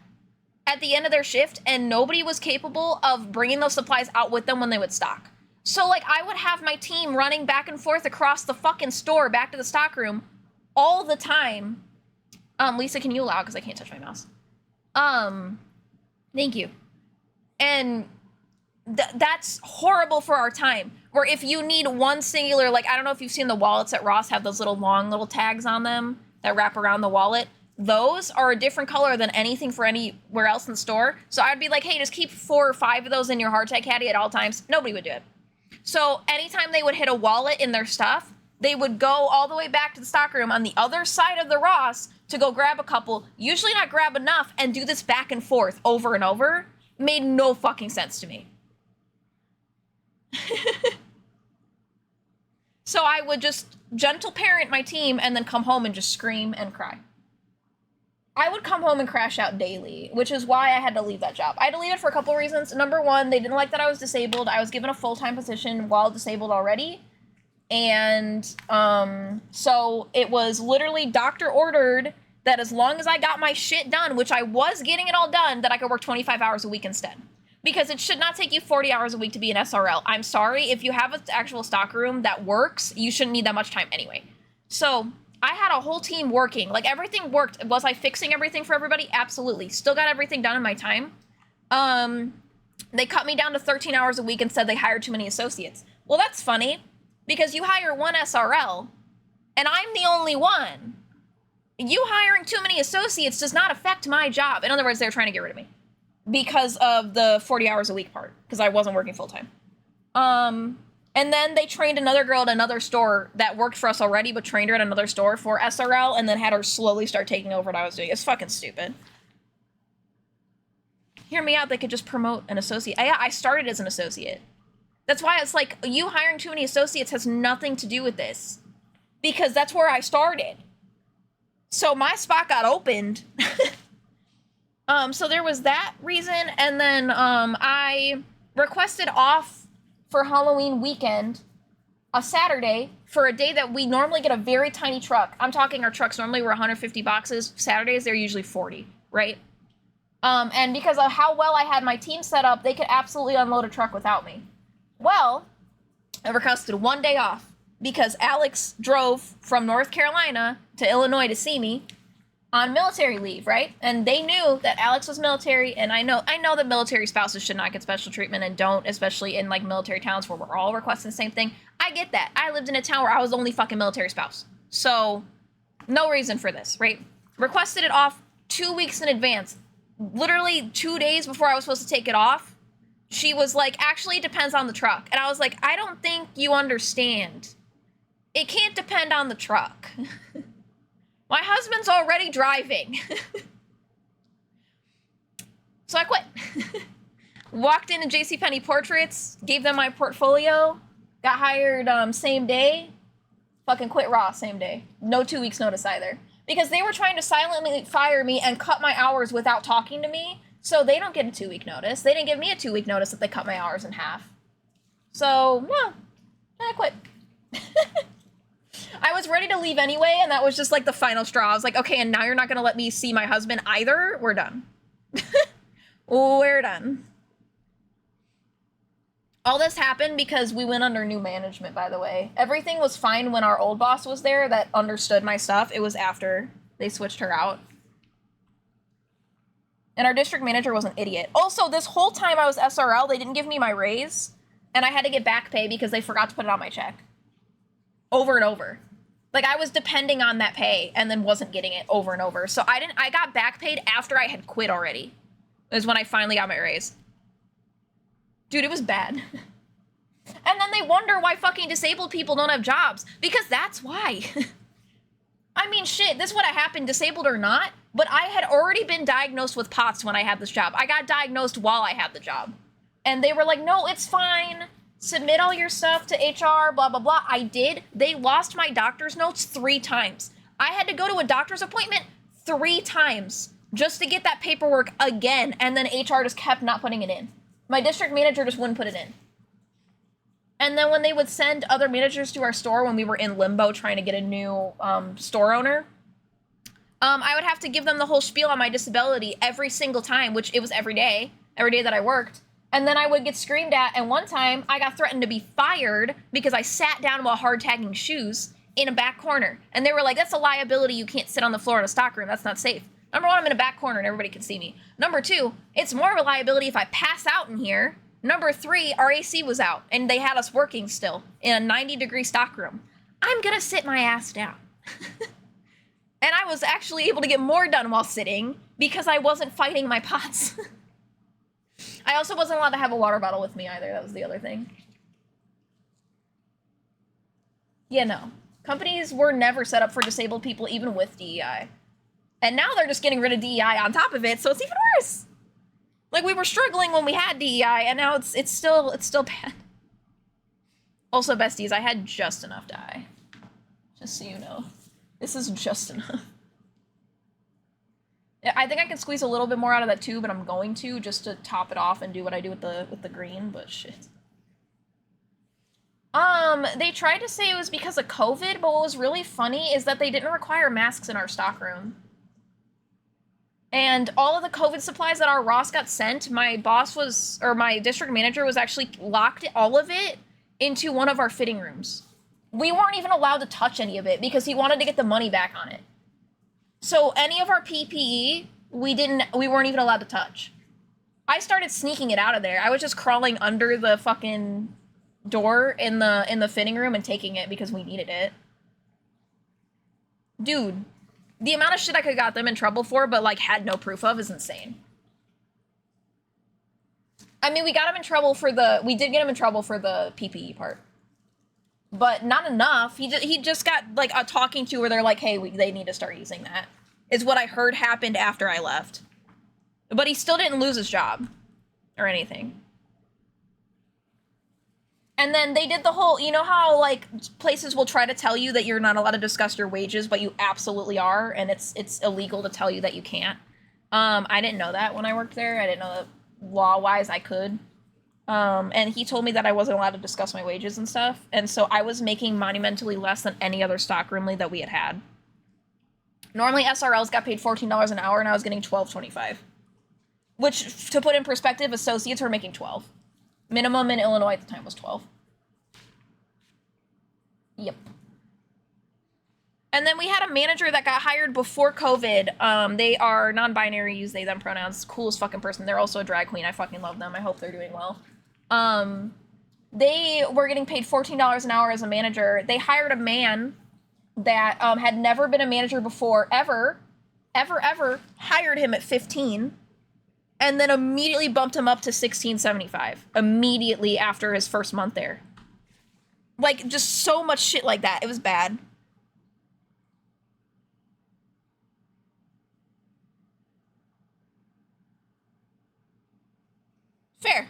at the end of their shift, and nobody was capable of bringing those supplies out with them when they would stock. So, like, I would have my team running back and forth across the fucking store back to the stock room all the time. Lisa, can you allow? Because I can't touch my mouse. Thank you. And that's horrible for our time. Where if you need one singular, like, I don't know if you've seen the wallets at Ross have those little long little tags on them that wrap around the wallet. Those are a different color than anything for anywhere else in the store. So I'd be like, hey, just keep 4 or 5 of those in your hard tag caddy at all times. Nobody would do it. So anytime they would hit a wallet in their stuff, they would go all the way back to the stockroom on the other side of the Ross to go grab a couple, usually not grab enough, and do this back and forth over and over. Made no fucking sense to me. So I would just gentle parent my team and then come home and just scream and cry. I would come home and crash out daily, which is why I had to leave that job. I had to leave it for a couple of reasons. Number one, they didn't like that I was disabled. I was given a full-time position while disabled already. And so it was literally doctor ordered that as long as I got my shit done, which I was getting it all done, that I could work 25 hours a week instead. Because it should not take you 40 hours a week to be an SRL. I'm sorry, if you have an actual stock room that works, you shouldn't need that much time anyway. So I had a whole team working. Like, everything worked. Was I fixing everything for everybody? Absolutely. Still got everything done in my time. They cut me down to 13 hours a week and said they hired too many associates. Well, that's funny, because you hire one SRL, and I'm the only one. You hiring too many associates does not affect my job. In other words, they're trying to get rid of me. because of the 40 hours a week part, because I wasn't working full time. And then they trained another girl at another store that worked for us already, but trained her at another store for SRL, and then had her slowly start taking over what I was doing. It's fucking stupid. Hear me out, they could just promote an associate. I started as an associate. That's why it's like, you hiring too many associates has nothing to do with this. Because that's where I started. So my spot got opened. So there was that reason, and then I requested off for Halloween weekend, a Saturday, for a day that we normally get a very tiny truck. I'm talking our trucks normally were 150 boxes. Saturdays, they're usually 40, right? And because of how well I had my team set up, they could absolutely unload a truck without me. Well, I requested one day off because Alex drove from North Carolina to Illinois to see me on military leave, right? And they knew that Alex was military, and I know that military spouses should not get special treatment and don't, especially in like military towns where we're all requesting the same thing. I get that. I lived in a town where I was the only fucking military spouse. So, no reason for this, right? Requested it off 2 weeks in advance. Literally 2 days before I was supposed to take it off, she was like, actually, it depends on the truck. And I was like, I don't think you understand. It can't depend on the truck. My husband's already driving. So I quit. Walked into JCPenney Portraits, gave them my portfolio, got hired same day, fucking quit raw same day. No 2 weeks notice either. Because they were trying to silently fire me and cut my hours without talking to me, so they don't get a 2 week notice. They didn't give me a 2 week notice that they cut my hours in half. So, no, I quit. I was ready to leave anyway, and that was just like the final straw. I was like, okay, and now you're not gonna let me see my husband either? We're done. We're done. All this happened because we went under new management, by the way. Everything was fine when our old boss was there that understood my stuff. It was after they switched her out. And our district manager was an idiot. Also, this whole time I was SRL, they didn't give me my raise, and I had to get back pay because they forgot to put it on my check. Over and over. Like, I was depending on that pay and then wasn't getting it over and over. So I got back paid after I had quit already. It was when I finally got my raise. Dude, it was bad. And then they wonder why fucking disabled people don't have jobs. Because that's why. I mean, shit, this would have happened, disabled or not. But I had already been diagnosed with POTS when I had this job. I got diagnosed while I had the job. And they were like, no, it's fine. Submit all your stuff to HR, blah, blah, blah. I did. They lost my doctor's notes 3 times. I had to go to a doctor's appointment 3 times just to get that paperwork again. And then HR just kept not putting it in. My district manager just wouldn't put it in. And then when they would send other managers to our store when we were in limbo trying to get a new store owner, I would have to give them the whole spiel on my disability every single time, which it was every day that I worked. And then I would get screamed at, and one time I got threatened to be fired because I sat down while hard tagging shoes in a back corner. And they were like, that's a liability, you can't sit on the floor in a stockroom, that's not safe. Number 1, I'm in a back corner and everybody can see me. Number 2, it's more of a liability if I pass out in here. Number 3, our AC was out, and they had us working still in a 90-degree stockroom. I'm gonna sit my ass down. And I was actually able to get more done while sitting because I wasn't fighting my POTS. I also wasn't allowed to have a water bottle with me either. That was the other thing. Yeah, no. Companies were never set up for disabled people, even with DEI. And now they're just getting rid of DEI on top of it, so it's even worse. Like, we were struggling when we had DEI, and now it's still bad. Also, besties, I had just enough dye. Just so you know. This is just enough. I think I can squeeze a little bit more out of that tube, and I'm going to, just to top it off and do what I do with the green, but shit. They tried to say it was because of COVID, but what was really funny is that they didn't require masks in our stockroom. And all of the COVID supplies that our Ross got sent, my district manager was actually locked all of it into one of our fitting rooms. We weren't even allowed to touch any of it because he wanted to get the money back on it. So any of our PPE, we weren't even allowed to touch. I started sneaking it out of there. I was just crawling under the fucking door in the fitting room and taking it because we needed it. Dude, the amount of shit I could have got them in trouble for, but like had no proof of, is insane. I mean, we got him in trouble for the, we did get him in trouble for the PPE part. But not enough. He just got, like, a talking to where they're like, hey, they need to start using that. Is what I heard happened after I left. But he still didn't lose his job. Or anything. And then they did the whole, you know how, like, places will try to tell you that you're not allowed to discuss your wages, but you absolutely are, and it's illegal to tell you that you can't. I didn't know that when I worked there. I didn't know that law-wise I could. And he told me that I wasn't allowed to discuss my wages and stuff. And so I was making monumentally less than any other stockroom lead that we had. Normally SRLs got paid $14 an hour and I was getting $12.25. Which, to put in perspective, associates were making 12. Minimum in Illinois at the time was 12. Yep. And then we had a manager that got hired before COVID. They are non-binary, use they, them pronouns. Coolest fucking person. They're also a drag queen. I fucking love them. I hope they're doing well. They were getting paid $14 an hour as a manager. They hired a man that had never been a manager before, ever, hired him at 15, and then immediately bumped him up to $16.75 immediately after his first month there. Like, just so much shit like that. It was bad. Fair.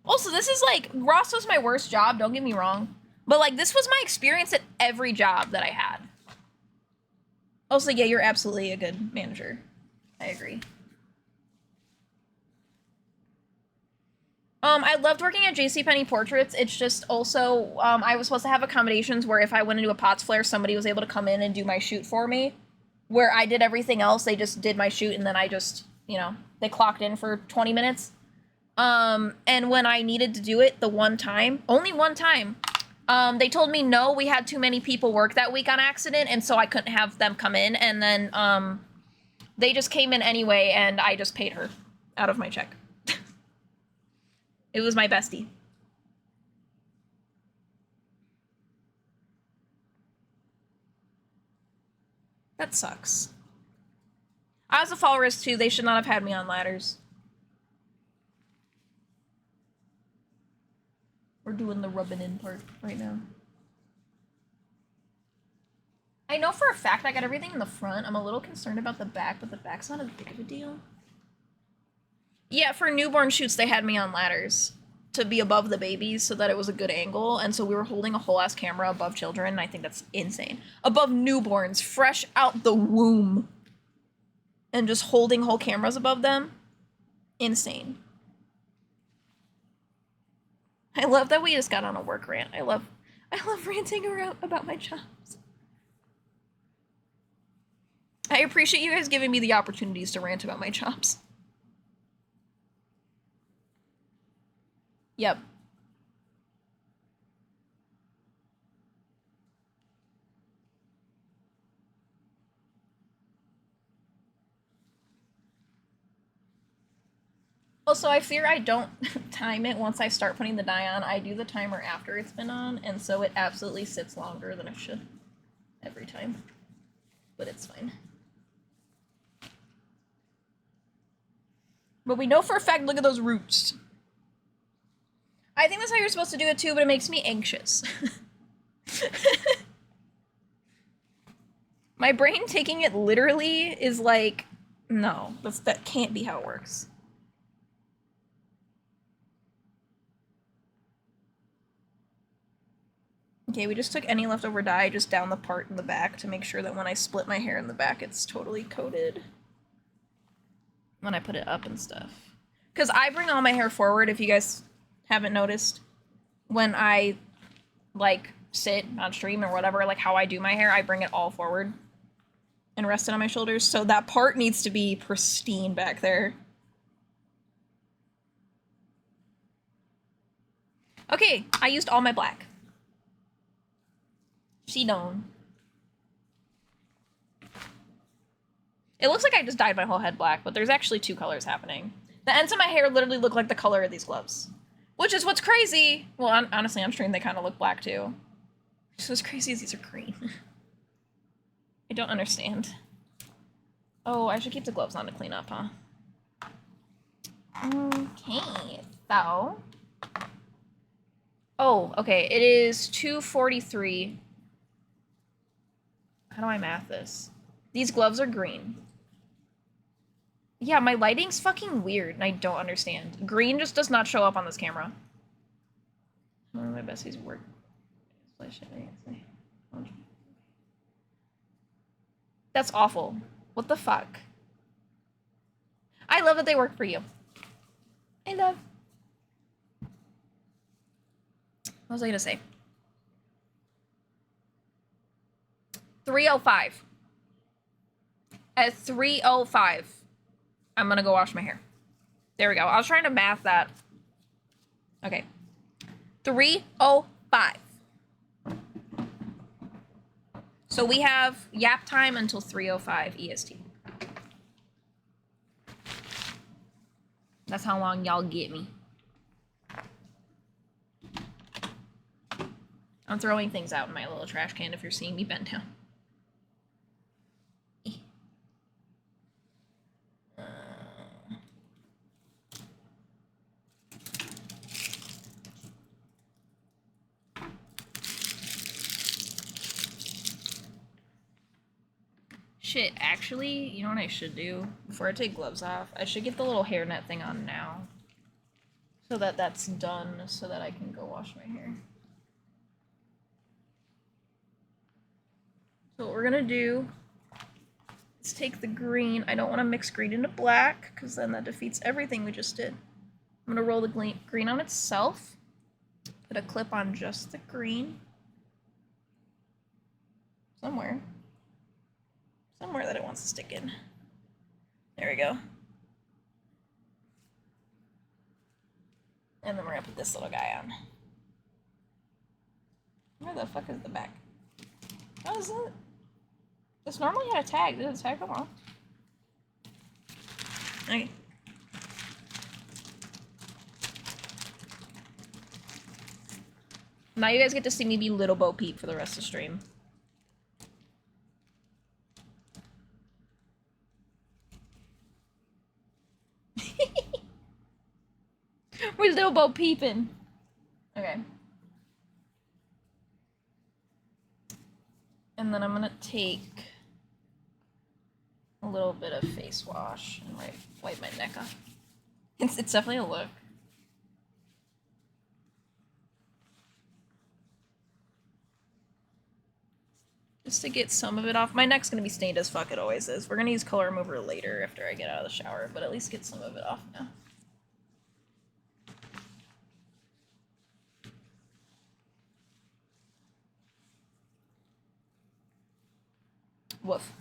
Also, this is like, Ross was my worst job, don't get me wrong. But like, this was my experience at every job that I had. Also, yeah, you're absolutely a good manager. I agree. I loved working at JCPenney Portraits. It's just also, I was supposed to have accommodations where if I went into a POTS flare, somebody was able to come in and do my shoot for me. Where I did everything else, they just did my shoot, and then I just, you know, they clocked in for 20 minutes. And when I needed to do it the one time, only one time, they told me, no, we had too many people work that week on accident, and so I couldn't have them come in, and then, they just came in anyway, and I just paid her out of my check. It was my bestie. That sucks. I was a fall risk too. They should not have had me on ladders. We're doing the rubbing in part right now. I know for a fact I got everything in the front. I'm a little concerned about the back, but the back's not as big of a deal. Yeah, for newborn shoots, they had me on ladders to be above the babies so that it was a good angle, and so we were holding a whole ass camera above children, and I think that's insane. Above newborns, fresh out the womb, and just holding whole cameras above them. Insane. I love that we just got on a work rant. I love ranting around about my jobs. I appreciate you guys giving me the opportunities to rant about my jobs. Yep. Also, I fear I don't time it once I start putting the dye on. I do the timer after it's been on, and so it absolutely sits longer than it should every time. But it's fine. But we know for a fact, look at those roots. I think that's how you're supposed to do it too, but it makes me anxious. My brain taking it literally is like, no, that can't be how it works. Okay, we just took any leftover dye just down the part in the back to make sure that when I split my hair in the back, it's totally coated. When I put it up and stuff. Because I bring all my hair forward, if you guys haven't noticed. When I, like, sit on stream or whatever, like how I do my hair, I bring it all forward and rest it on my shoulders. So that part needs to be pristine back there. Okay, I used all my black. She known. It looks like I just dyed my whole head black, but there's actually two colors happening. The ends of my hair literally look like the color of these gloves. Which is what's crazy. Well, honestly, on stream they kind of look black too. So what's crazy is these are green. I don't understand. Oh, I should keep the gloves on to clean up, huh? Okay, so... Oh, okay, it is 2:43. How do I math this? These gloves are green. Yeah, my lighting's fucking weird, and I don't understand. Green just does not show up on this camera. One of my besties work. That's awful. What the fuck? I love that they work for you. I love. What was I gonna say? 3:05. At 3:05, I'm gonna go wash my hair. There we go. I was trying to math that. Okay. 3:05. So we have yap time until 3:05 EST. That's how long y'all get me. I'm throwing things out in my little trash can if you're seeing me bend down. Shit, actually, you know what I should do? Before I take gloves off, I should get the little hairnet thing on now. So that that's done, so that I can go wash my hair. So what we're gonna do is take the green. I don't want to mix green into black, because then that defeats everything we just did. I'm gonna roll the green on itself. Put a clip on just the green. Somewhere that it wants to stick in. There we go. And then we're gonna put this little guy on. Where the fuck is the back? Oh, is it? This normally had a tag. Did the tag come off? Okay. Now you guys get to see me be Little Bo Peep for the rest of the stream. We're Little Bo Peeping. Okay. And then I'm gonna take a little bit of face wash and wipe my neck off. It's definitely a look. Just to get some of it off. My neck's gonna be stained as fuck, it always is. We're gonna use color remover later after I get out of the shower, but at least get some of it off now. Woof.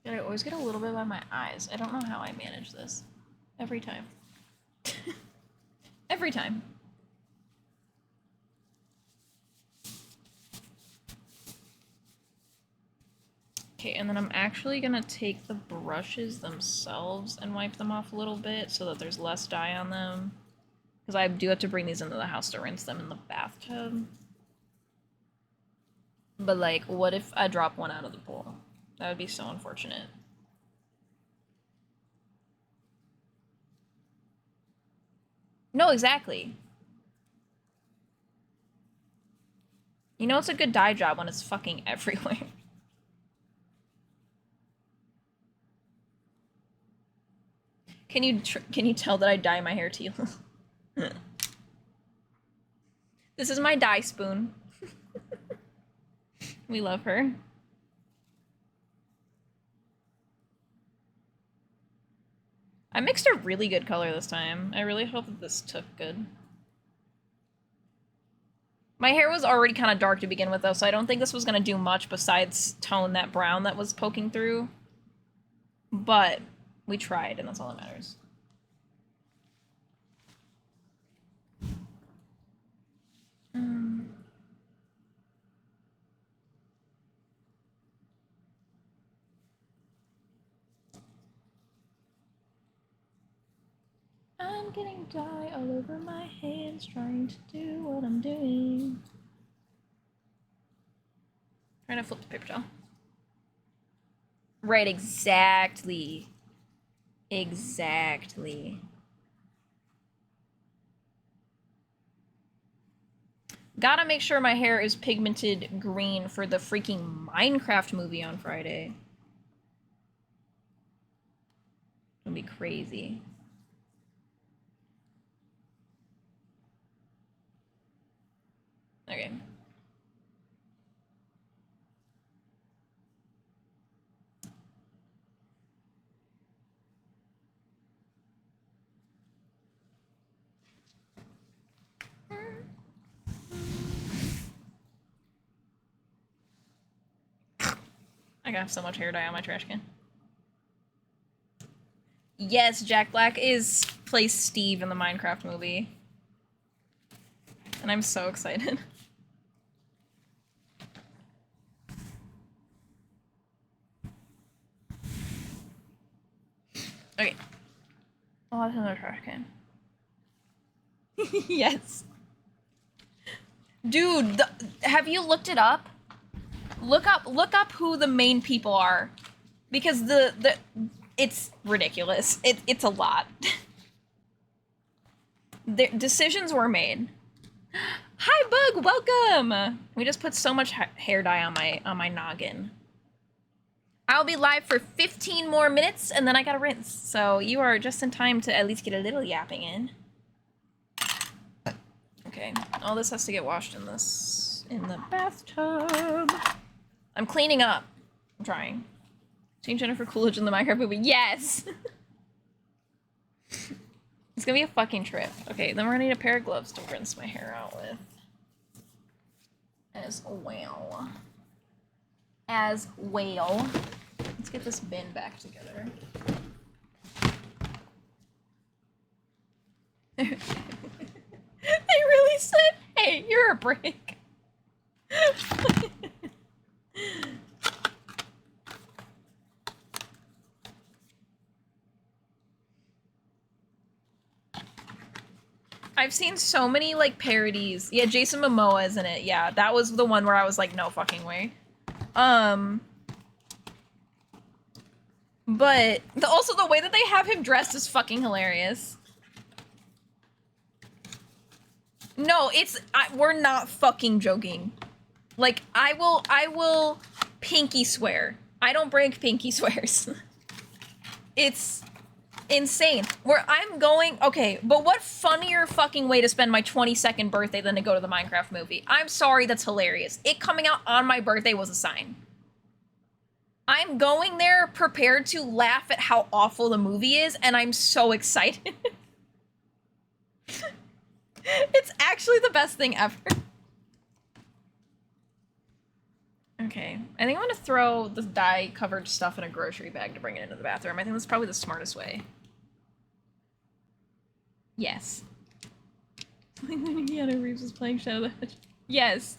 I always get a little bit by my eyes. I don't know how I manage this. Every time. Every time. Okay, and then I'm actually gonna take the brushes themselves and wipe them off a little bit so that there's less dye on them. Because I do have to bring these into the house to rinse them in the bathtub. But, like, what if I drop one out of the pool? That would be so unfortunate. No, exactly. You know it's a good dye job when it's fucking everywhere. Can you tell that I dye my hair teal? This is my dye spoon. We love her. I mixed a really good color this time. I really hope that this took good. My hair was already kind of dark to begin with, though, so I don't think this was going to do much besides tone that brown that was poking through. But we tried, and that's all that matters. I'm getting dye all over my hands, trying to do what I'm doing. Trying to flip the paper towel. Right, exactly. Exactly. Gotta make sure my hair is pigmented green for the freaking Minecraft movie on Friday. It'll be crazy. Okay. I got so much hair dye on my trash can. Yes, Jack Black plays Steve in the Minecraft movie. And I'm so excited. Okay. Oh, that's another trash can. Yes. Dude, have you looked it up? Look up who the main people are. Because it's ridiculous. It's a lot. The decisions were made. Hi, Bug, welcome! We just put so much hair dye on my noggin. I'll be live for 15 more minutes, and then I gotta rinse. So you are just in time to at least get a little yapping in. Okay, all this has to get washed in the bathtub. I'm cleaning up. I'm trying. Change Jennifer Coolidge in the Minecraft movie. Yes! It's gonna be a fucking trip. Okay, then we're gonna need a pair of gloves to rinse my hair out with. As well. Let's get this bin back together. They really said, hey, you're a brick. I've seen so many, like, parodies. Yeah, Jason Momoa is in it. Yeah, that was the one where I was like, no fucking way. But also the way that they have him dressed is fucking hilarious. No, we're not fucking joking. Like, I will pinky swear. I don't break pinky swears. It's insane. Where I'm going, okay, but what funnier fucking way to spend my 22nd birthday than to go to the Minecraft movie? I'm sorry, that's hilarious. It coming out on my birthday was a sign. I'm going there prepared to laugh at how awful the movie is, and I'm so excited. It's actually the best thing ever. Okay, I think I'm gonna throw the dye-covered stuff in a grocery bag to bring it into the bathroom. I think that's probably the smartest way. Yes. Keanu Reeves is playing Shadow the Hedgehog. Yes.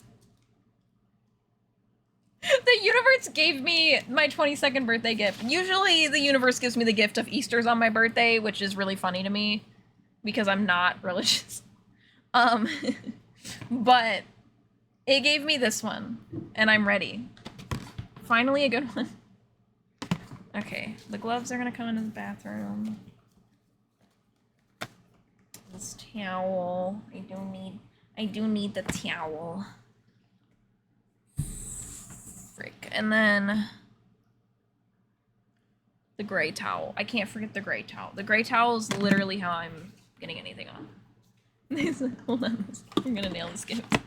The universe gave me my 22nd birthday gift. Usually the universe gives me the gift of Easter's on my birthday, which is really funny to me because I'm not religious. But it gave me this one, and I'm ready. Finally a good one. Okay, the gloves are gonna come into the bathroom. This towel. I do need the towel. Frick. And then the gray towel. I can't forget the gray towel. The gray towel is literally how I'm getting anything on. Hold on, I'm gonna nail this gift.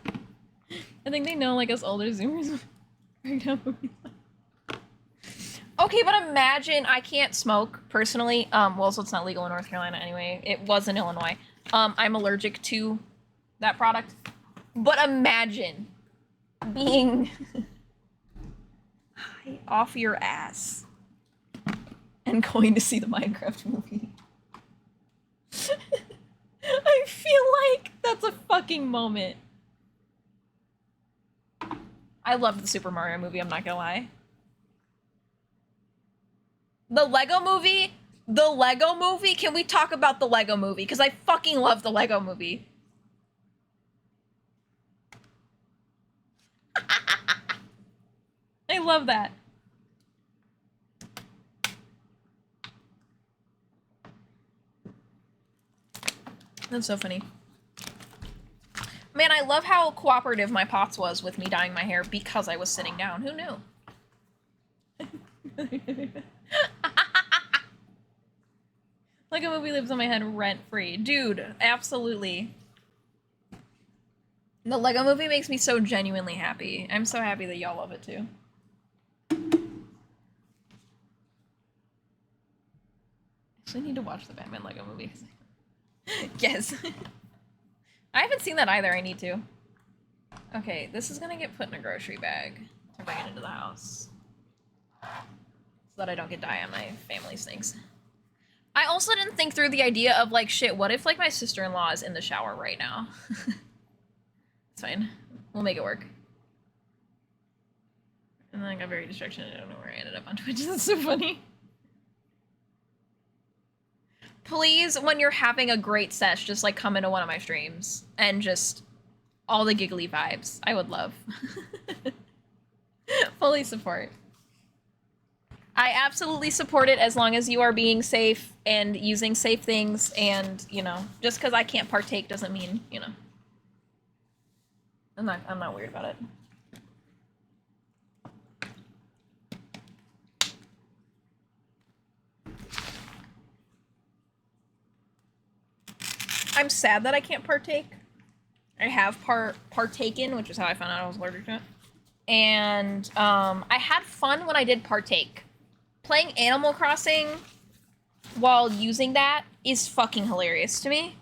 I think they know, like, us older Zoomers. Okay, but imagine, I can't smoke, personally. Well, so it's not legal in North Carolina anyway. It was in Illinois. I'm allergic to that product. But imagine being high off your ass and going to see the Minecraft movie. I feel like that's a fucking moment. I loved the Super Mario movie, I'm not gonna lie. The Lego movie, The Lego Movie? Can we talk about the Lego Movie? Because I fucking love the Lego Movie. I love that. That's so funny. Man, I love how cooperative my Pots was with me dyeing my hair because I was sitting down. Who knew? Like a movie lives in my head rent-free. Dude, absolutely. The Lego Movie makes me so genuinely happy. I'm so happy that y'all love it too. I actually need to watch the Batman Lego Movie. Yes. I haven't seen that either. I need to. Okay, this is gonna get put in a grocery bag to bring it into the house. So that I don't get dye on my family's things. I also didn't think through the idea of, like, shit, what if, like, my sister-in-law is in the shower right now? It's fine. We'll make it work. And then I got very distracted. I don't know where I ended up on Twitch. That's so funny. Please, when you're having a great sesh, just, like, come into one of my streams. And just all the giggly vibes. I would love. Fully support. I absolutely support it as long as you are being safe and using safe things and, you know, just because I can't partake doesn't mean, you know. I'm not weird about it. I'm sad that I can't partake. I have partaken, which is how I found out I was allergic to it. And I had fun when I did partake. Playing Animal Crossing while using that is fucking hilarious to me.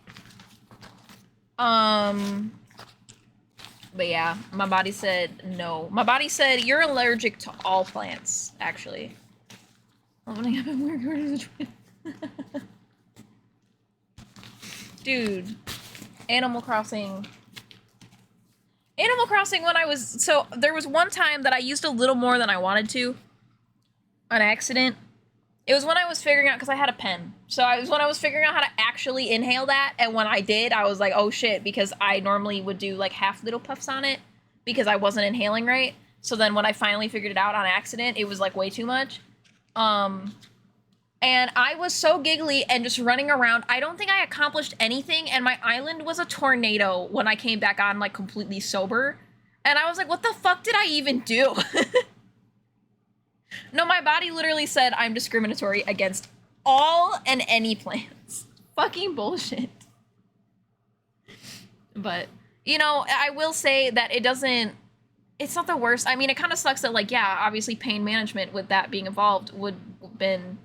But yeah, my body said no. My body said you're allergic to all plants, actually. Opening up and working. Dude, Animal Crossing. Animal Crossing when I was... So, there was one time that I used a little more than I wanted to. On accident. It was when I was figuring out... Because I had a pen. So, it was when I was figuring out how to actually inhale that. And when I did, I was like, oh shit. Because I normally would do like half little puffs on it. Because I wasn't inhaling right. So then when I finally figured it out on accident, it was like way too much. And I was so giggly and just running around. I don't think I accomplished anything, and my island was a tornado when I came back on, like, completely sober. And I was like, what the fuck did I even do? No, my body literally said I'm discriminatory against all and any plants. Fucking bullshit. But, you know, I will say that it doesn't... It's not the worst. I mean, it kind of sucks that, like, yeah, obviously pain management with that being involved would have been...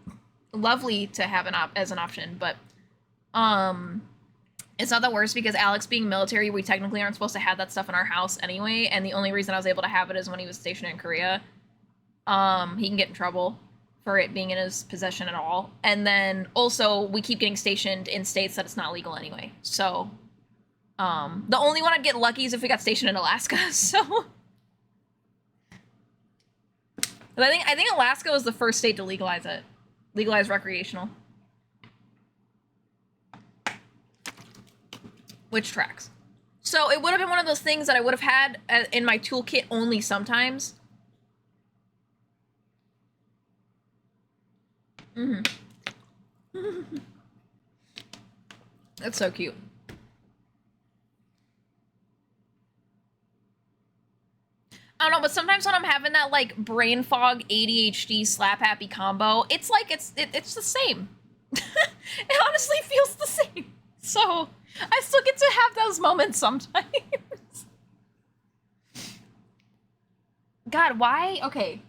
lovely to have as an option, but it's not the worst because Alex being military, we technically aren't supposed to have that stuff in our house anyway, and the only reason I was able to have it is when he was stationed in Korea. He can get in trouble for it being in his possession at all, and then also we keep getting stationed in states that it's not legal anyway, so the only one I'd get lucky is if we got stationed in Alaska. So but I think Alaska was the first state to legalize it. Legalized recreational. Which tracks. So it would have been one of those things that I would have had in my toolkit only sometimes. Mm-hmm. That's so cute. I don't know, but sometimes when I'm having that, like, brain fog, ADHD, slap happy combo, it's like, it's the same. It honestly feels the same. So, I still get to have those moments sometimes. God, why? Okay.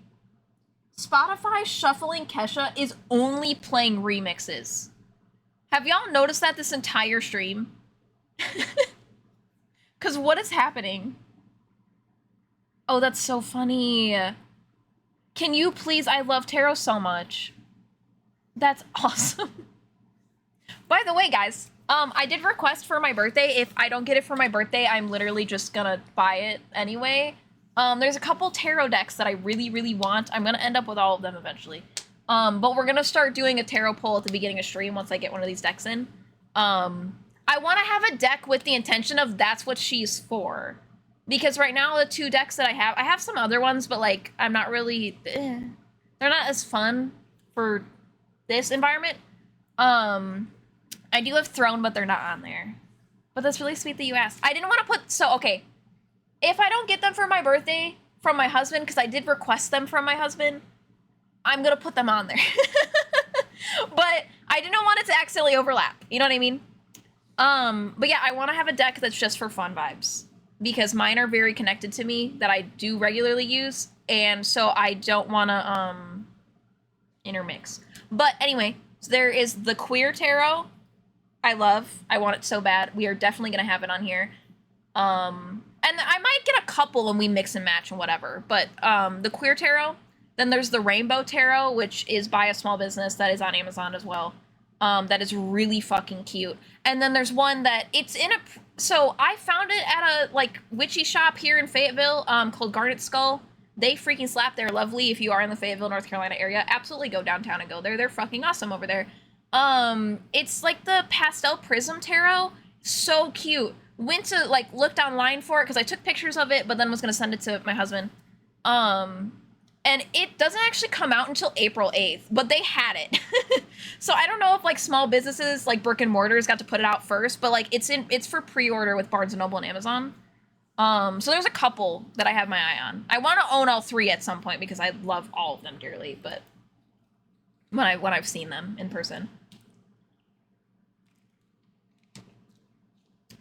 Spotify shuffling Kesha is only playing remixes. Have y'all noticed that this entire stream? Because what is happening? Oh, that's so funny. Can you please? I love tarot so much. That's awesome. By the way, guys, I did request for my birthday. If I don't get it for my birthday, I'm literally just gonna buy it anyway. There's a couple tarot decks that I really, really want. I'm gonna end up with all of them eventually. But we're gonna start doing a tarot pull at the beginning of stream once I get one of these decks in. I want to have a deck with the intention of that's what she's for. Because right now, the 2 decks that I have some other ones, but, like, I'm not really... they're not as fun for this environment. I do have Throne, but they're not on there. But that's really sweet that you asked. I didn't want to put... So, okay. If I don't get them for my birthday from my husband, because I did request them from my husband, I'm going to put them on there. But I didn't want it to accidentally overlap. You know what I mean? But yeah, I want to have a deck that's just for fun vibes. Because mine are very connected to me that I do regularly use. And so I don't want to, intermix. But anyway, so there is the Queer Tarot. I love. I want it so bad. We are definitely going to have it on here. And I might get a couple and we mix and match and whatever. But the Queer Tarot. Then there's the Rainbow Tarot, which is by a small business that is on Amazon as well. That is really fucking cute. And then there's one that it's in a... So I found it at a, like, witchy shop here in Fayetteville called Garnet Skull. They freaking slap. They're lovely. If you are in the Fayetteville, North Carolina area, absolutely go downtown and go there. They're fucking awesome over there. It's like the Pastel Prism Tarot. So cute. Went to, like, looked online for it because I took pictures of it, but then was going to send it to my husband. And it doesn't actually come out until April 8th, but they had it. So I don't know if, like, small businesses, like brick and mortars, got to put it out first, but, like, it's for pre-order with Barnes & Noble and Amazon. So there's a couple that I have my eye on. I want to own all 3 at some point because I love all of them dearly, but when I've seen them in person.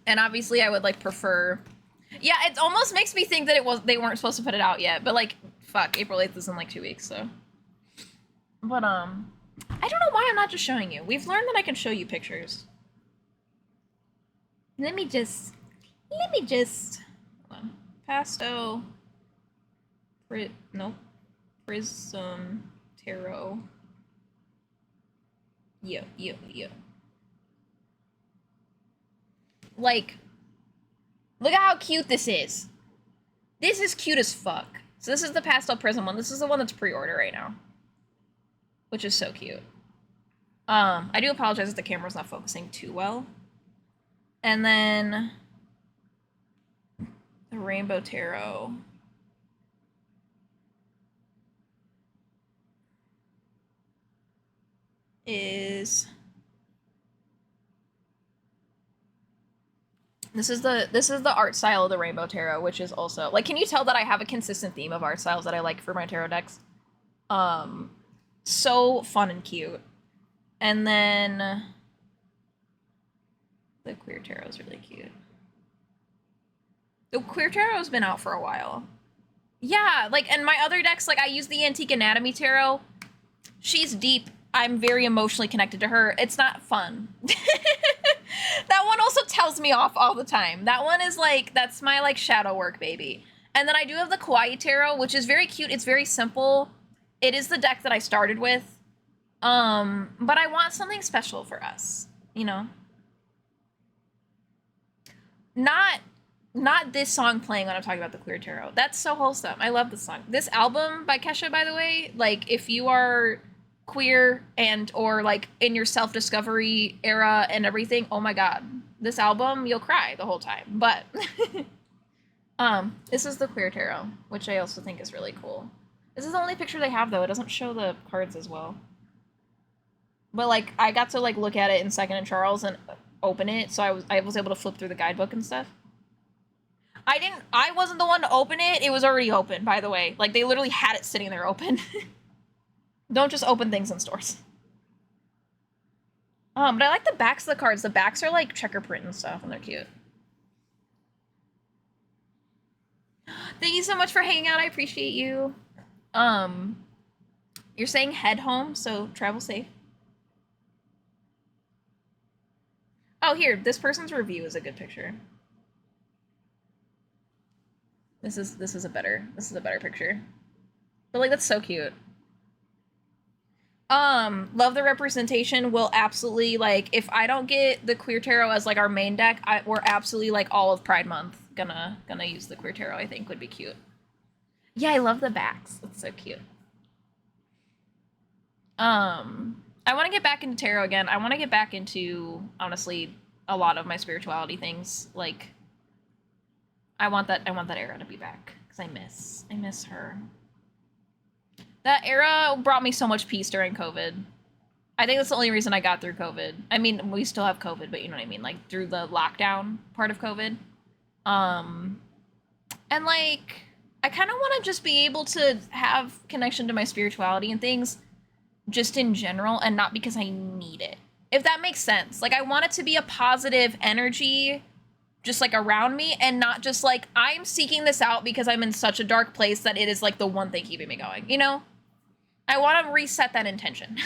And obviously I would, like, prefer... Yeah, it almost makes me think that they weren't supposed to put it out yet, but, like, fuck, April 8th is in, like, 2 weeks, so... But, I don't know why I'm not just showing you. We've learned that I can show you pictures. Let me just... Hold on. Pastel... Prism... Tarot... Yo. Like... Look at how cute this is. This is cute as fuck. So this is the Pastel Prism one. This is the one that's pre-order right now. Which is so cute. I do apologize if the camera's not focusing too well. And then... the Rainbow Tarot. Is... This is the art style of the Rainbow Tarot, which is also... Like, can you tell that I have a consistent theme of art styles that I like for my tarot decks? So fun and cute. And then... the Queer Tarot is really cute. The Queer Tarot has been out for a while. Yeah, like, and my other decks, like, I use the Antique Anatomy Tarot. She's deep. I'm very emotionally connected to her. It's not fun. That one also tells me off all the time. That one is like, that's my, like, shadow work baby. And then I do have the Kawaii Tarot, which is very cute. It's very simple. It is the deck that I started with. But I want something special for us, you know? Not this song playing when I'm talking about the Queer Tarot. That's so wholesome. I love this song. This album by Kesha, by the way, like, if you are queer and or like in your self-discovery era and everything, oh my god, this album, you'll cry the whole time. But this is the Queer Tarot, which I also think is really cool. This is the only picture they have, though. It doesn't show the cards as well. But, like, I got to, like, look at it in Second and Charles and open it, so I was able to flip through the guidebook and stuff. I wasn't the one to open it. It was already open, by the way. Like, they literally had it sitting there open. Don't just open things in stores. But I like the backs of the cards. The backs are, like, checker print and stuff, and they're cute. Thank you so much for hanging out. I appreciate you. You're saying head home, so travel safe. Oh, here, this person's review is a good picture. This is a better picture. But, like, that's so cute. Love the representation. Will absolutely, like, if I don't get the Queer Tarot as, like, our main deck, we're absolutely, like, all of Pride Month gonna use the Queer Tarot. I think would be cute. Yeah, I love the backs. It's so cute. I want to get back into tarot again. I want to get back into, honestly, a lot of my spirituality things. Like, I want that era to be back because I miss her. That era brought me so much peace during COVID. I think that's the only reason I got through COVID. I mean, we still have COVID, but you know what I mean, like through the lockdown part of COVID. And like, I kind of want to just be able to have connection to my spirituality and things just in general and not because I need it. If that makes sense. Like, I want it to be a positive energy just like around me and not just like I'm seeking this out because I'm in such a dark place that it is like the one thing keeping me going, you know? I want to reset that intention.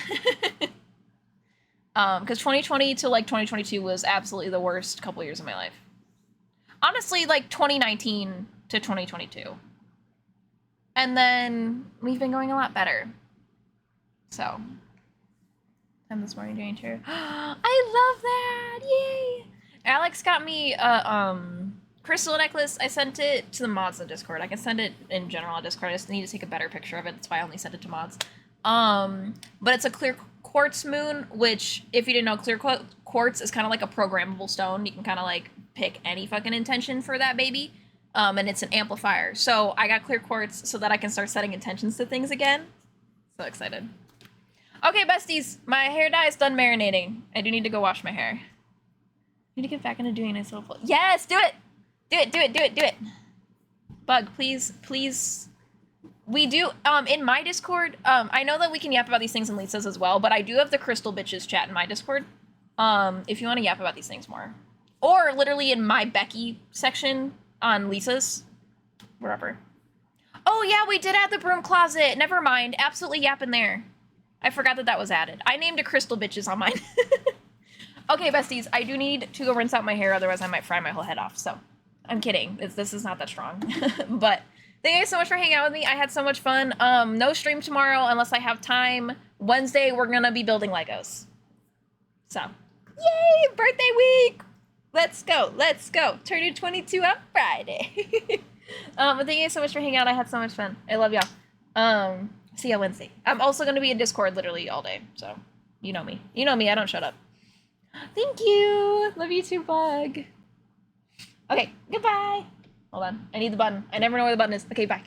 Because 2020 to like 2022 was absolutely the worst couple years of my life. Honestly, like 2019 to 2022. And then we've been going a lot better. So, time this morning doing chair. I love that! Yay! Alex got me a crystal necklace. I sent it to the mods in Discord. I can send it in general on Discord. I just need to take a better picture of it. That's why I only sent it to mods. But it's a clear quartz moon, which, if you didn't know, clear quartz is kind of like a programmable stone. You can kind of like pick any fucking intention for that baby. And it's an amplifier. So I got clear quartz so that I can start setting intentions to things again. So excited. Okay, besties, my hair dye is done marinating. I do need to go wash my hair. I need to get back into doing this little. Yes, do it! Do it, do it, do it, do it! Bug, please, please. We do, in my Discord, I know that we can yap about these things in Lisa's as well, but I do have the Crystal Bitches chat in my Discord. If you want to yap about these things more. Or literally in my Becky section on Lisa's. Wherever. Oh yeah, we did add the broom closet. Never mind. Absolutely yap in there. I forgot that that was added. I named a Crystal Bitches on mine. Okay, besties, I do need to go rinse out my hair, otherwise I might fry my whole head off, so. I'm kidding. This is not that strong. But thank you guys so much for hanging out with me. I had so much fun. No stream tomorrow unless I have time. Wednesday, we're gonna be building Legos. So, yay! Birthday week! Let's go, let's go. Turning 22 on Friday. But thank you guys so much for hanging out. I had so much fun. I love y'all. See ya Wednesday. I'm also gonna be in Discord literally all day, so you know me. You know me, I don't shut up. Thank you! Love you too, Bug. Okay, goodbye! Hold on, I need the button. I never know where the button is. Okay, bye.